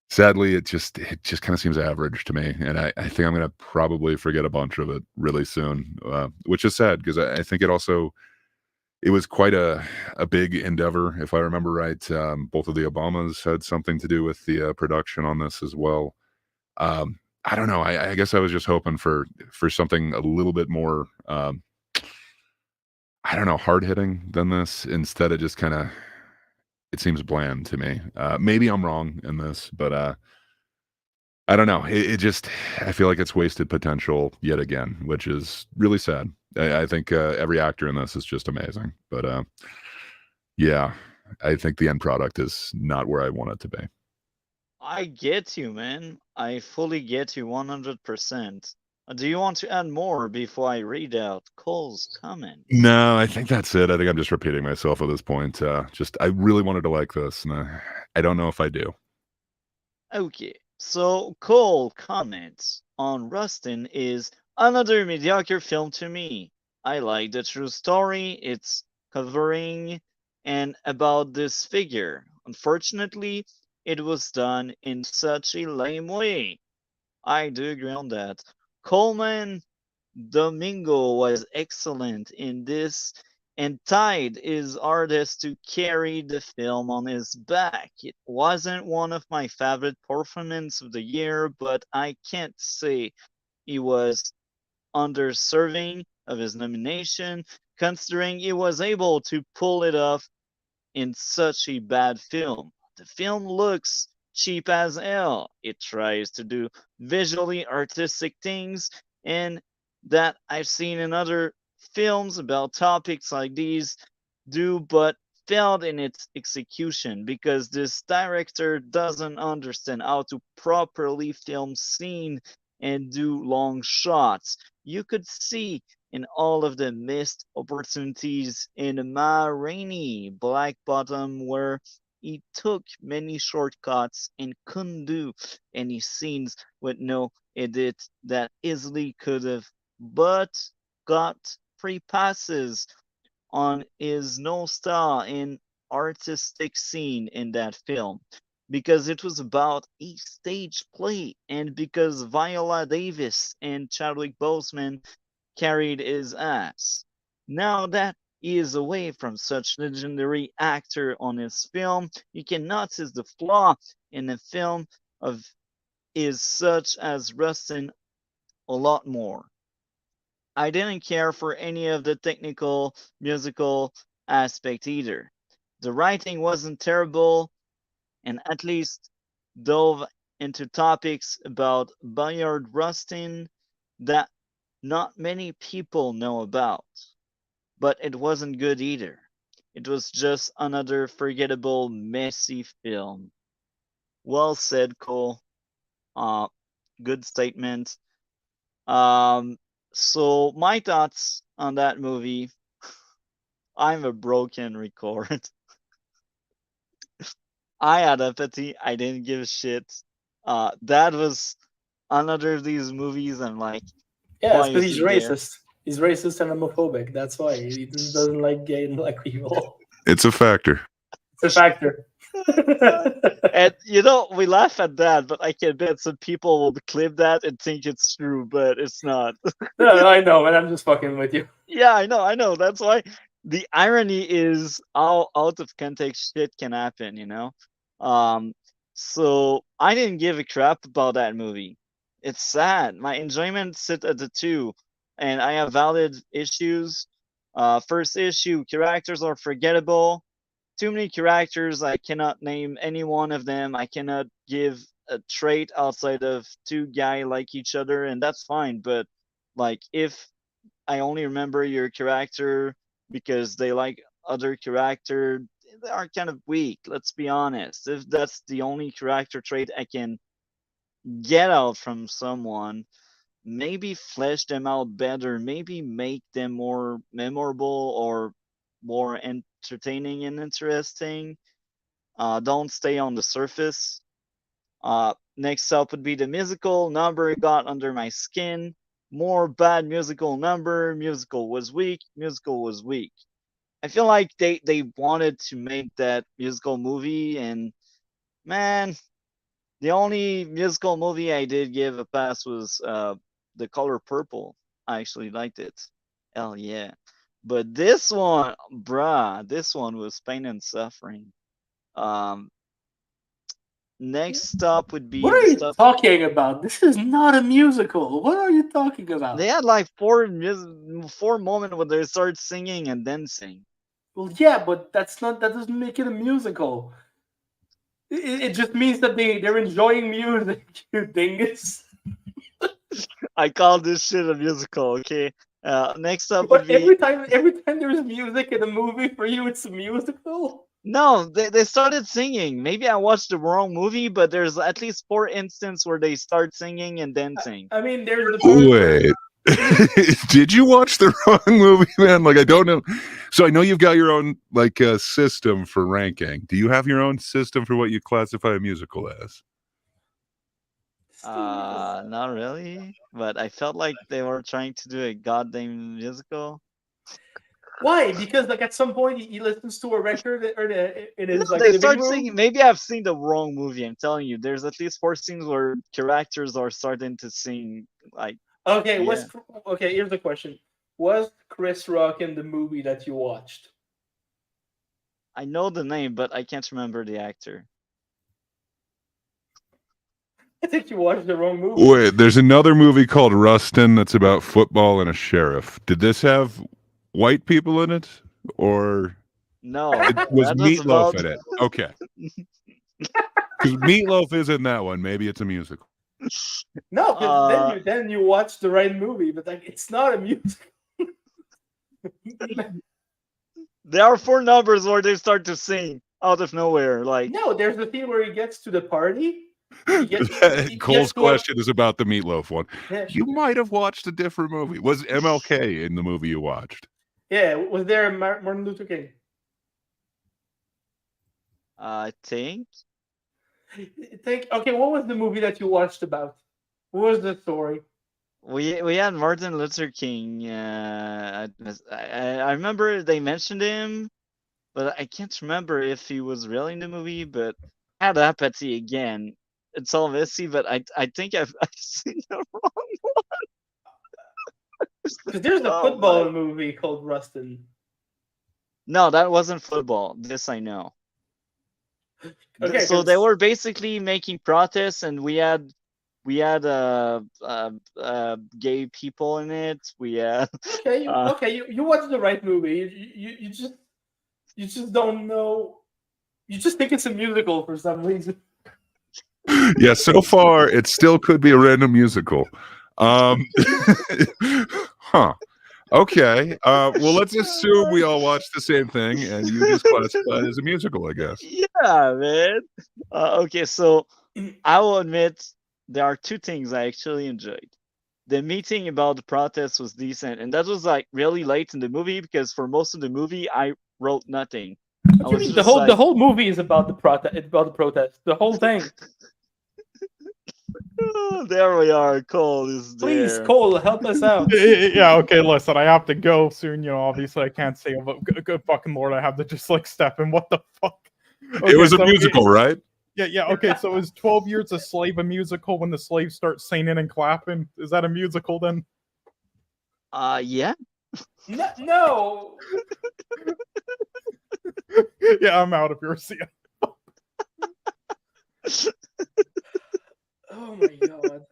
sadly, it just kind of seems average to me. And I think I'm going to probably forget a bunch of it really soon, which is sad because I think it was quite a big endeavor, if I remember right. Both of the Obamas had something to do with the production on this as well. I don't know. I guess I was just hoping for something a little bit more, I don't know, hard hitting than this. Instead, it just kind of it seems bland to me. Maybe I'm wrong in this, but I don't know. It just I feel like it's wasted potential yet again, which is really sad. I think every actor in this is just amazing. But yeah, I think the end product is not where I want it to be. I get you, man. I fully get you 100%. Do you want to add more before I read out Cole's comment? No, I think that's it. I think I'm just repeating myself at this point. I really wanted to like this, and I don't know if I do. Okay, so Cole comments on Rustin is another mediocre film to me. I like the true story, it's covering and about this figure. Unfortunately, it was done in such a lame way. I do agree on that. Coleman Domingo was excellent in this and tied his artist to carry the film on his back. It wasn't one of my favorite performances of the year, but I can't say he was underserving of his nomination, considering he was able to pull it off in such a bad film. The film looks cheap as hell. It tries to do visually artistic things, and that I've seen in other films about topics like these do, but failed in its execution because this director doesn't understand how to properly film scene and do long shots. You could see in all of the missed opportunities in Ma Rainey Black Bottom where he took many shortcuts and couldn't do any scenes with no edit that easily could have, but got free passes on his no star in artistic scene in that film because it was about a stage play and because Viola Davis and Chadwick Boseman carried his ass. Now that he is away from such legendary actor on his film, you can notice the flaw in a film of is such as Rustin a lot more. I didn't care for any of the technical musical aspect either. The writing wasn't terrible and at least dove into topics about Bayard Rustin that not many people know about. But it wasn't good either. It was just another forgettable, messy film. Well said, Cole. Uh, good statement. So my thoughts on that movie. I'm a broken record. I had empathy. I didn't give a shit. That was another of these movies. I'm like, Yeah, it's because he's quietly there. racist. He's racist and homophobic. That's why he just doesn't like gay and black people. It's a factor. It's a factor. And you know, we laugh at that, but I can bet some people will clip that and think it's true, but it's not. No, I know, and I'm just fucking with you. Yeah, I know. That's why the irony is how out of context shit can happen, you know? So I didn't give a crap about that movie. It's sad. My enjoyment sit at the 2, and I have valid issues. First issue, characters are forgettable. Too many characters. I cannot name any one of them. I cannot give a trait outside of 2 guys like each other, and that's fine. But like, if I only remember your character because they like other character, they are kind of weak. Let's be honest. If that's the only character trait I can get out from someone, maybe flesh them out better. Maybe make them more memorable or more entertaining and interesting. Don't stay on the surface. Next up would be the musical number got under my skin. More bad musical number. Musical was weak. I feel like they wanted to make that musical movie, and man, the only musical movie I did give a pass was The Color Purple. I actually liked it. Hell yeah. But this one, bruh, this one was pain and suffering. Next up would be What are the you stuff. talking about? This is not a musical. What are you talking about? They had like four moments where they start singing and dancing. Well, yeah, but that doesn't make it a musical. It just means that they're enjoying music, you dingus. I call this shit a musical, okay? Next up would But be every time there's music in a movie, for you it's a musical. No, they started singing. Maybe I watched the wrong movie, but there's at least 4 instances where they start singing and then sing. I mean, there's the part where Wait. Did you watch the wrong movie, man? Like, I don't know. So I know you've got your own like system for ranking. Do you have your own system for what you classify a musical as? Not really, but I felt like they were trying to do a goddamn musical. why? Because like at some point he listens to a record or in his No, like they living start room. singing. Maybe I've seen the wrong movie. I'm telling you, there's at least 4 scenes where characters are starting to sing. Like, Okay, yeah. okay? Here's the question: was Chris Rock in the movie that you watched? I know the name, but I can't remember the actor. I think you watched the wrong movie. Wait, there's another movie called Rustin that's about football and a sheriff. Did this have white people in it, or No, was that was Meatloaf about. in it? Okay, because Meatloaf is in that one. Maybe it's a musical. No, because then you watch the right movie, but like it's not a musical. There are 4 numbers where they start to sing out of nowhere. Like, No, there's the scene where he gets to the party. Cole's question is about the Meatloaf one. Yeah, You might have watched a different movie. Was MLK in the movie you watched? yeah, was there Martin Luther King? I think Okay, what was the movie that you watched about? What was the story? we had Martin Luther King. I remember they mentioned him, but I can't remember if he was really in the movie. But I had apathy again. It's all messy, but I think I've seen the wrong one. Because there's a Oh, football my. movie called Rustin. No, that wasn't football. This I know. Okay, So they 'cause- were basically making protests, and we had gay people in it. We had okay, you watched the right movie. You just don't know. You just think it's a musical for some reason. Yeah, so far it still could be a random musical. Huh. Okay. Well, let's assume we all watched the same thing, and you just classify it as a musical, I guess. yeah, man. Okay, so I will admit there are 2 things I actually enjoyed. The meeting about the protest was decent, and that was like really late in the movie because for most of the movie I wrote nothing. What do you mean? The whole movie is about the protest. It's about the protest. The whole thing. Oh, there we are. Cole is Please, there. Cole, help us out. Yeah, okay, listen, I have to go soon, obviously I can't say, but good fucking lord, I have to just, step in, what the fuck? Okay, It was a so musical, right? Yeah, okay, so is 12 Years a Slave a musical when the slaves start singing and clapping? Is that a musical then? Yeah. No. Yeah, I'm out of here, see ya. Oh my god.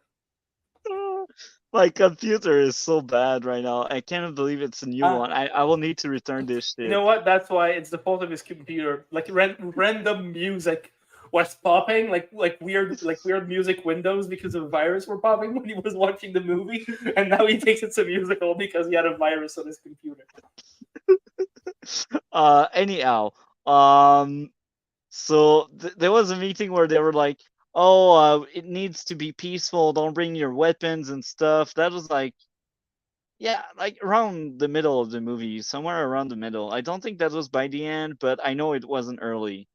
My computer is so bad right now. I can't believe it's a new one. I will need to return this shit. You know what? That's why it's the fault of his computer. Like random music was popping, like weird music windows because of a virus were popping when he was watching the movie, and now he thinks it's a musical because he had a virus on his computer. Anyhow, so there was a meeting where they were like, "Oh, it needs to be peaceful. Don't bring your weapons and stuff." That was like, yeah, like around the middle of the movie, somewhere around the middle. I don't think that was by the end, but I know it wasn't early.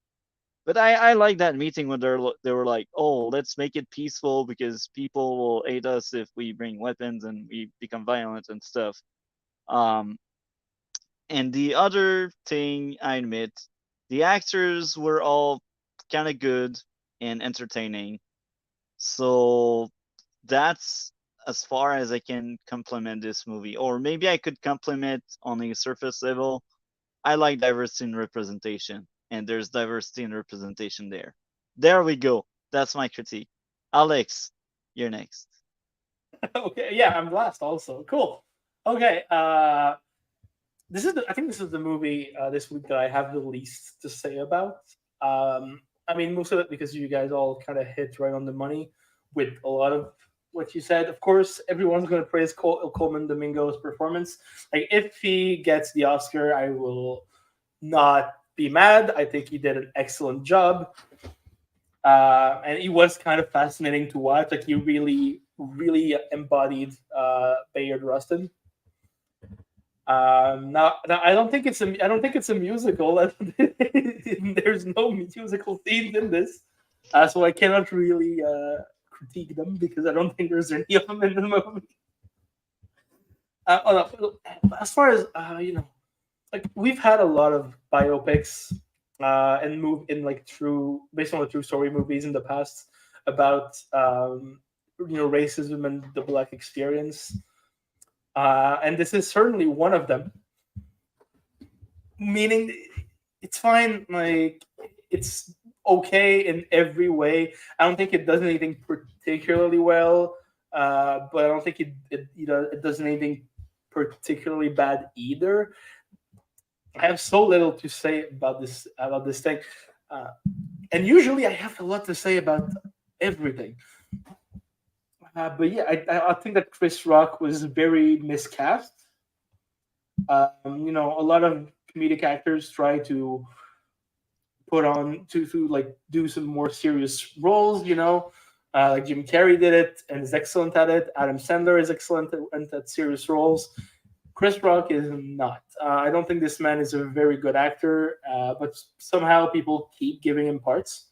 But I like that meeting when they were like, "Oh, let's make it peaceful because people will hate us if we bring weapons and we become violent and stuff." And the other thing I admit, the actors were all kind of good and entertaining. So that's as far as I can compliment this movie. Or maybe I could compliment on a surface level. I like diversity in representation, and there's diversity in representation there. There we go. That's my critique. Alex, you're next. Okay, yeah, I'm last also. Cool. Okay, I think this is the movie this week that I have the least to say about. I mean, most of it because you guys all kind of hit right on the money with a lot of what you said. Of course, everyone's going to praise Coleman Domingo's performance. Like, if he gets the Oscar, I will not be mad. I think he did an excellent job. And it was kind of fascinating to watch. Like he really, really embodied Bayard Rustin. Now I don't think it's a musical. There's no musical scenes in this, so I cannot really critique them because I don't think there's any of them in the movie. As far as like we've had a lot of biopics and move in like true based on the true story movies in the past about racism and the Black experience, and this is certainly one of them. Meaning, it's fine. Like it's okay in every way. I don't think it does anything particularly well, but I don't think it does anything particularly bad either. I have so little to say about this thing, and usually I have a lot to say about everything. But yeah, I think that Chris Rock was very miscast. A lot of comedic actors try to put on to like do some more serious roles. Like Jim Carrey did it and is excellent at it. Adam Sandler is excellent at serious roles. Chris Rock is not. I don't think this man is a very good actor, but somehow people keep giving him parts.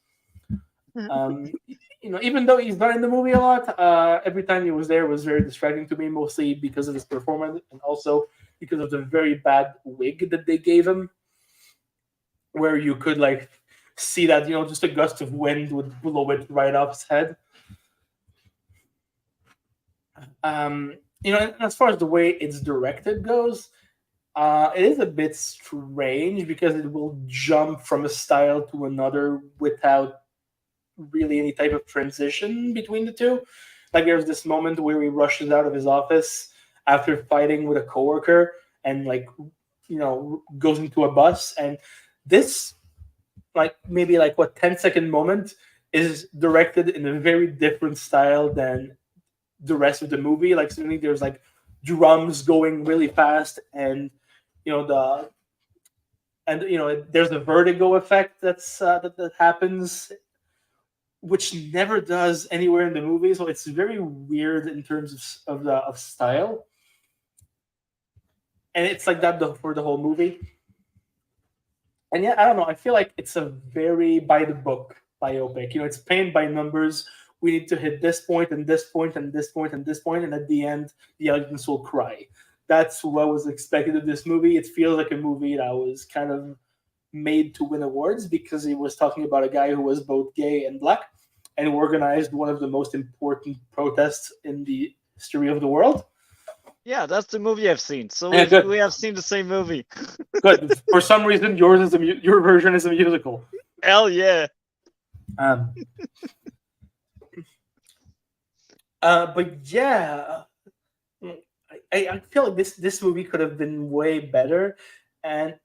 Even though he's not in the movie a lot, every time he was there was very distracting to me, mostly because of his performance and also because of the very bad wig that they gave him, where you could like see that just a gust of wind would blow it right off his head. As far as the way it's directed goes, it is a bit strange because it will jump from a style to another without really any type of transition between the two. Like there's this moment where he rushes out of his office after fighting with a coworker and goes into a bus, and this maybe 10-second moment is directed in a very different style than the rest of the movie. Like suddenly there's like drums going really fast, and there's a vertigo effect that happens, which never does anywhere in the movie. So it's very weird in terms of style, and it's like that for the whole movie. And yeah, I don't know. I feel like it's a very by the book biopic. It's paint by numbers. We need to hit this point and this point and this point and this point, and at the end, the audience will cry. That's what was expected of this movie. It feels like a movie that was kind of made to win awards because it was talking about a guy who was both gay and Black and who organized one of the most important protests in the history of the world. Yeah, that's the movie I've seen. So Yeah, we have seen the same movie. Good. For some reason, your version is a musical. Hell yeah. But yeah, I feel like this movie could have been way better, and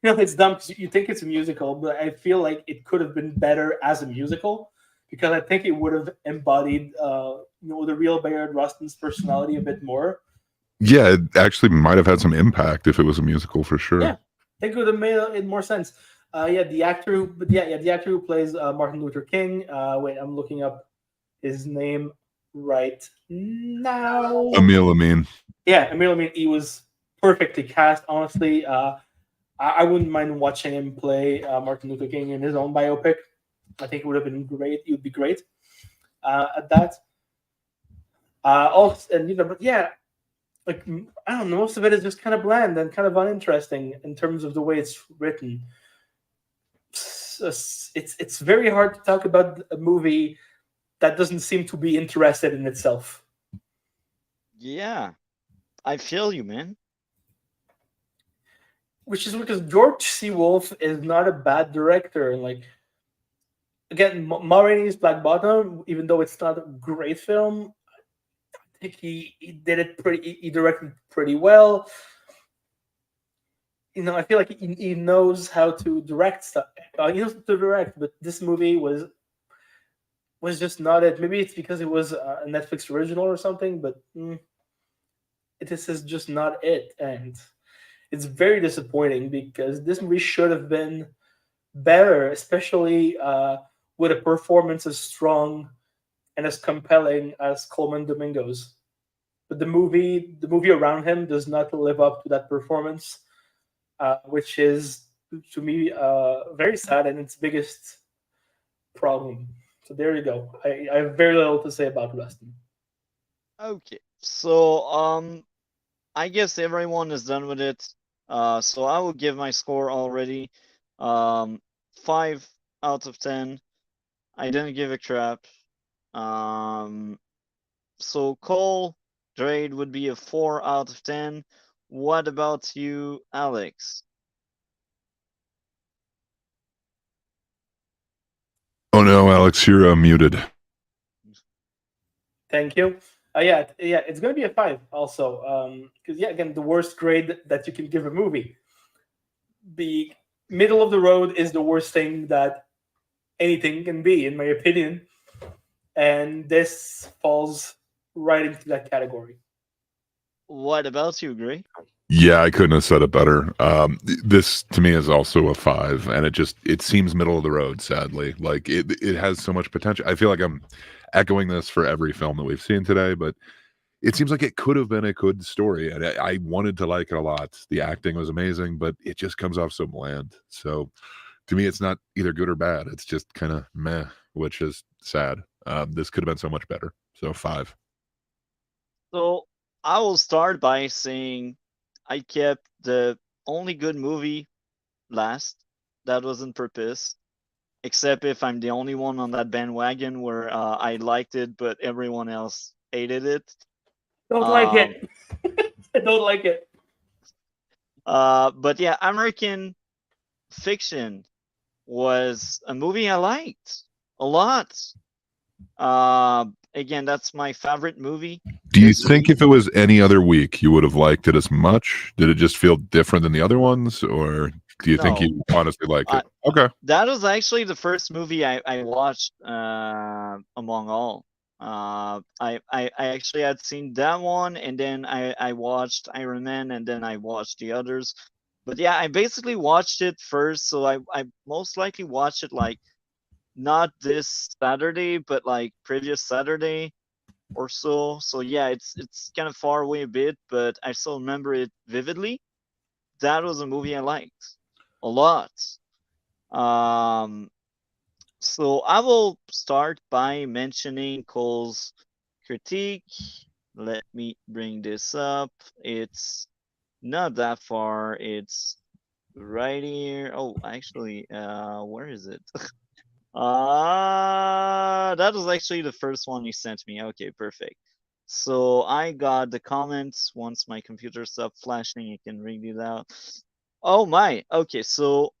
it's dumb because you think it's a musical, but I feel like it could have been better as a musical because I think it would have embodied the real Bayard Rustin's personality a bit more. Yeah, it actually might have had some impact if it was a musical for sure. Yeah, I think it would have made it more sense. The actor who plays Martin Luther King. Wait, I'm looking up his name right now. Emil Amin. Yeah, Emil Amin. He was perfectly cast. Honestly, I wouldn't mind watching him play Martin Luther King in his own biopic. I think it would have been great. It would be great at that. Also, and but yeah. I don't know, most of it is just kind of bland and kind of uninteresting in terms of the way it's written. It's very hard to talk about a movie that doesn't seem to be interested in itself. Yeah, I feel you, man. Which is because George C. Wolfe is not a bad director. Like, again, Ma Rainey's Black Bottom, even though it's not a great film, he did it he directed pretty well. I feel like he knows how to direct stuff. He knows to direct, but this movie was just not it. Maybe it's because it was a Netflix original or something, but this is just not it. And it's very disappointing because this movie should have been better, especially with a performance as strong and as compelling as Coleman Domingo's. But the movie around him does not live up to that performance, which is to me very sad and its biggest problem. So there you go. I have very little to say about Rustin. Okay, so I guess everyone is done with it. So I will give my score already. 5 out of 10. I didn't give a crap. So Cole grade would be a 4 out of 10. What about you, Alex? Oh no, Alex, you're muted. Thank you. Yeah, it's gonna be a 5 also. Because yeah, again, the worst grade that you can give a movie. The middle of the road is the worst thing that anything can be, in my opinion, and this falls right into that category. What about you, Gray? Yeah, I couldn't have said it better. This to me is also a 5, and it seems middle of the road. Sadly, like it has so much potential. I feel like I'm echoing this for every film that we've seen today, but it seems like it could have been a good story, and I wanted to like it a lot. The acting was amazing, but it just comes off so bland. So to me, it's not either good or bad. It's just kind of meh, which is sad. This could have been so much better. So 5. So I will start by saying I kept the only good movie last. That was on purpose. Except if I'm the only one on that bandwagon where I liked it, but everyone else hated it. Don't like it. I don't like it. But yeah, American Fiction was a movie I liked a lot. Again, that's my favorite movie. Do you think if it was any other week, you would have liked it as much? Did it just feel different than the other ones, or do you think you honestly like it? Okay. That was actually the first movie I watched among all. I actually had seen that one, and then I watched Iron Man, and then I watched the others. But yeah, I basically watched it first, so I most likely watched it like not this Saturday, but like previous Saturday or so. So yeah, it's kind of far away a bit, but I still remember it vividly. That was a movie I liked a lot. So I will start by mentioning Cole's critique. Let me bring this up. It's not that far. It's right here. Oh, actually, where is it? That was actually the first one you sent me. Okay, perfect. So I got the comments. Once my computer stopped flashing, you can read it out. Oh my. Okay, so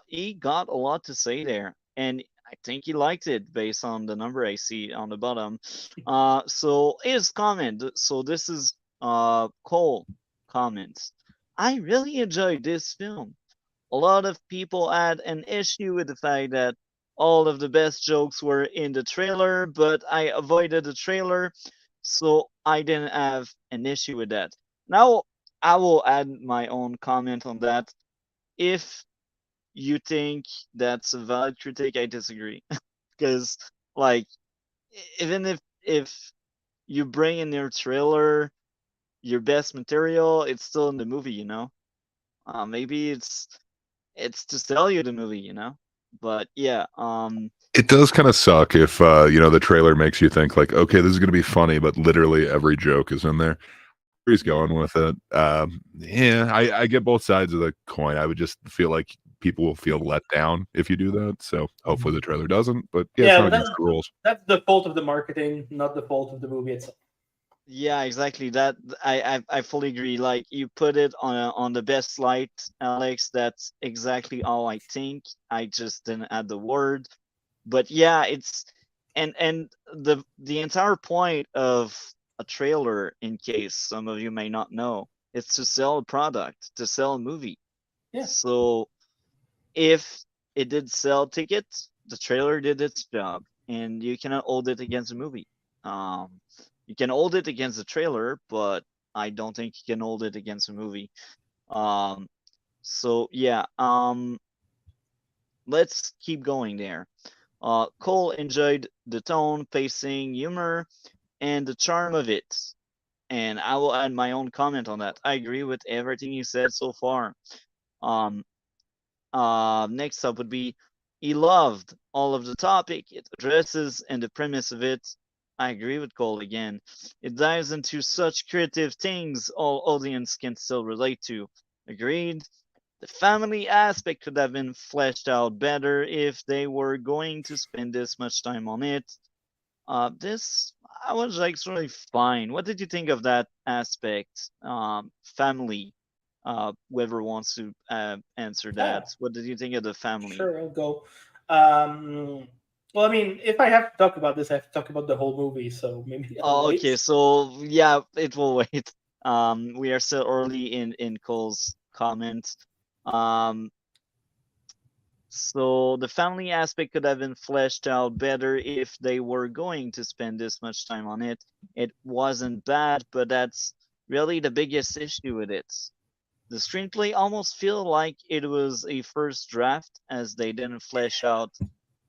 he got a lot to say there, and I think he liked it based on the number I see on the bottom. So his comment. So this is Cole comments. I really enjoyed this film. A lot of people had an issue with the fact that all of the best jokes were in the trailer, but I avoided the trailer, so I didn't have an issue with that. Now, I will add my own comment on that. If you think that's a valid critique, I disagree. Because, like, even if you bring in your trailer your best material, it's still in the movie, you know? Maybe it's to sell you the movie, you know? But yeah, it does kind of suck if the trailer makes you think like, okay, this is going to be funny, but literally every joke is in there. Where he's going with it. Yeah, I get both sides of the coin. I would just feel like people will feel let down if you do that. So hopefully the trailer doesn't. But yeah, it's not against the rules. That's the fault of the marketing, not the fault of the movie itself. Yeah, exactly. That I fully agree. Like you put it on the best light, Alex. That's exactly all I think. I just didn't add the word. But yeah, it's and the entire point of a trailer, in case some of you may not know, is to sell a product, to sell a movie. Yeah. So if it did sell tickets, the trailer did its job, and you cannot hold it against the movie. You can hold it against the trailer, but I don't think you can hold it against a movie. So yeah, let's keep going there. Cole enjoyed the tone, pacing, humor, and the charm of it. And I will add my own comment on that. I agree with everything you said so far. Um, Next up would be he loved all of the topic it addresses and the premise of it. I agree with Cole again. It dives into such creative things all audience can still relate to. Agreed. The family aspect could have been fleshed out better if they were going to spend this much time on it. This I was like really fine. What did you think of that aspect? Family. Whoever wants to answer that. Yeah, What did you think of the family? sure, I'll go. Well, I mean, if I have to talk about this, I have to talk about the whole movie, so maybe I'll Oh, wait. okay. So yeah, it will wait. We are still early in Cole's comment. Um, So the family aspect could have been fleshed out better if they were going to spend this much time on it. It wasn't bad, but that's really the biggest issue with it. The screenplay almost feel like it was a first draft as they didn't flesh out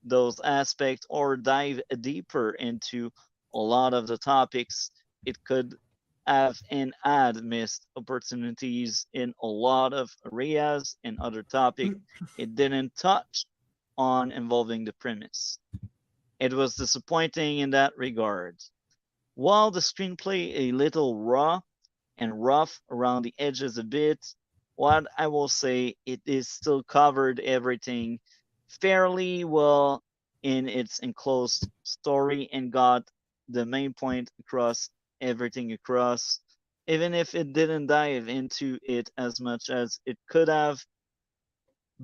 those aspects or dive deeper into a lot of the topics. It could have and had missed opportunities in a lot of areas and other topics it didn't touch on involving the premise. It was disappointing in that regard. While the screenplay a little raw and rough around the edges a bit, what I will say it is still covered everything fairly well in its enclosed story and got the main point across everything across, even if it didn't dive into it as much as it could have,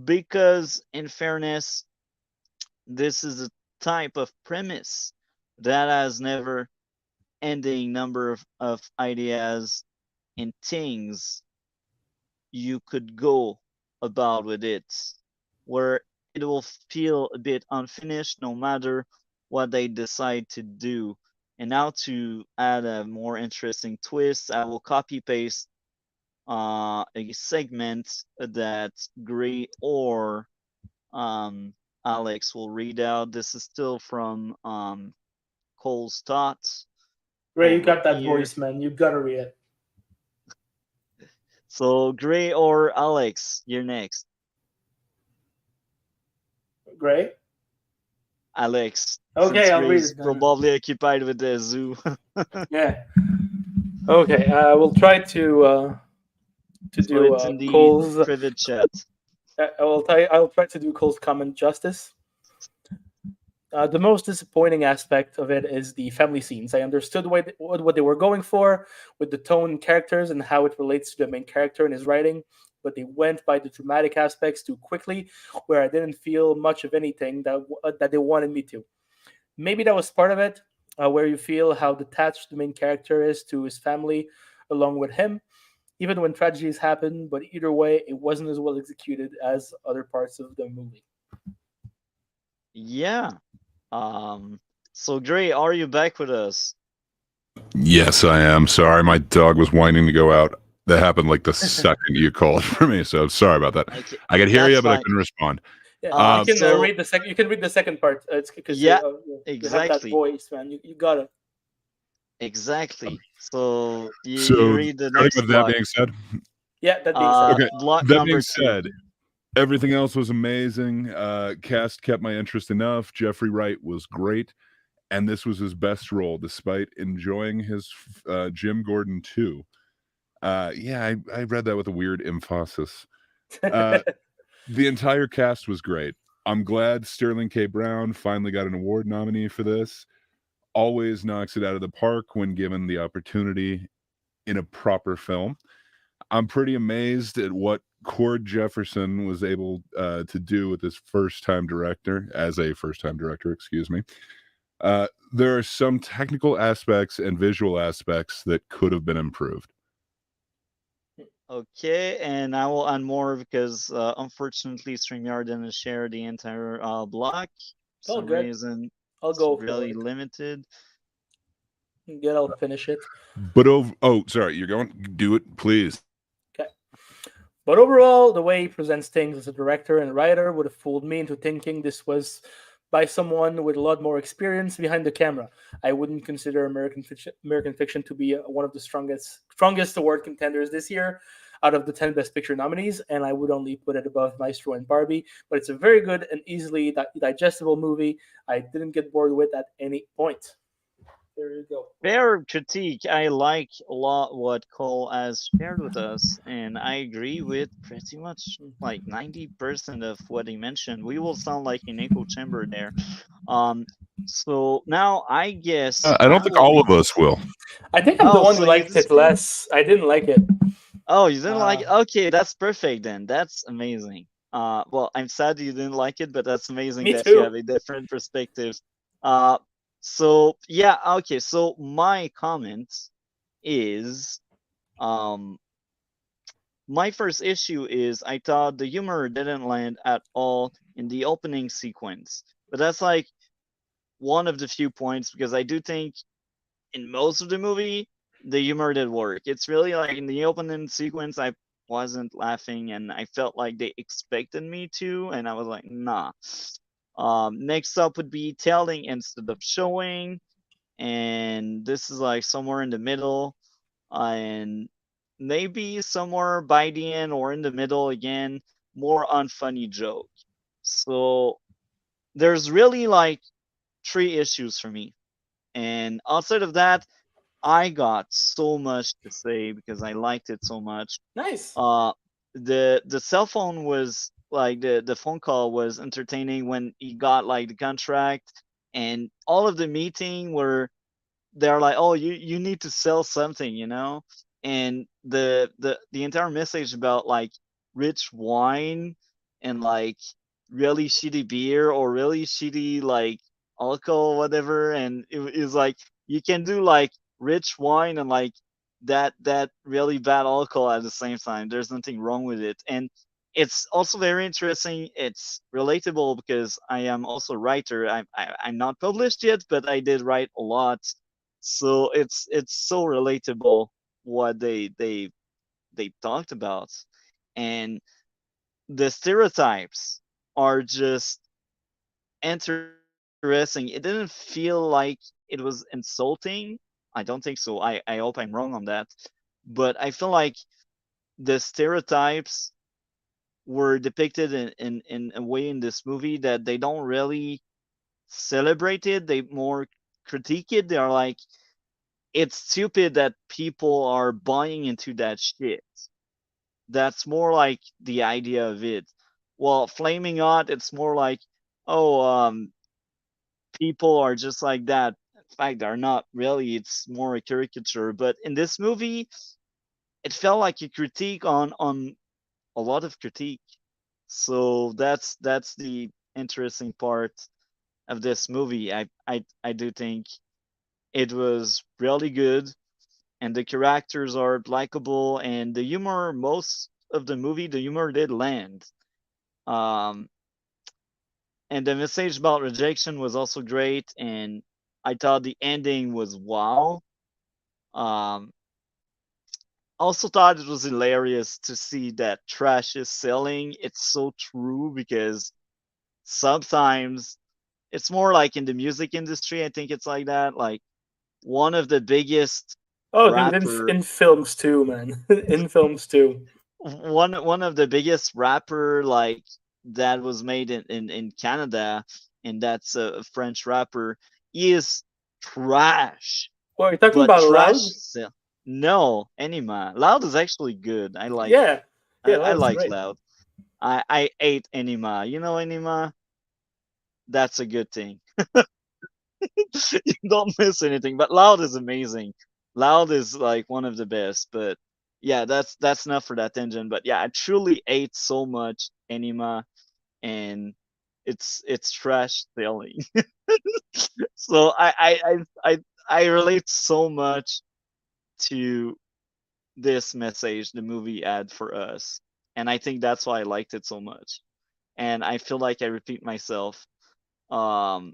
because in fairness, this is a type of premise that has never ending number of ideas and things you could go about with it, where it will feel a bit unfinished no matter what they decide to do. And now to add a more interesting twist, I will copy paste a segment that Gray or Alex will read out. This is still from Cole's thoughts Ray, you over got that here. voice, man. You gotta read it. So Gray or Alex, you're next. Gray? Alex, Okay, since I'll read Gray's it then. probably occupied with the zoo. Yeah. Okay, we'll try to So do it's in the Cole's. private chat. I'll try to do Cole's comment justice. The most disappointing aspect of it is the family scenes. I understood what they were going for with the tone and characters and how it relates to the main character and his writing, but they went by the dramatic aspects too quickly, where I didn't feel much of anything that they wanted me to. Maybe that was part of it, where you feel how detached the main character is to his family along with him, even when tragedies happen. But either way, it wasn't as well executed as other parts of the movie. Yeah. So Gray, are you back with us? Yes, I am. Sorry, my dog was whining to go out. That happened like the second you called for me, so sorry about that. Okay, I could hear that's you, but I fine. couldn't respond. Yeah, you can So read the second. You can read the second part. It's because yeah, you have that exactly, voice, man. You gotta. exactly. So you So, read the starting next with that block. being said, Yeah, that being said. okay, Block that being number 2. said, everything else was amazing. Cast kept my interest enough. Jeffrey Wright was great, and this was his best role, despite enjoying his Jim Gordon too. Yeah, I read that with a weird emphasis. The entire cast was great. I'm glad Sterling K. Brown finally got an award nominee for this. Always knocks it out of the park when given the opportunity in a proper film. I'm pretty amazed at what Cord Jefferson was able to do with his first-time director, excuse me. There are some technical aspects and visual aspects that could have been improved. Okay, and I will add more because unfortunately StreamYard didn't share the entire block. For Oh, some good. reason, I'll it's go for really it. limited. Good, I'll finish it. But sorry, you're going. Do it, please. Okay. But overall, the way he presents things as a director and writer would have fooled me into thinking this was by someone with a lot more experience behind the camera. I wouldn't consider American Fiction to be one of the strongest award contenders this year out of the 10 Best Picture nominees, and I would only put it above Maestro and Barbie. But it's a very good and easily digestible movie. I didn't get bored with at any point. There you go. Fair critique. I like a lot what Cole has shared with us, and I agree with pretty much like 90% of what he mentioned. We will sound like an echo chamber there. So now I guess I don't think all of us will. I think I'm the one who so you liked it disagree? less. I didn't like it. Oh, you didn't like it? Uh, Okay, that's perfect then. That's amazing. Well, I'm sad you didn't like it, but that's amazing Me that you have too. a different perspective. Uh, so yeah, okay. So my comment is, um, my first issue is I thought the humor didn't land at all in the opening sequence, but that's like one of the few points because I do think in most of the movie, the humor did work. It's really like in the opening sequence, I wasn't laughing and I felt like they expected me to, and I was like, nah. Next up would be telling instead of showing, and this is like somewhere in the middle, and maybe somewhere by the end or in the middle again, more unfunny joke. So there's really like three issues for me. And outside of that, I got so much to say because I liked it so much. Nice. The cell phone was like the phone call was entertaining when he got like the contract, and all of the meeting were they're like, oh, you need to sell something, you know, and the entire message about like rich wine and like really shitty beer or really shitty like alcohol, whatever, and it is like you can do like rich wine and like that really bad alcohol at the same time. There's nothing wrong with it, and it's also very interesting. It's relatable because I am also a writer. I'm not published yet, but I did write a lot, so it's so relatable what they talked about, and the stereotypes are just interesting. It didn't feel like it was insulting. I don't think so. I hope I'm wrong on that, but I feel like the stereotypes were depicted in a way in this movie that they don't really celebrate it. They more critique it. They are like, it's stupid that people are buying into that shit. That's more like the idea of it. Well, flaming hot, it's more like, oh, people are just like that. In fact, they're not really. It's more a caricature. But in this movie, it felt like a critique on a lot of critique. So that's the interesting part of this movie. I do think it was really good, and the characters are likable, and the humor, most of the movie, the humor did land. Um, and the message about rejection was also great, and I thought the ending was wow. Um, also thought it was hilarious to see that trash is selling. It's so true because sometimes it's more like in the music industry. I think it's like that. Like one of the biggest Oh, dude, rapper in films too, man. In films too. one of the biggest rapper like that was made in Canada, and that's a French rapper. He is trash, Well, you're talking but about trash Loud? still. No, Anima. Loud is actually good. Yeah. Yeah, I Loud's like great. Loud. I ate Anima. You know Anima? That's a good thing. You don't miss anything. But Loud is amazing. Loud is like one of the best. But yeah, that's enough for that engine. But yeah, I truly ate so much Anima, and it's trash selling. So I relate so much to this message the movie had for us, and I think that's why I liked it so much. And I feel like I repeat myself. Um,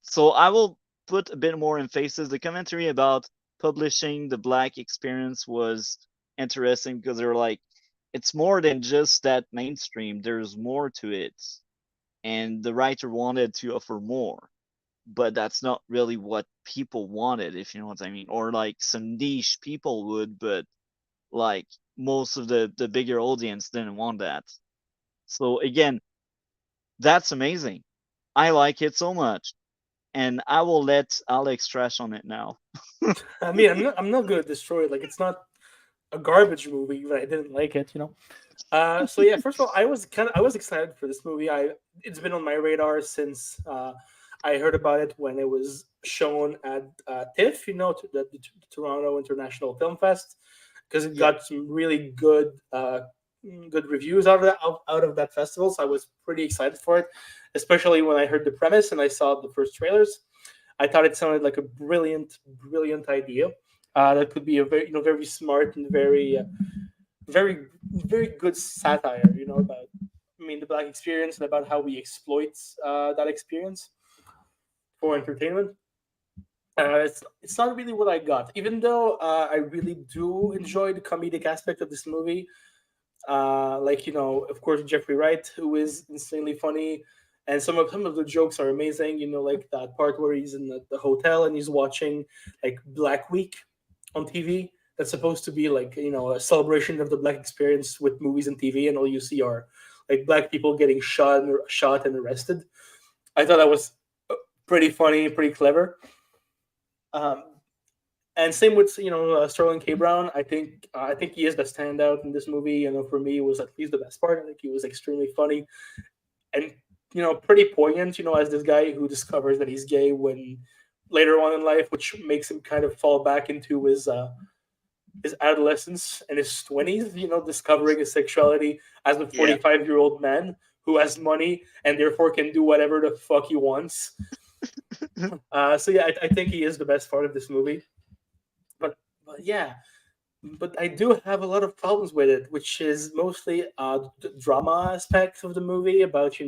so I will put a bit more emphasis. The commentary about publishing the Black experience was interesting because they're like, it's more than just that mainstream. There's more to it, and the writer wanted to offer more, but that's not really what people wanted, if you know what I mean. Or like some niche people would, but like most of the bigger audience didn't want that. So again, that's amazing. I like it so much, and I will let Alex trash on it now. I mean, I'm not gonna destroy it. Like, it's not a garbage movie, but I didn't like it. So yeah, first of all, I was excited for this movie. It's been on my radar since I heard about it when it was shown at TIFF, the Toronto International Film Fest, because it Yeah. got some really good reviews out of that festival. So I was pretty excited for it, especially when I heard the premise and I saw the first trailers. I thought it sounded like a brilliant idea. That could be a very smart and very good satire, about the black experience and about how we exploit that experience for entertainment. It's not really what I got, even though I really do enjoy the comedic aspect of this movie. Like, of course, Jeffrey Wright, who is insanely funny, and some of the jokes are amazing. Like that part where he's in the hotel and he's watching like Black Week on TV. That's supposed to be like a celebration of the black experience with movies and TV, and all you see are like black people getting shot and arrested. I thought that was pretty funny, pretty clever. Um, and same with Sterling K. Brown. I think he is the standout in this movie. For me, it was at least the best part. I think he was extremely funny and pretty poignant. As this guy who discovers that he's gay when later on in life, which makes him kind of fall back into his adolescence and his 20s. Discovering his sexuality as a Yeah. 45-year-old man who has money and therefore can do whatever the fuck he wants. So yeah, I think he is the best part of this movie. But yeah, but I do have a lot of problems with it, which is mostly the drama aspect of the movie about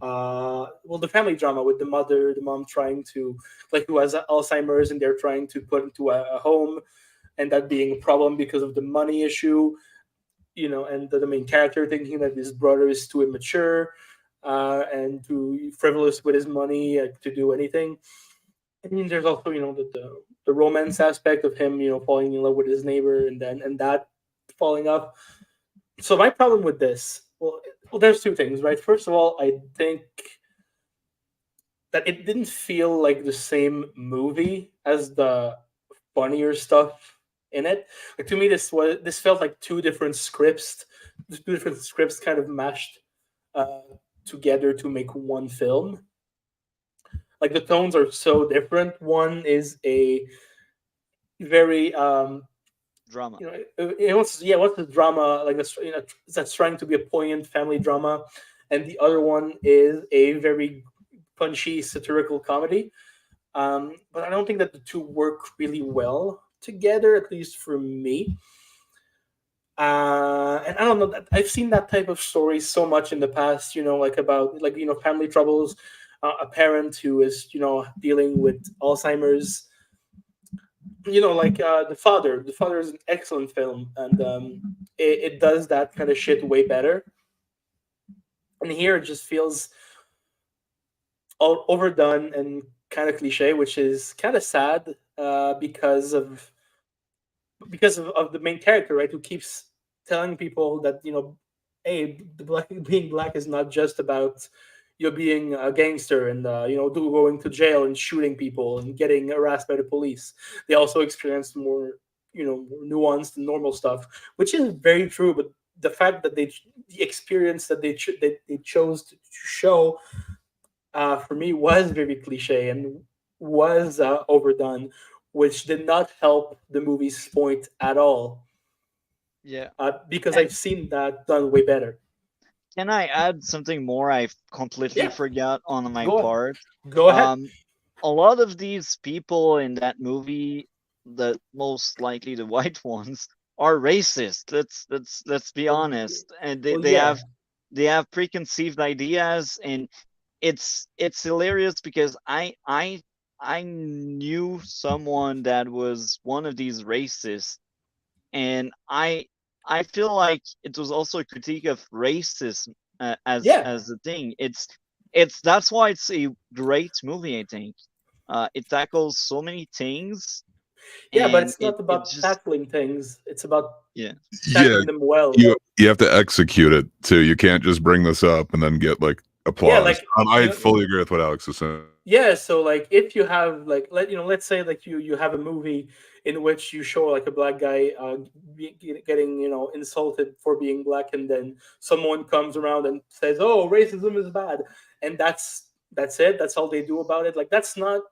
well, the family drama with the mom trying to, like, who has Alzheimer's, and they're trying to put into a home, and that being a problem because of the money issue. And the main character thinking that his brother is too immature and too frivolous with his money to do anything. I mean, there's also the romance aspect of him falling in love with his neighbor, and that falling off. So my problem with this, well, there's two things, right? First of all, I think that it didn't feel like the same movie as the funnier stuff in it. Like, to me, this felt like two different scripts kind of mashed uh, together to make one film. Like, the tones are so different. One is a very Drama. what's the drama like, that's trying to be a poignant family drama, and the other one is a very punchy satirical comedy. But I don't think that the two work really well together, at least for me. And I don't know, that I've seen that type of story so much in the past, like about, like, family troubles, a parent who is dealing with Alzheimer's. Like, the father is an excellent film, and it does that kind of shit way better. And here it just feels all overdone and kind of cliche, which is kind of sad, because of the main character, right, who keeps telling people that, hey, being black is not just about being a gangster and going to jail and shooting people and getting harassed by the police. They also experience more, more nuanced and normal stuff, which is very true. But the fact that the experience that they chose to show, for me, was very cliche and was overdone, which did not help the movie's point at all. Yeah. Because And I've seen that done way better. can I add something more I completely Yeah, forgot on my go ahead. part? Go ahead. A lot of these people in that movie, the most likely the white ones, are racist. Let's be Well, yeah. honest. And Well, yeah. they have preconceived ideas, and it's hilarious because I knew someone that was one of these racists, and I feel like it was also a critique of racism as Yeah. a thing. That's why it's a great movie. I think it tackles so many things. Yeah, but And it's not it about just tackling things. It's about Yeah, tackling them well. you have to execute it too. You can't just bring this up and then get like applause. Yeah, like I fully agree with what Alex is saying. yeah, so like if you have like let's say like you have a movie in which you show like a black guy getting insulted for being black, and then someone comes around and says, "Oh, racism is bad," and that's it. That's all they do about it. Like that's not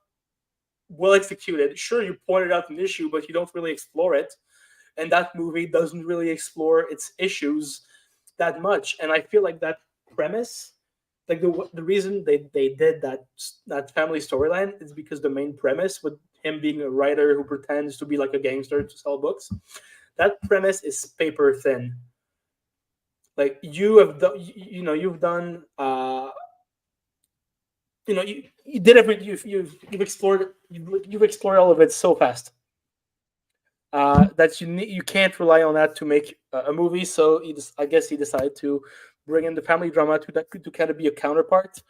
well executed. Sure, you pointed out an issue, but you don't really explore it, and that movie doesn't really explore its issues that much. And I feel like that premise, like the reason they did that family storyline is because the main premise with him being a writer who pretends to be like a gangster to sell books, that premise is paper thin. Like you have done, you've done, you did every you've explored you've explored all of it so fast that you can't rely on that to make a movie. So I guess he decided to bring in the family drama to kind of be a counterpart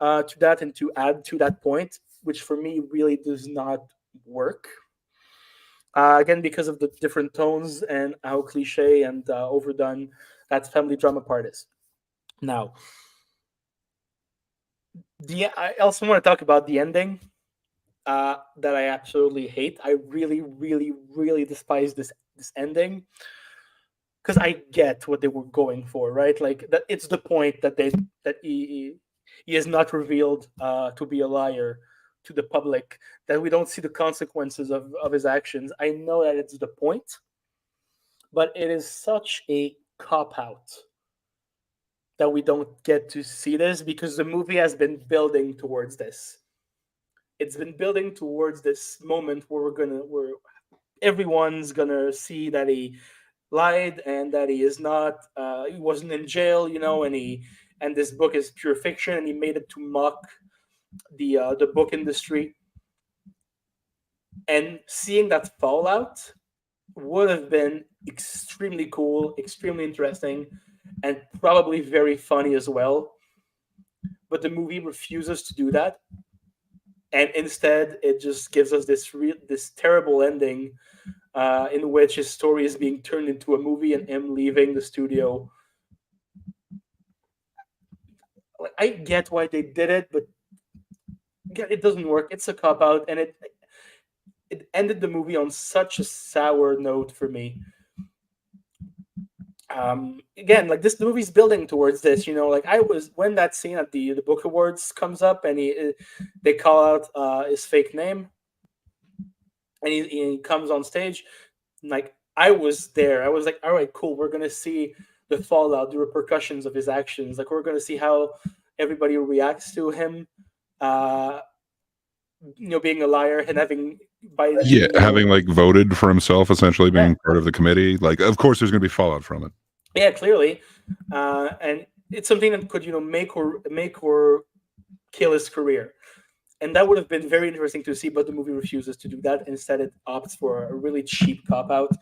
to that and to add to that point, which for me really does not work. Again, because of the different tones and how cliche and overdone that family drama part is. Now, I also want to talk about the ending that I absolutely hate. I really, really, really despise this ending because I get what they were going for, right? Like that, it's the point that he is not revealed to be a liar to the public, that we don't see the consequences of his actions. I know that it's the point, but it is such a cop out that we don't get to see this because the movie has been building towards this. It's been building towards this moment where where everyone's gonna see that he lied and that he is not he wasn't in jail, and this book is pure fiction, and he made it to mock the book industry. And seeing that fallout would have been extremely cool, extremely interesting, and probably very funny as well. But the movie refuses to do that, and instead it just gives us this terrible ending in which his story is being turned into a movie and him leaving the studio. Like, I get why they did it, but it doesn't work. It's a cop out, and it ended the movie on such a sour note for me. Again, like the movie's building towards this, like I was when that scene at the book awards comes up and they call out his fake name, and he comes on stage, like I was there. I was like, all right, cool, we're gonna see the fallout, the repercussions of his actions. Like we're gonna see how everybody reacts to him being a liar and having having like voted for himself, essentially being part of the committee. Like, of course, there's going to be fallout from it. Yeah, clearly, and it's something that could make or kill his career, and that would have been very interesting to see. But the movie refuses to do that. Instead, it opts for a really cheap cop out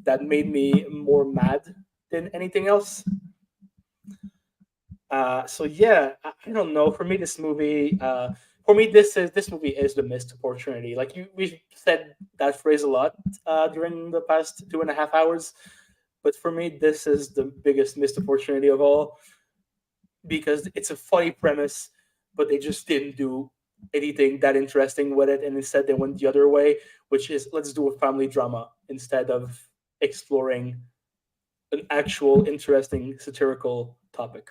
that made me more mad than anything else. So yeah, I don't know. For me, this movie. For me, this movie is the missed opportunity. Like we've said that phrase a lot during the past 2.5 hours, but for me, this is the biggest missed opportunity of all because it's a funny premise, but they just didn't do anything that interesting with it, and instead they went the other way, which is let's do a family drama instead of exploring an actual interesting satirical topic.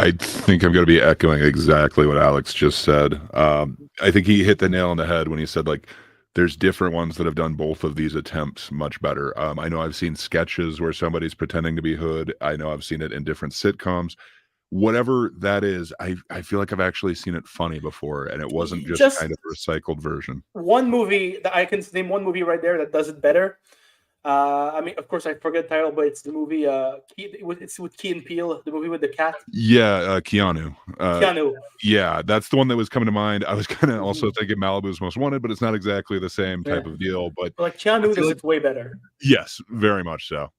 I think I'm going to be echoing exactly what Alex just said. I think he hit the nail on the head when he said, like, there's different ones that have done both of these attempts much better. I know I've seen sketches where somebody's pretending to be Hood. I know I've seen it in different sitcoms. Whatever that is, I feel like I've actually seen it funny before, and it wasn't just kind of a recycled version. One movie that I can name one movie right there that does it better. I mean, of course, I forget the title, but it's the movie. It's with Key and Peele, the movie with the cat. Yeah, Keanu. Keanu. Yeah, that's the one that was coming to mind. I was kind of also Mhm. thinking Malibu's Most Wanted, but it's not exactly the same Yeah. type of deal. But Like I Keanu feel does like it way better. yes, very much so.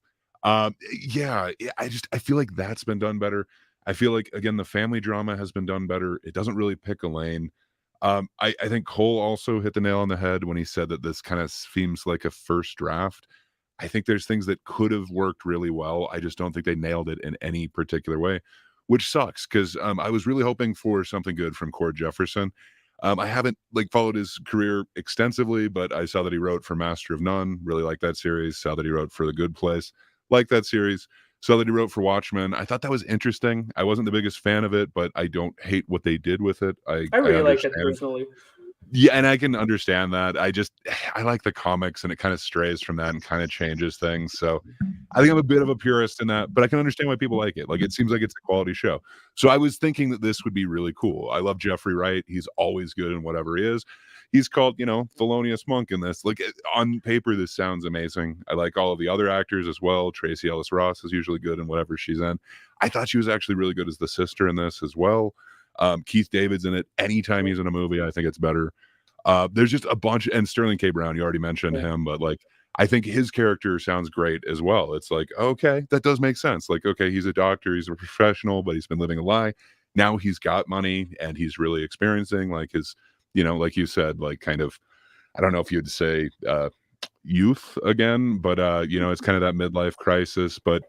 Yeah, I feel like that's been done better. I feel like again the family drama has been done better. It doesn't really pick a lane. I think Cole also hit the nail on the head when he said that this kind of seems like a first draft. I think there's things that could have worked really well. I just don't think they nailed it in any particular way, which sucks because I was really hoping for something good from Cord Jefferson. I haven't like followed his career extensively, but I saw that he wrote for Master of None. Really like that series. Saw that he wrote for The Good Place. Like that series. Saw that he wrote for Watchmen. I thought that was interesting. I wasn't the biggest fan of it, but I don't hate what they did with it. I I really like it understand. personally. Yeah, and I can understand that. I like the comics and it kind of strays from that and kind of changes things. So I think I'm a bit of a purist in that, but I can understand why people like it. Like it seems like it's a quality show. So I was thinking that this would be really cool. I love Jeffrey Wright. He's always good in whatever he is. He's called, Thelonious Monk in this. Like on paper, this sounds amazing. I like all of the other actors as well. Tracy Ellis Ross is usually good in whatever she's in. I thought she was actually really good as the sister in this as well. Keith David's in it. Anytime he's in a movie, I think it's better. There's just a bunch, and Sterling K. Brown, you already mentioned him, but like I think his character sounds great as well. It's like, okay, that does make sense. Like, okay, he's a doctor, he's a professional, but he's been living a lie. Now he's got money and he's really experiencing like his, like you said, like kind of, I don't know if you'd say youth again, but it's kind of that midlife crisis, but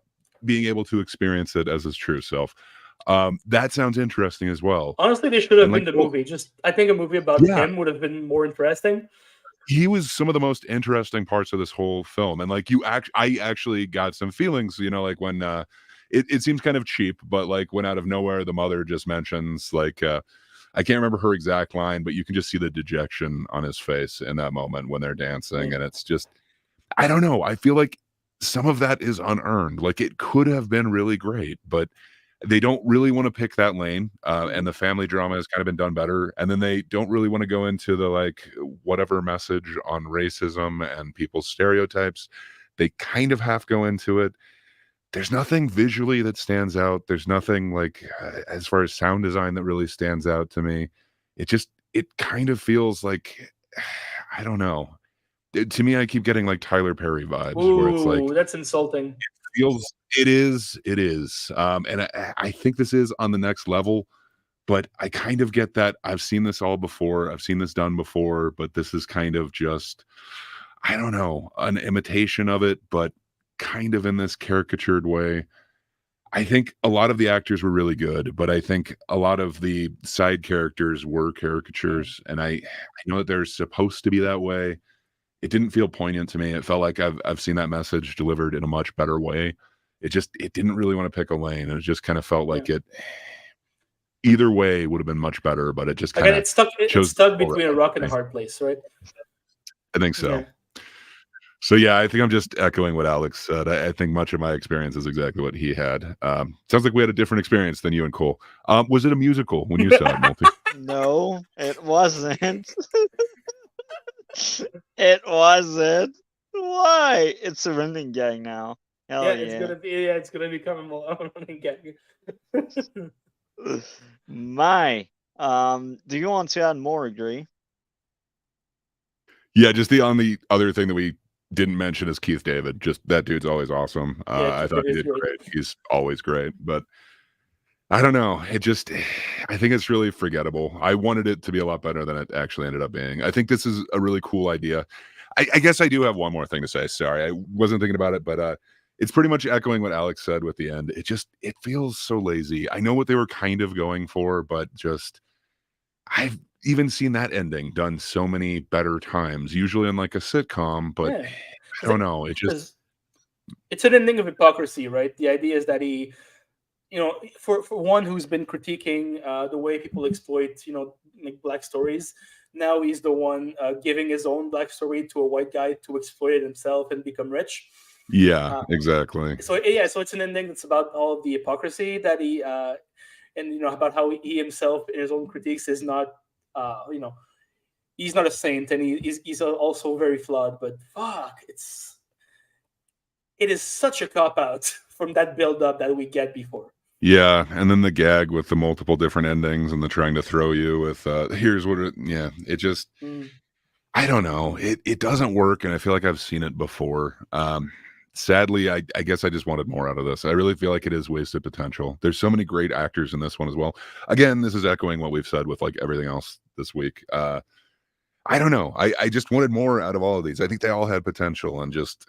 being able to experience it as his true self. That sounds interesting as well. Honestly, they should have And been like, the movie. Just I think a movie about yeah, him would have been more interesting. he was some of the most interesting parts of this whole film. And like I actually got some feelings, like when it seems kind of cheap, but like when out of nowhere the mother just mentions like I can't remember her exact line, but you can just see the dejection on his face in that moment when they're dancing. And it's just, I don't know. I feel like some of that is unearned. Like it could have been really great, but they don't really want to pick that lane. And the family drama has kind of been done better. And then they don't really want to go into the like whatever message on racism and people's stereotypes. They kind of have to go into it. There's nothing visually that stands out. There's nothing like as far as sound design that really stands out to me. It kind of feels like I don't know. To me, I keep getting like Tyler Perry vibes where it's like Ooh, that's insulting. it is. And I think this is on the next level, but I kind of get that I've seen this all before. I've seen this done before, but this is kind of just, I don't know, an imitation of it, but kind of in this caricatured way. I think a lot of the actors were really good, but I think a lot of the side characters were caricatures, and I know that they're supposed to be that way. It didn't feel poignant to me. It felt like I've seen that message delivered in a much better way. It didn't really want to pick a lane. It just kind of felt like it either way would have been much better, but it just kind of it's stuck between a rock and a hard place, right? I think so. Yeah. So yeah, I think I'm just echoing what Alex said. I think much of my experience is exactly what he had. Sounds like we had a different experience than you and Cole. Was it a musical when you saw it, Multi? No, it wasn't. It wasn't. Why? It's a running gang now. Hell yeah. It's gonna become a running gang. Do you want to add more, Agree? Yeah, just the only other thing that we didn't mention is Keith David. Just that dude's always awesome. I thought he did great. He's always great, but I don't know. I think it's really forgettable. I wanted it to be a lot better than it actually ended up being. I think this is a really cool idea. I guess I do have one more thing to say. Sorry, I wasn't thinking about it, but it's pretty much echoing what Alex said with the end. It feels so lazy. I know what they were kind of going for, but just I've even seen that ending done so many better times, usually in like a sitcom, but I don't know. It's an ending of hypocrisy, right? The idea is that he, for one who's been critiquing the way people exploit, like black stories, now he's the one giving his own black story to a white guy to exploit it himself and become rich. Yeah, exactly. So it's an ending that's about all of the hypocrisy that he, and about how he himself in his own critiques is not, he's not a saint and he's also very flawed. But fuck, it is such a cop out from that build up that we get before. Yeah, and then the gag with the multiple different endings and the trying to throw you with here's what it, yeah, it just I don't know. It doesn't work, and I feel like I've seen it before. Sadly, I guess I just wanted more out of this. I really feel like it is wasted potential. There's so many great actors in this one as well. Again, this is echoing what we've said with like everything else this week. I don't know. I just wanted more out of all of these. I think they all had potential, and just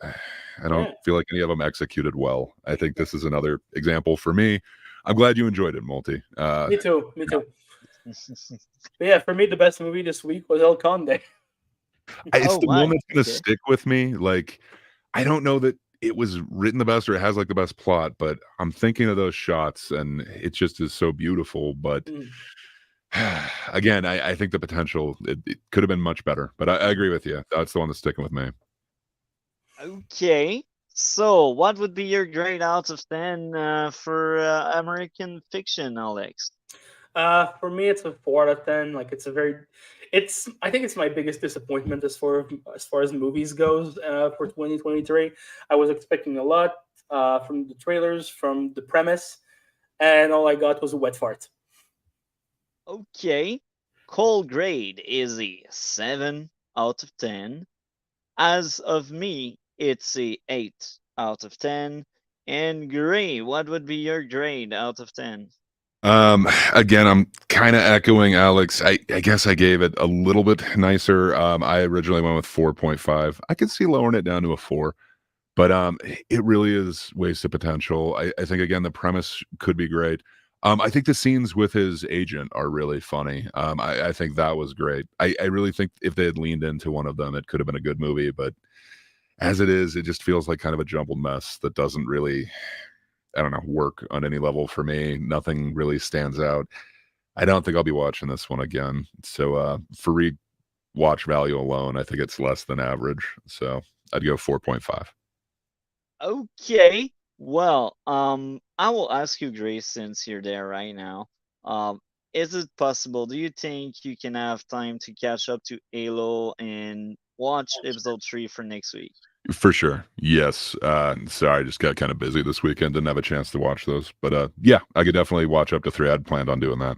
I don't feel like any of them executed well. I think this is another example for me. I'm glad you enjoyed it, Multi. Me too. But yeah, for me, the best movie this week was El Conde. It's the one that's going to stick with me. Like, I don't know that it was written the best or it has like the best plot, but I'm thinking of those shots, and it just is so beautiful. But again, I think the potential it could have been much better. But I agree with you. That's the one that's sticking with me. Okay. So, what would be your grade out of 10 for American Fiction, Alex? For me, it's a 4 out of 10. Like, I think it's my biggest disappointment as far as movies goes for 2023. I was expecting a lot from the trailers, from the premise, and all I got was a wet fart. Okay. Cole grade is a 7 out of 10. As of me, it's a 8 out of 10. And Gray, what would be your grade out of 10? Again, I'm kind of echoing Alex. I guess I gave it a little bit nicer. I originally went with 4.5. I could see lowering it down to a 4, but it really is wasted potential. I think again the premise could be great. I think the scenes with his agent are really funny. I think that was great. I really think if they had leaned into one of them, it could have been a good movie, but as it is, it just feels like kind of a jumbled mess that doesn't really, I don't know, work on any level for me. Nothing really stands out. I don't think I'll be watching this one again. So for rewatch value alone, I think it's less than average. So I'd go 4.5. Okay. Well, I will ask you, Grace, since you're there right now. Is it possible? Do you think you can have time to catch up to Halo and watch episode 3 for next week? For sure. Yes. Sorry, I just got kind of busy this weekend. Didn't have a chance to watch those. But yeah, I could definitely watch up to 3. I'd planned on doing that.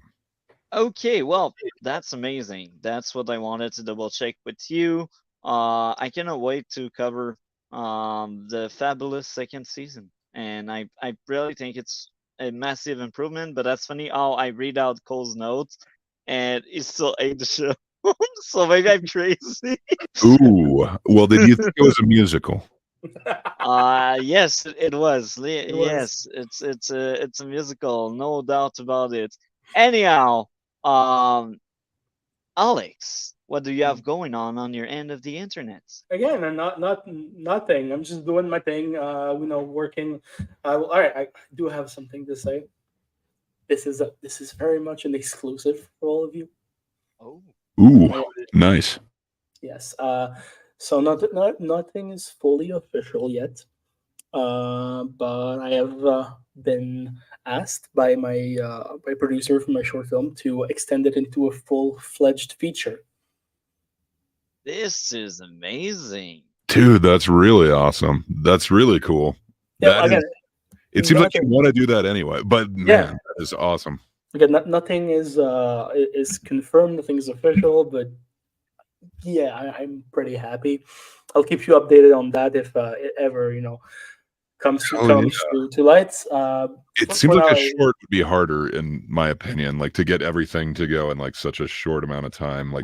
Okay, well, that's amazing. That's what I wanted to double check with you. I cannot wait to cover the fabulous second season. And I really think it's a massive improvement, but that's funny how I read out Cole's notes and he still ate the show. So maybe I'm crazy. Ooh. Well, did you think it was a musical? Yes, it was. Yes, it's a musical, no doubt about it. Anyhow, Alex, what do you have going on your end of the internet? Again, nothing. I'm just doing my thing. Working. All right, I do have something to say. This is very much an exclusive for all of you. Oh. Ooh, nice. Yes. So nothing is fully official yet. But I have been asked by my producer for my short film to extend it into a full-fledged feature. This is amazing. Dude, that's really awesome. That's really cool. Yeah, it seems like you want to do that anyway, but man, that is awesome. Again, nothing is confirmed, nothing is official, but yeah, I'm pretty happy. I'll keep you updated on that if it ever comes to lights. It seems like a short would be harder, in my opinion, like to get everything to go in like such a short amount of time. Like,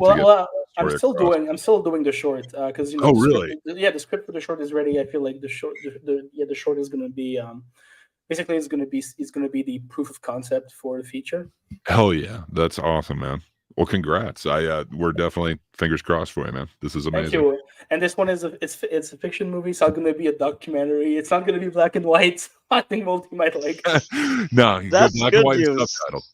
I'm still doing the short because Oh, really? The script for the short is ready. I feel like the short is going to be basically it's going to be the proof of concept for the feature. Hell yeah, that's awesome, man. Well, congrats. We're definitely fingers crossed for you, man. This is amazing. Thank you. And this one is it's a fiction movie. It's not going to be a documentary. It's not going to be black and white. I think Multi might like. No, that's black good and white news. subtitles.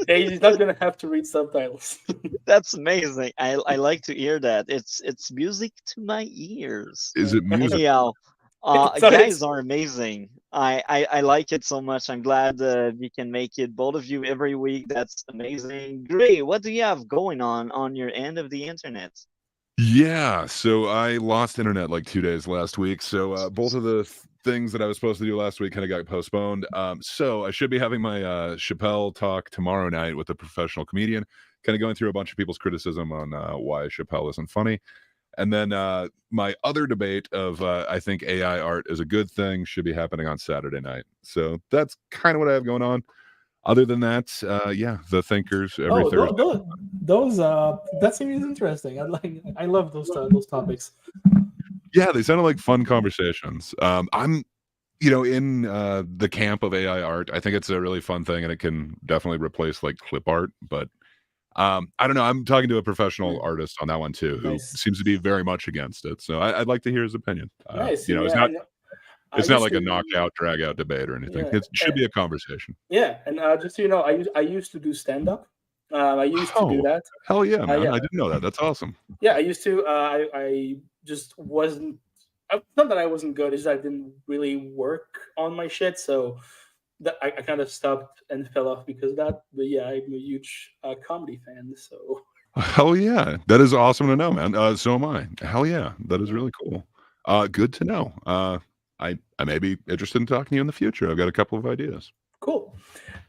Yeah, he's not going to have to read subtitles. That's amazing. I like to hear that. It's music to my ears. Is it music? Anyhow, guys are amazing. I like it so much. I'm glad we can make it, both of you, every week. That's amazing. Gray, what do you have going on your end of the internet? Yeah, so I lost internet like 2 days last week. So both of the things that I was supposed to do last week kind of got postponed. So I should be having my Chappelle talk tomorrow night with a professional comedian, kind of going through a bunch of people's criticism on why Chappelle isn't funny. And then my other debate of I think AI art is a good thing should be happening on Saturday night. So that's kind of what I have going on. Other than that, yeah, the thinkers every Oh, Thursday. those that seems interesting. I love those topics. Yeah, they sounded like fun conversations. I'm in the camp of AI art. I think it's a really fun thing, and it can definitely replace like clip art. But I don't know. I'm talking to a professional artist on that one too, who Nice, seems to be very much against it. So I'd like to hear his opinion. nice. It's Yeah, not and I it's not used like a to. knockout, drag out debate or anything. Yeah, It should be a conversation. yeah, and just so you know, I used to do stand up. I used to do Oh, that. hell yeah, man! Yeah, I didn't know that. That's awesome. yeah, I used to. I just wasn't. Not that I wasn't good. It's just I didn't really work on my shit, so I kind of stopped and fell off because of that. But yeah, I'm a huge comedy fan. So Hell yeah, that is awesome to know, man. So am I. Hell yeah, that is really cool. Good to know. I may be interested in talking to you in the future. I've got a couple of ideas. cool.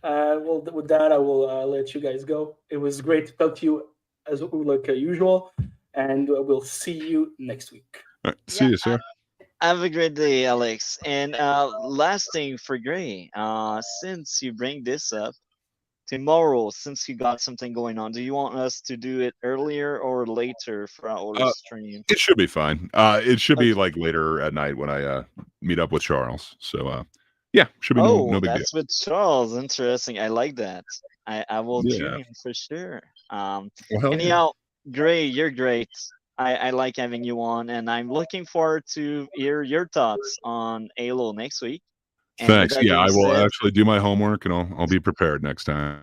Well, with that, I will let you guys go. It was great to talk to you as like usual, and we'll see you next week. All right, see you, sir. Have a great day, Alex. And last thing for Gray, since you bring this up, tomorrow, since you got something going on, do you want us to do it earlier or later for our Uh, stream? it should be fine. It should be Okay. like later at night when I meet up with Charles. So yeah, should be no Oh, big deal. that's with Charles. Interesting. I like that. I will tune Yeah. in for sure. Well, hell yeah. Anyhow, Gray, you're great. I like having you on, and I'm looking forward to hear your thoughts on Halo next week. And with Thanks. that Yeah, being I will said, actually do my homework and I'll be prepared next time.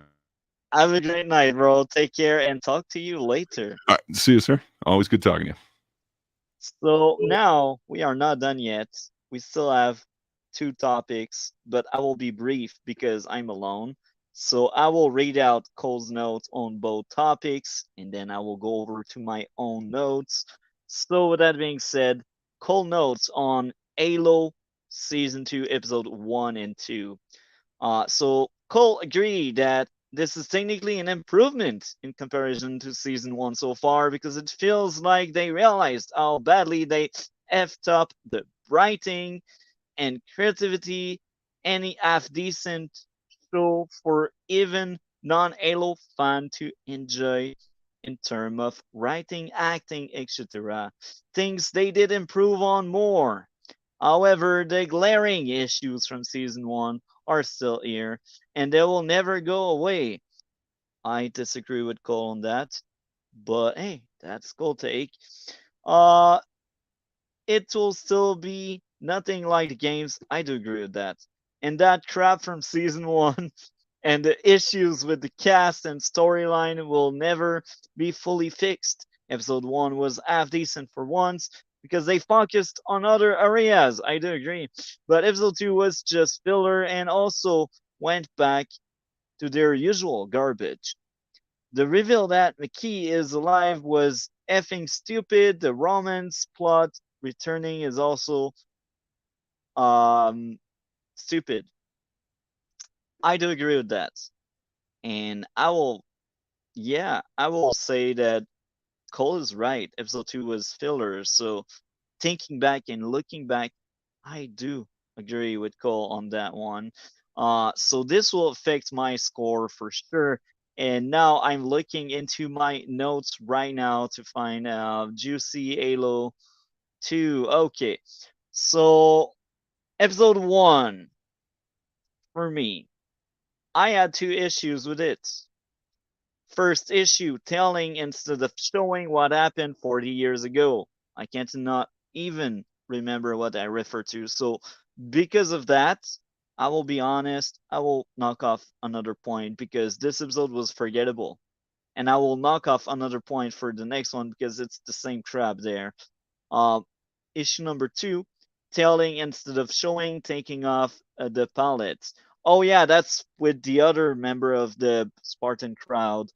have a great night, bro. Take care and talk to you later. All right, see you, sir. Always good talking to you. So now we are not done yet. We still have two topics, but I will be brief because I'm alone. So I will read out Cole's notes on both topics, and then I will go over to my own notes. So with that being said, Cole notes on Halo Season 2, Episode 1 and 2. So Cole agreed that this is technically an improvement in comparison to season 1 so far because it feels like they realized how badly they effed up the writing and creativity. Any half decent show for even non-Halo fan to enjoy in terms of writing, acting, etc. Things they did improve on more. However, the glaring issues from season 1 are still here, and they will never go away. I disagree with Cole on that, but hey, that's Cole take. Uh, it will still be nothing like the games. I do agree with that. And that crap from season 1 and the issues with the cast and storyline will never be fully fixed. Episode 1 was half decent for once because they focused on other areas. I do agree. But episode 2 was just filler and also went back to their usual garbage. The reveal that McKee is alive was effing stupid. The romance plot returning is also stupid. I do agree with that. And I will say that Cole is right. Episode 2 was filler. So thinking back and looking back, I do agree with Cole on that one. So this will affect my score for sure. And now I'm looking into my notes right now to find Juicy Halo 2. Okay. So episode 1 for me, I had two issues with it. First issue, telling instead of showing what happened 40 years ago. I can't not even remember what I refer to. So because of that, I will be honest, I will knock off another point because this episode was forgettable. And I will knock off another point for the next one because it's the same crap there. Uh, issue number 2, telling instead of showing, taking off the pallets. Oh yeah, that's with the other member of the Spartan crowd.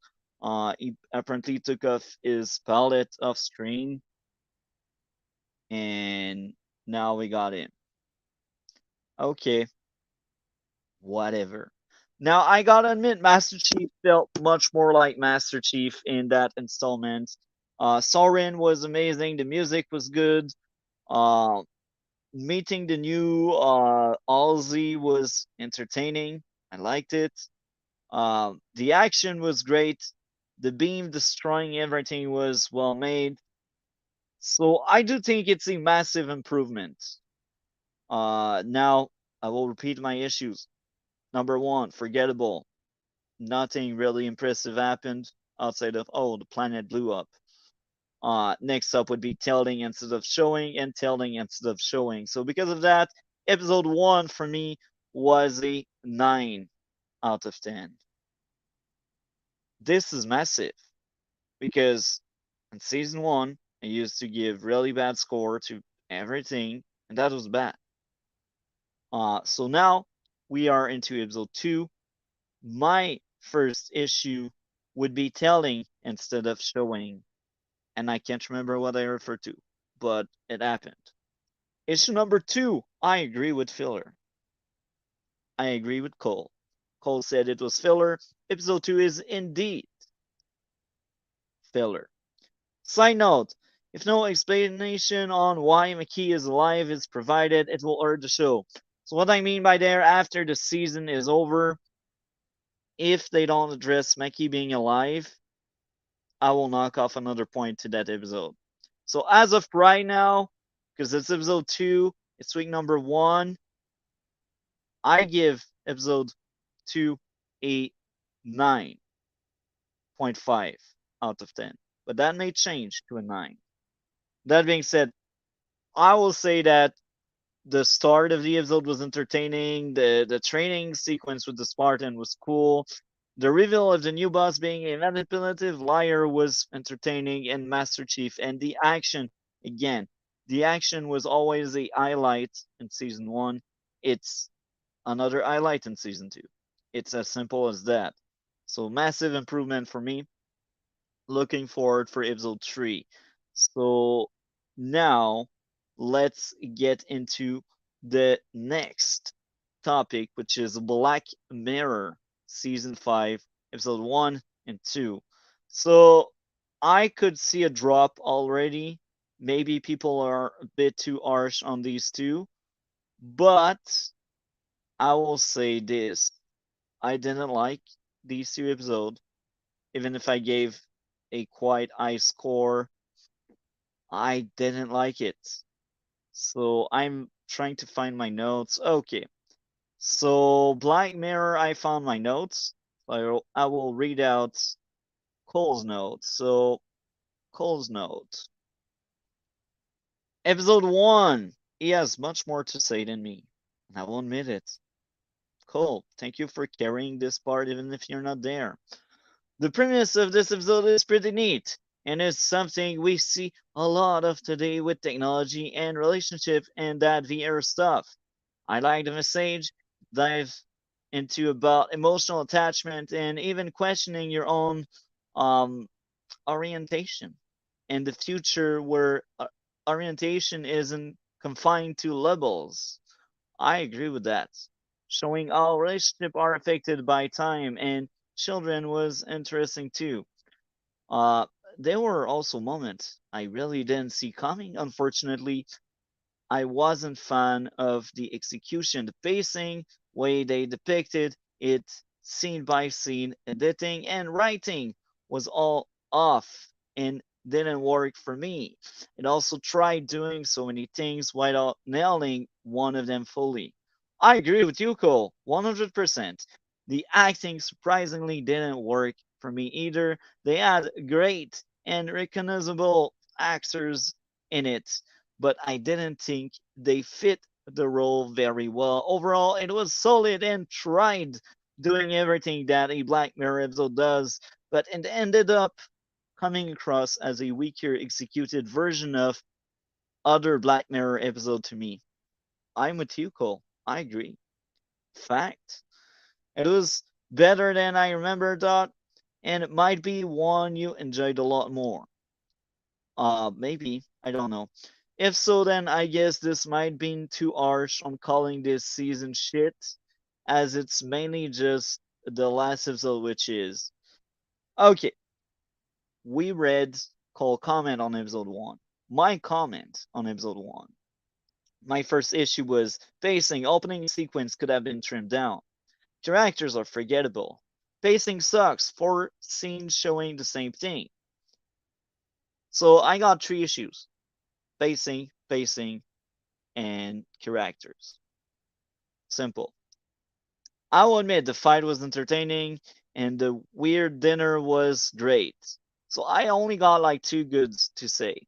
He apparently took off his palette off screen, and now we got him. Okay, whatever. Now I gotta admit, Master Chief felt much more like Master Chief in that installment. Soren was amazing. The music was good. Uh, Meeting the new Ozzy was entertaining. I liked it. The action was great. The beam destroying everything was well made. So I do think it's a massive improvement. Now I will repeat my issues. Number one, forgettable. Nothing really impressive happened outside of, oh, the planet blew up. Next up would be telling instead of showing, and telling instead of showing. So because of that, episode 1 for me was a 9 out of 10. This is massive because in season 1, I used to give really bad score to everything, and that was bad. So now we are into episode 2. My first issue would be telling instead of showing, and I can't remember what I referred to, but it happened. Issue number 2, I agree with filler. I agree with Cole. Cole said it was filler. Episode 2 is indeed filler. Side note, if no explanation on why McKee is alive is provided, it will hurt the show. So what I mean by there, after the season is over, if they don't address McKee being alive, I will knock off another point to that episode. So as of right now, because it's episode 2, it's week number 1, I give episode 2 a 9.5 out of 10. But that may change to a 9. That being said, I will say that the start of the episode was entertaining. The training sequence with the Spartan was cool. The reveal of the new boss being a manipulative liar was entertaining, and Master Chief, and the action, again, the action was always a highlight in season 1. It's another highlight in season 2. It's as simple as that. So massive improvement for me. Looking forward for episode 3. So now let's get into the next topic, which is Black Mirror season 5, episode 1 and 2. So I could see a drop already. Maybe people are a bit too harsh on these two, but I will say this. I didn't like these 2 episodes, even if I gave a quite high score. I didn't like it. So I'm trying to find my notes. Okay. So Black Mirror, I found my notes. I will read out Cole's notes. So Cole's note. Episode 1. He has much more to say than me, and I will admit it. Cole, thank you for carrying this part even if you're not there. The premise of this episode is pretty neat, and it's something we see a lot of today with technology and relationship and that VR stuff. I like the message, dive into about emotional attachment and even questioning your own orientation in the future where orientation isn't confined to labels. I agree with that. Showing how relationships are affected by time and children was interesting too. Uh, there were also moments I really didn't see coming. Unfortunately, I wasn't fan of the execution, the pacing, way they depicted it, scene by scene, editing and writing was all off and didn't work for me. It also tried doing so many things without nailing one of them fully. I agree with you, Cole, 100%. The acting surprisingly didn't work for me either. They had great and recognizable actors in it, but I didn't think they fit the role very well. Overall, it was solid and tried doing everything that a Black Mirror episode does, but it ended up coming across as a weaker executed version of other Black Mirror episode to me. I'm with you, Cole. I agree. Fact. It was better than I remember thought. and it might be one you enjoyed a lot more. Maybe, I don't know. If so, then I guess this might be too harsh on calling this season shit, as it's mainly just the last episode, which is. Okay, we read Cole comment on episode 1. My comment on episode 1. My first issue was pacing, opening sequence could have been trimmed down. Characters are forgettable. Pacing sucks, 4 scenes showing the same thing. So I got 3 issues. Pacing, and characters. Simple. I will admit the fight was entertaining and the weird dinner was great. So I only got like 2 goods to say.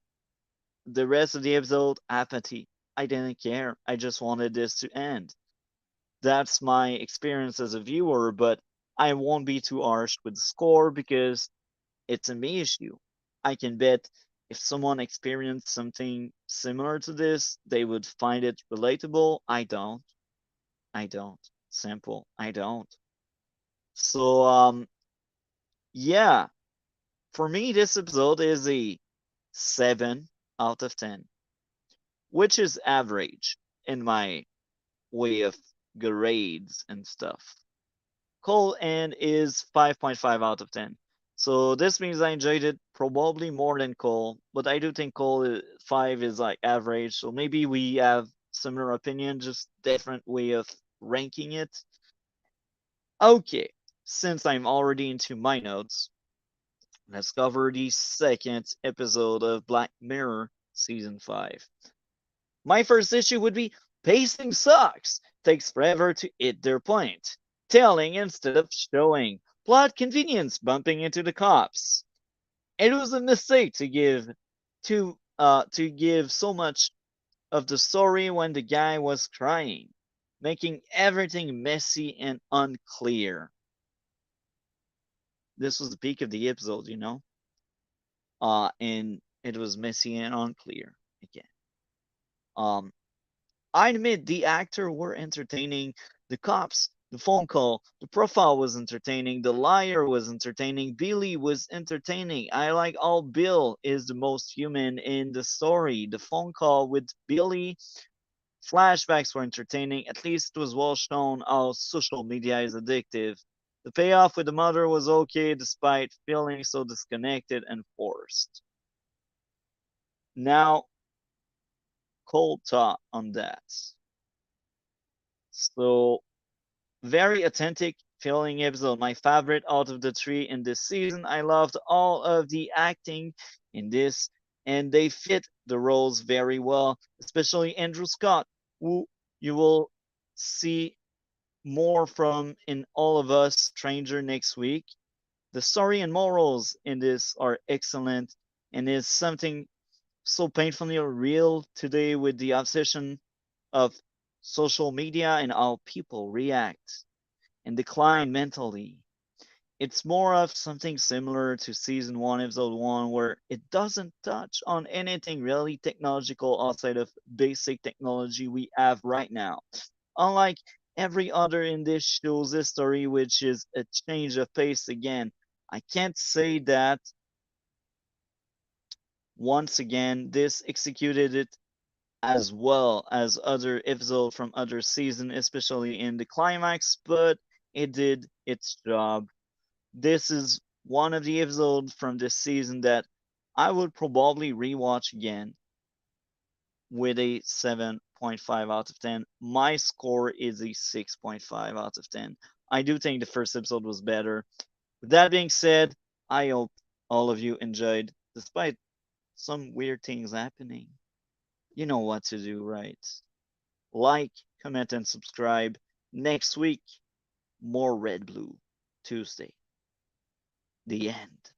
The rest of the episode, apathy. I didn't care. I just wanted this to end. That's my experience as a viewer, but I won't be too harsh with the score because it's a me issue. I can bet if someone experienced something similar to this, they would find it relatable. I don't. Simple. I don't. So yeah. For me this episode is a 7 out of 10, which is average in my way of grades and stuff. Cole and is 5.5 out of 10. So this means I enjoyed it probably more than Cole, but I do think Cole 5 is like average. So maybe we have similar opinion, just different way of ranking it. Okay, since I'm already into my notes, let's cover the second episode of Black Mirror Season 5. My first issue would be pacing sucks. Takes forever to hit their point. Telling instead of showing. Plot convenience bumping into the cops. It was a mistake to give so much of the story when the guy was crying, making everything messy and unclear. This was the peak of the episode, you know? And it was messy and unclear again. I admit the actor were entertaining, the cops, the phone call, the profile was entertaining, the liar was entertaining, Billy was entertaining. I like all Bill is the most human in the story. The phone call with Billy, flashbacks were entertaining. At least it was well shown how social media is addictive. The payoff with the mother was okay despite feeling so disconnected and forced. Now, cold thought on that. So, very authentic feeling episode. My favorite out of the 3 in this season. I loved all of the acting in this, and they fit the roles very well, especially Andrew Scott, who you will see more from in All of Us Stranger next week. The story and morals in this are excellent and is something so painfully real today with the obsession of social media and how people react and decline mentally. It's more of something similar to season 1, episode 1, where it doesn't touch on anything really technological outside of basic technology we have right now. Unlike every other in this show's history, which is a change of pace again. I can't say that once again, this executed it as well as other episodes from other season, especially in the climax, but it did its job. This is one of the episodes from this season that I would probably rewatch again with a 7.5 out of 10. My score is a 6.5 out of 10. I do think the first episode was better. With that being said, I hope all of you enjoyed, despite some weird things happening. You know what to do, right? Like, comment, and subscribe. Next week, more RedBlue Tuesday. The end.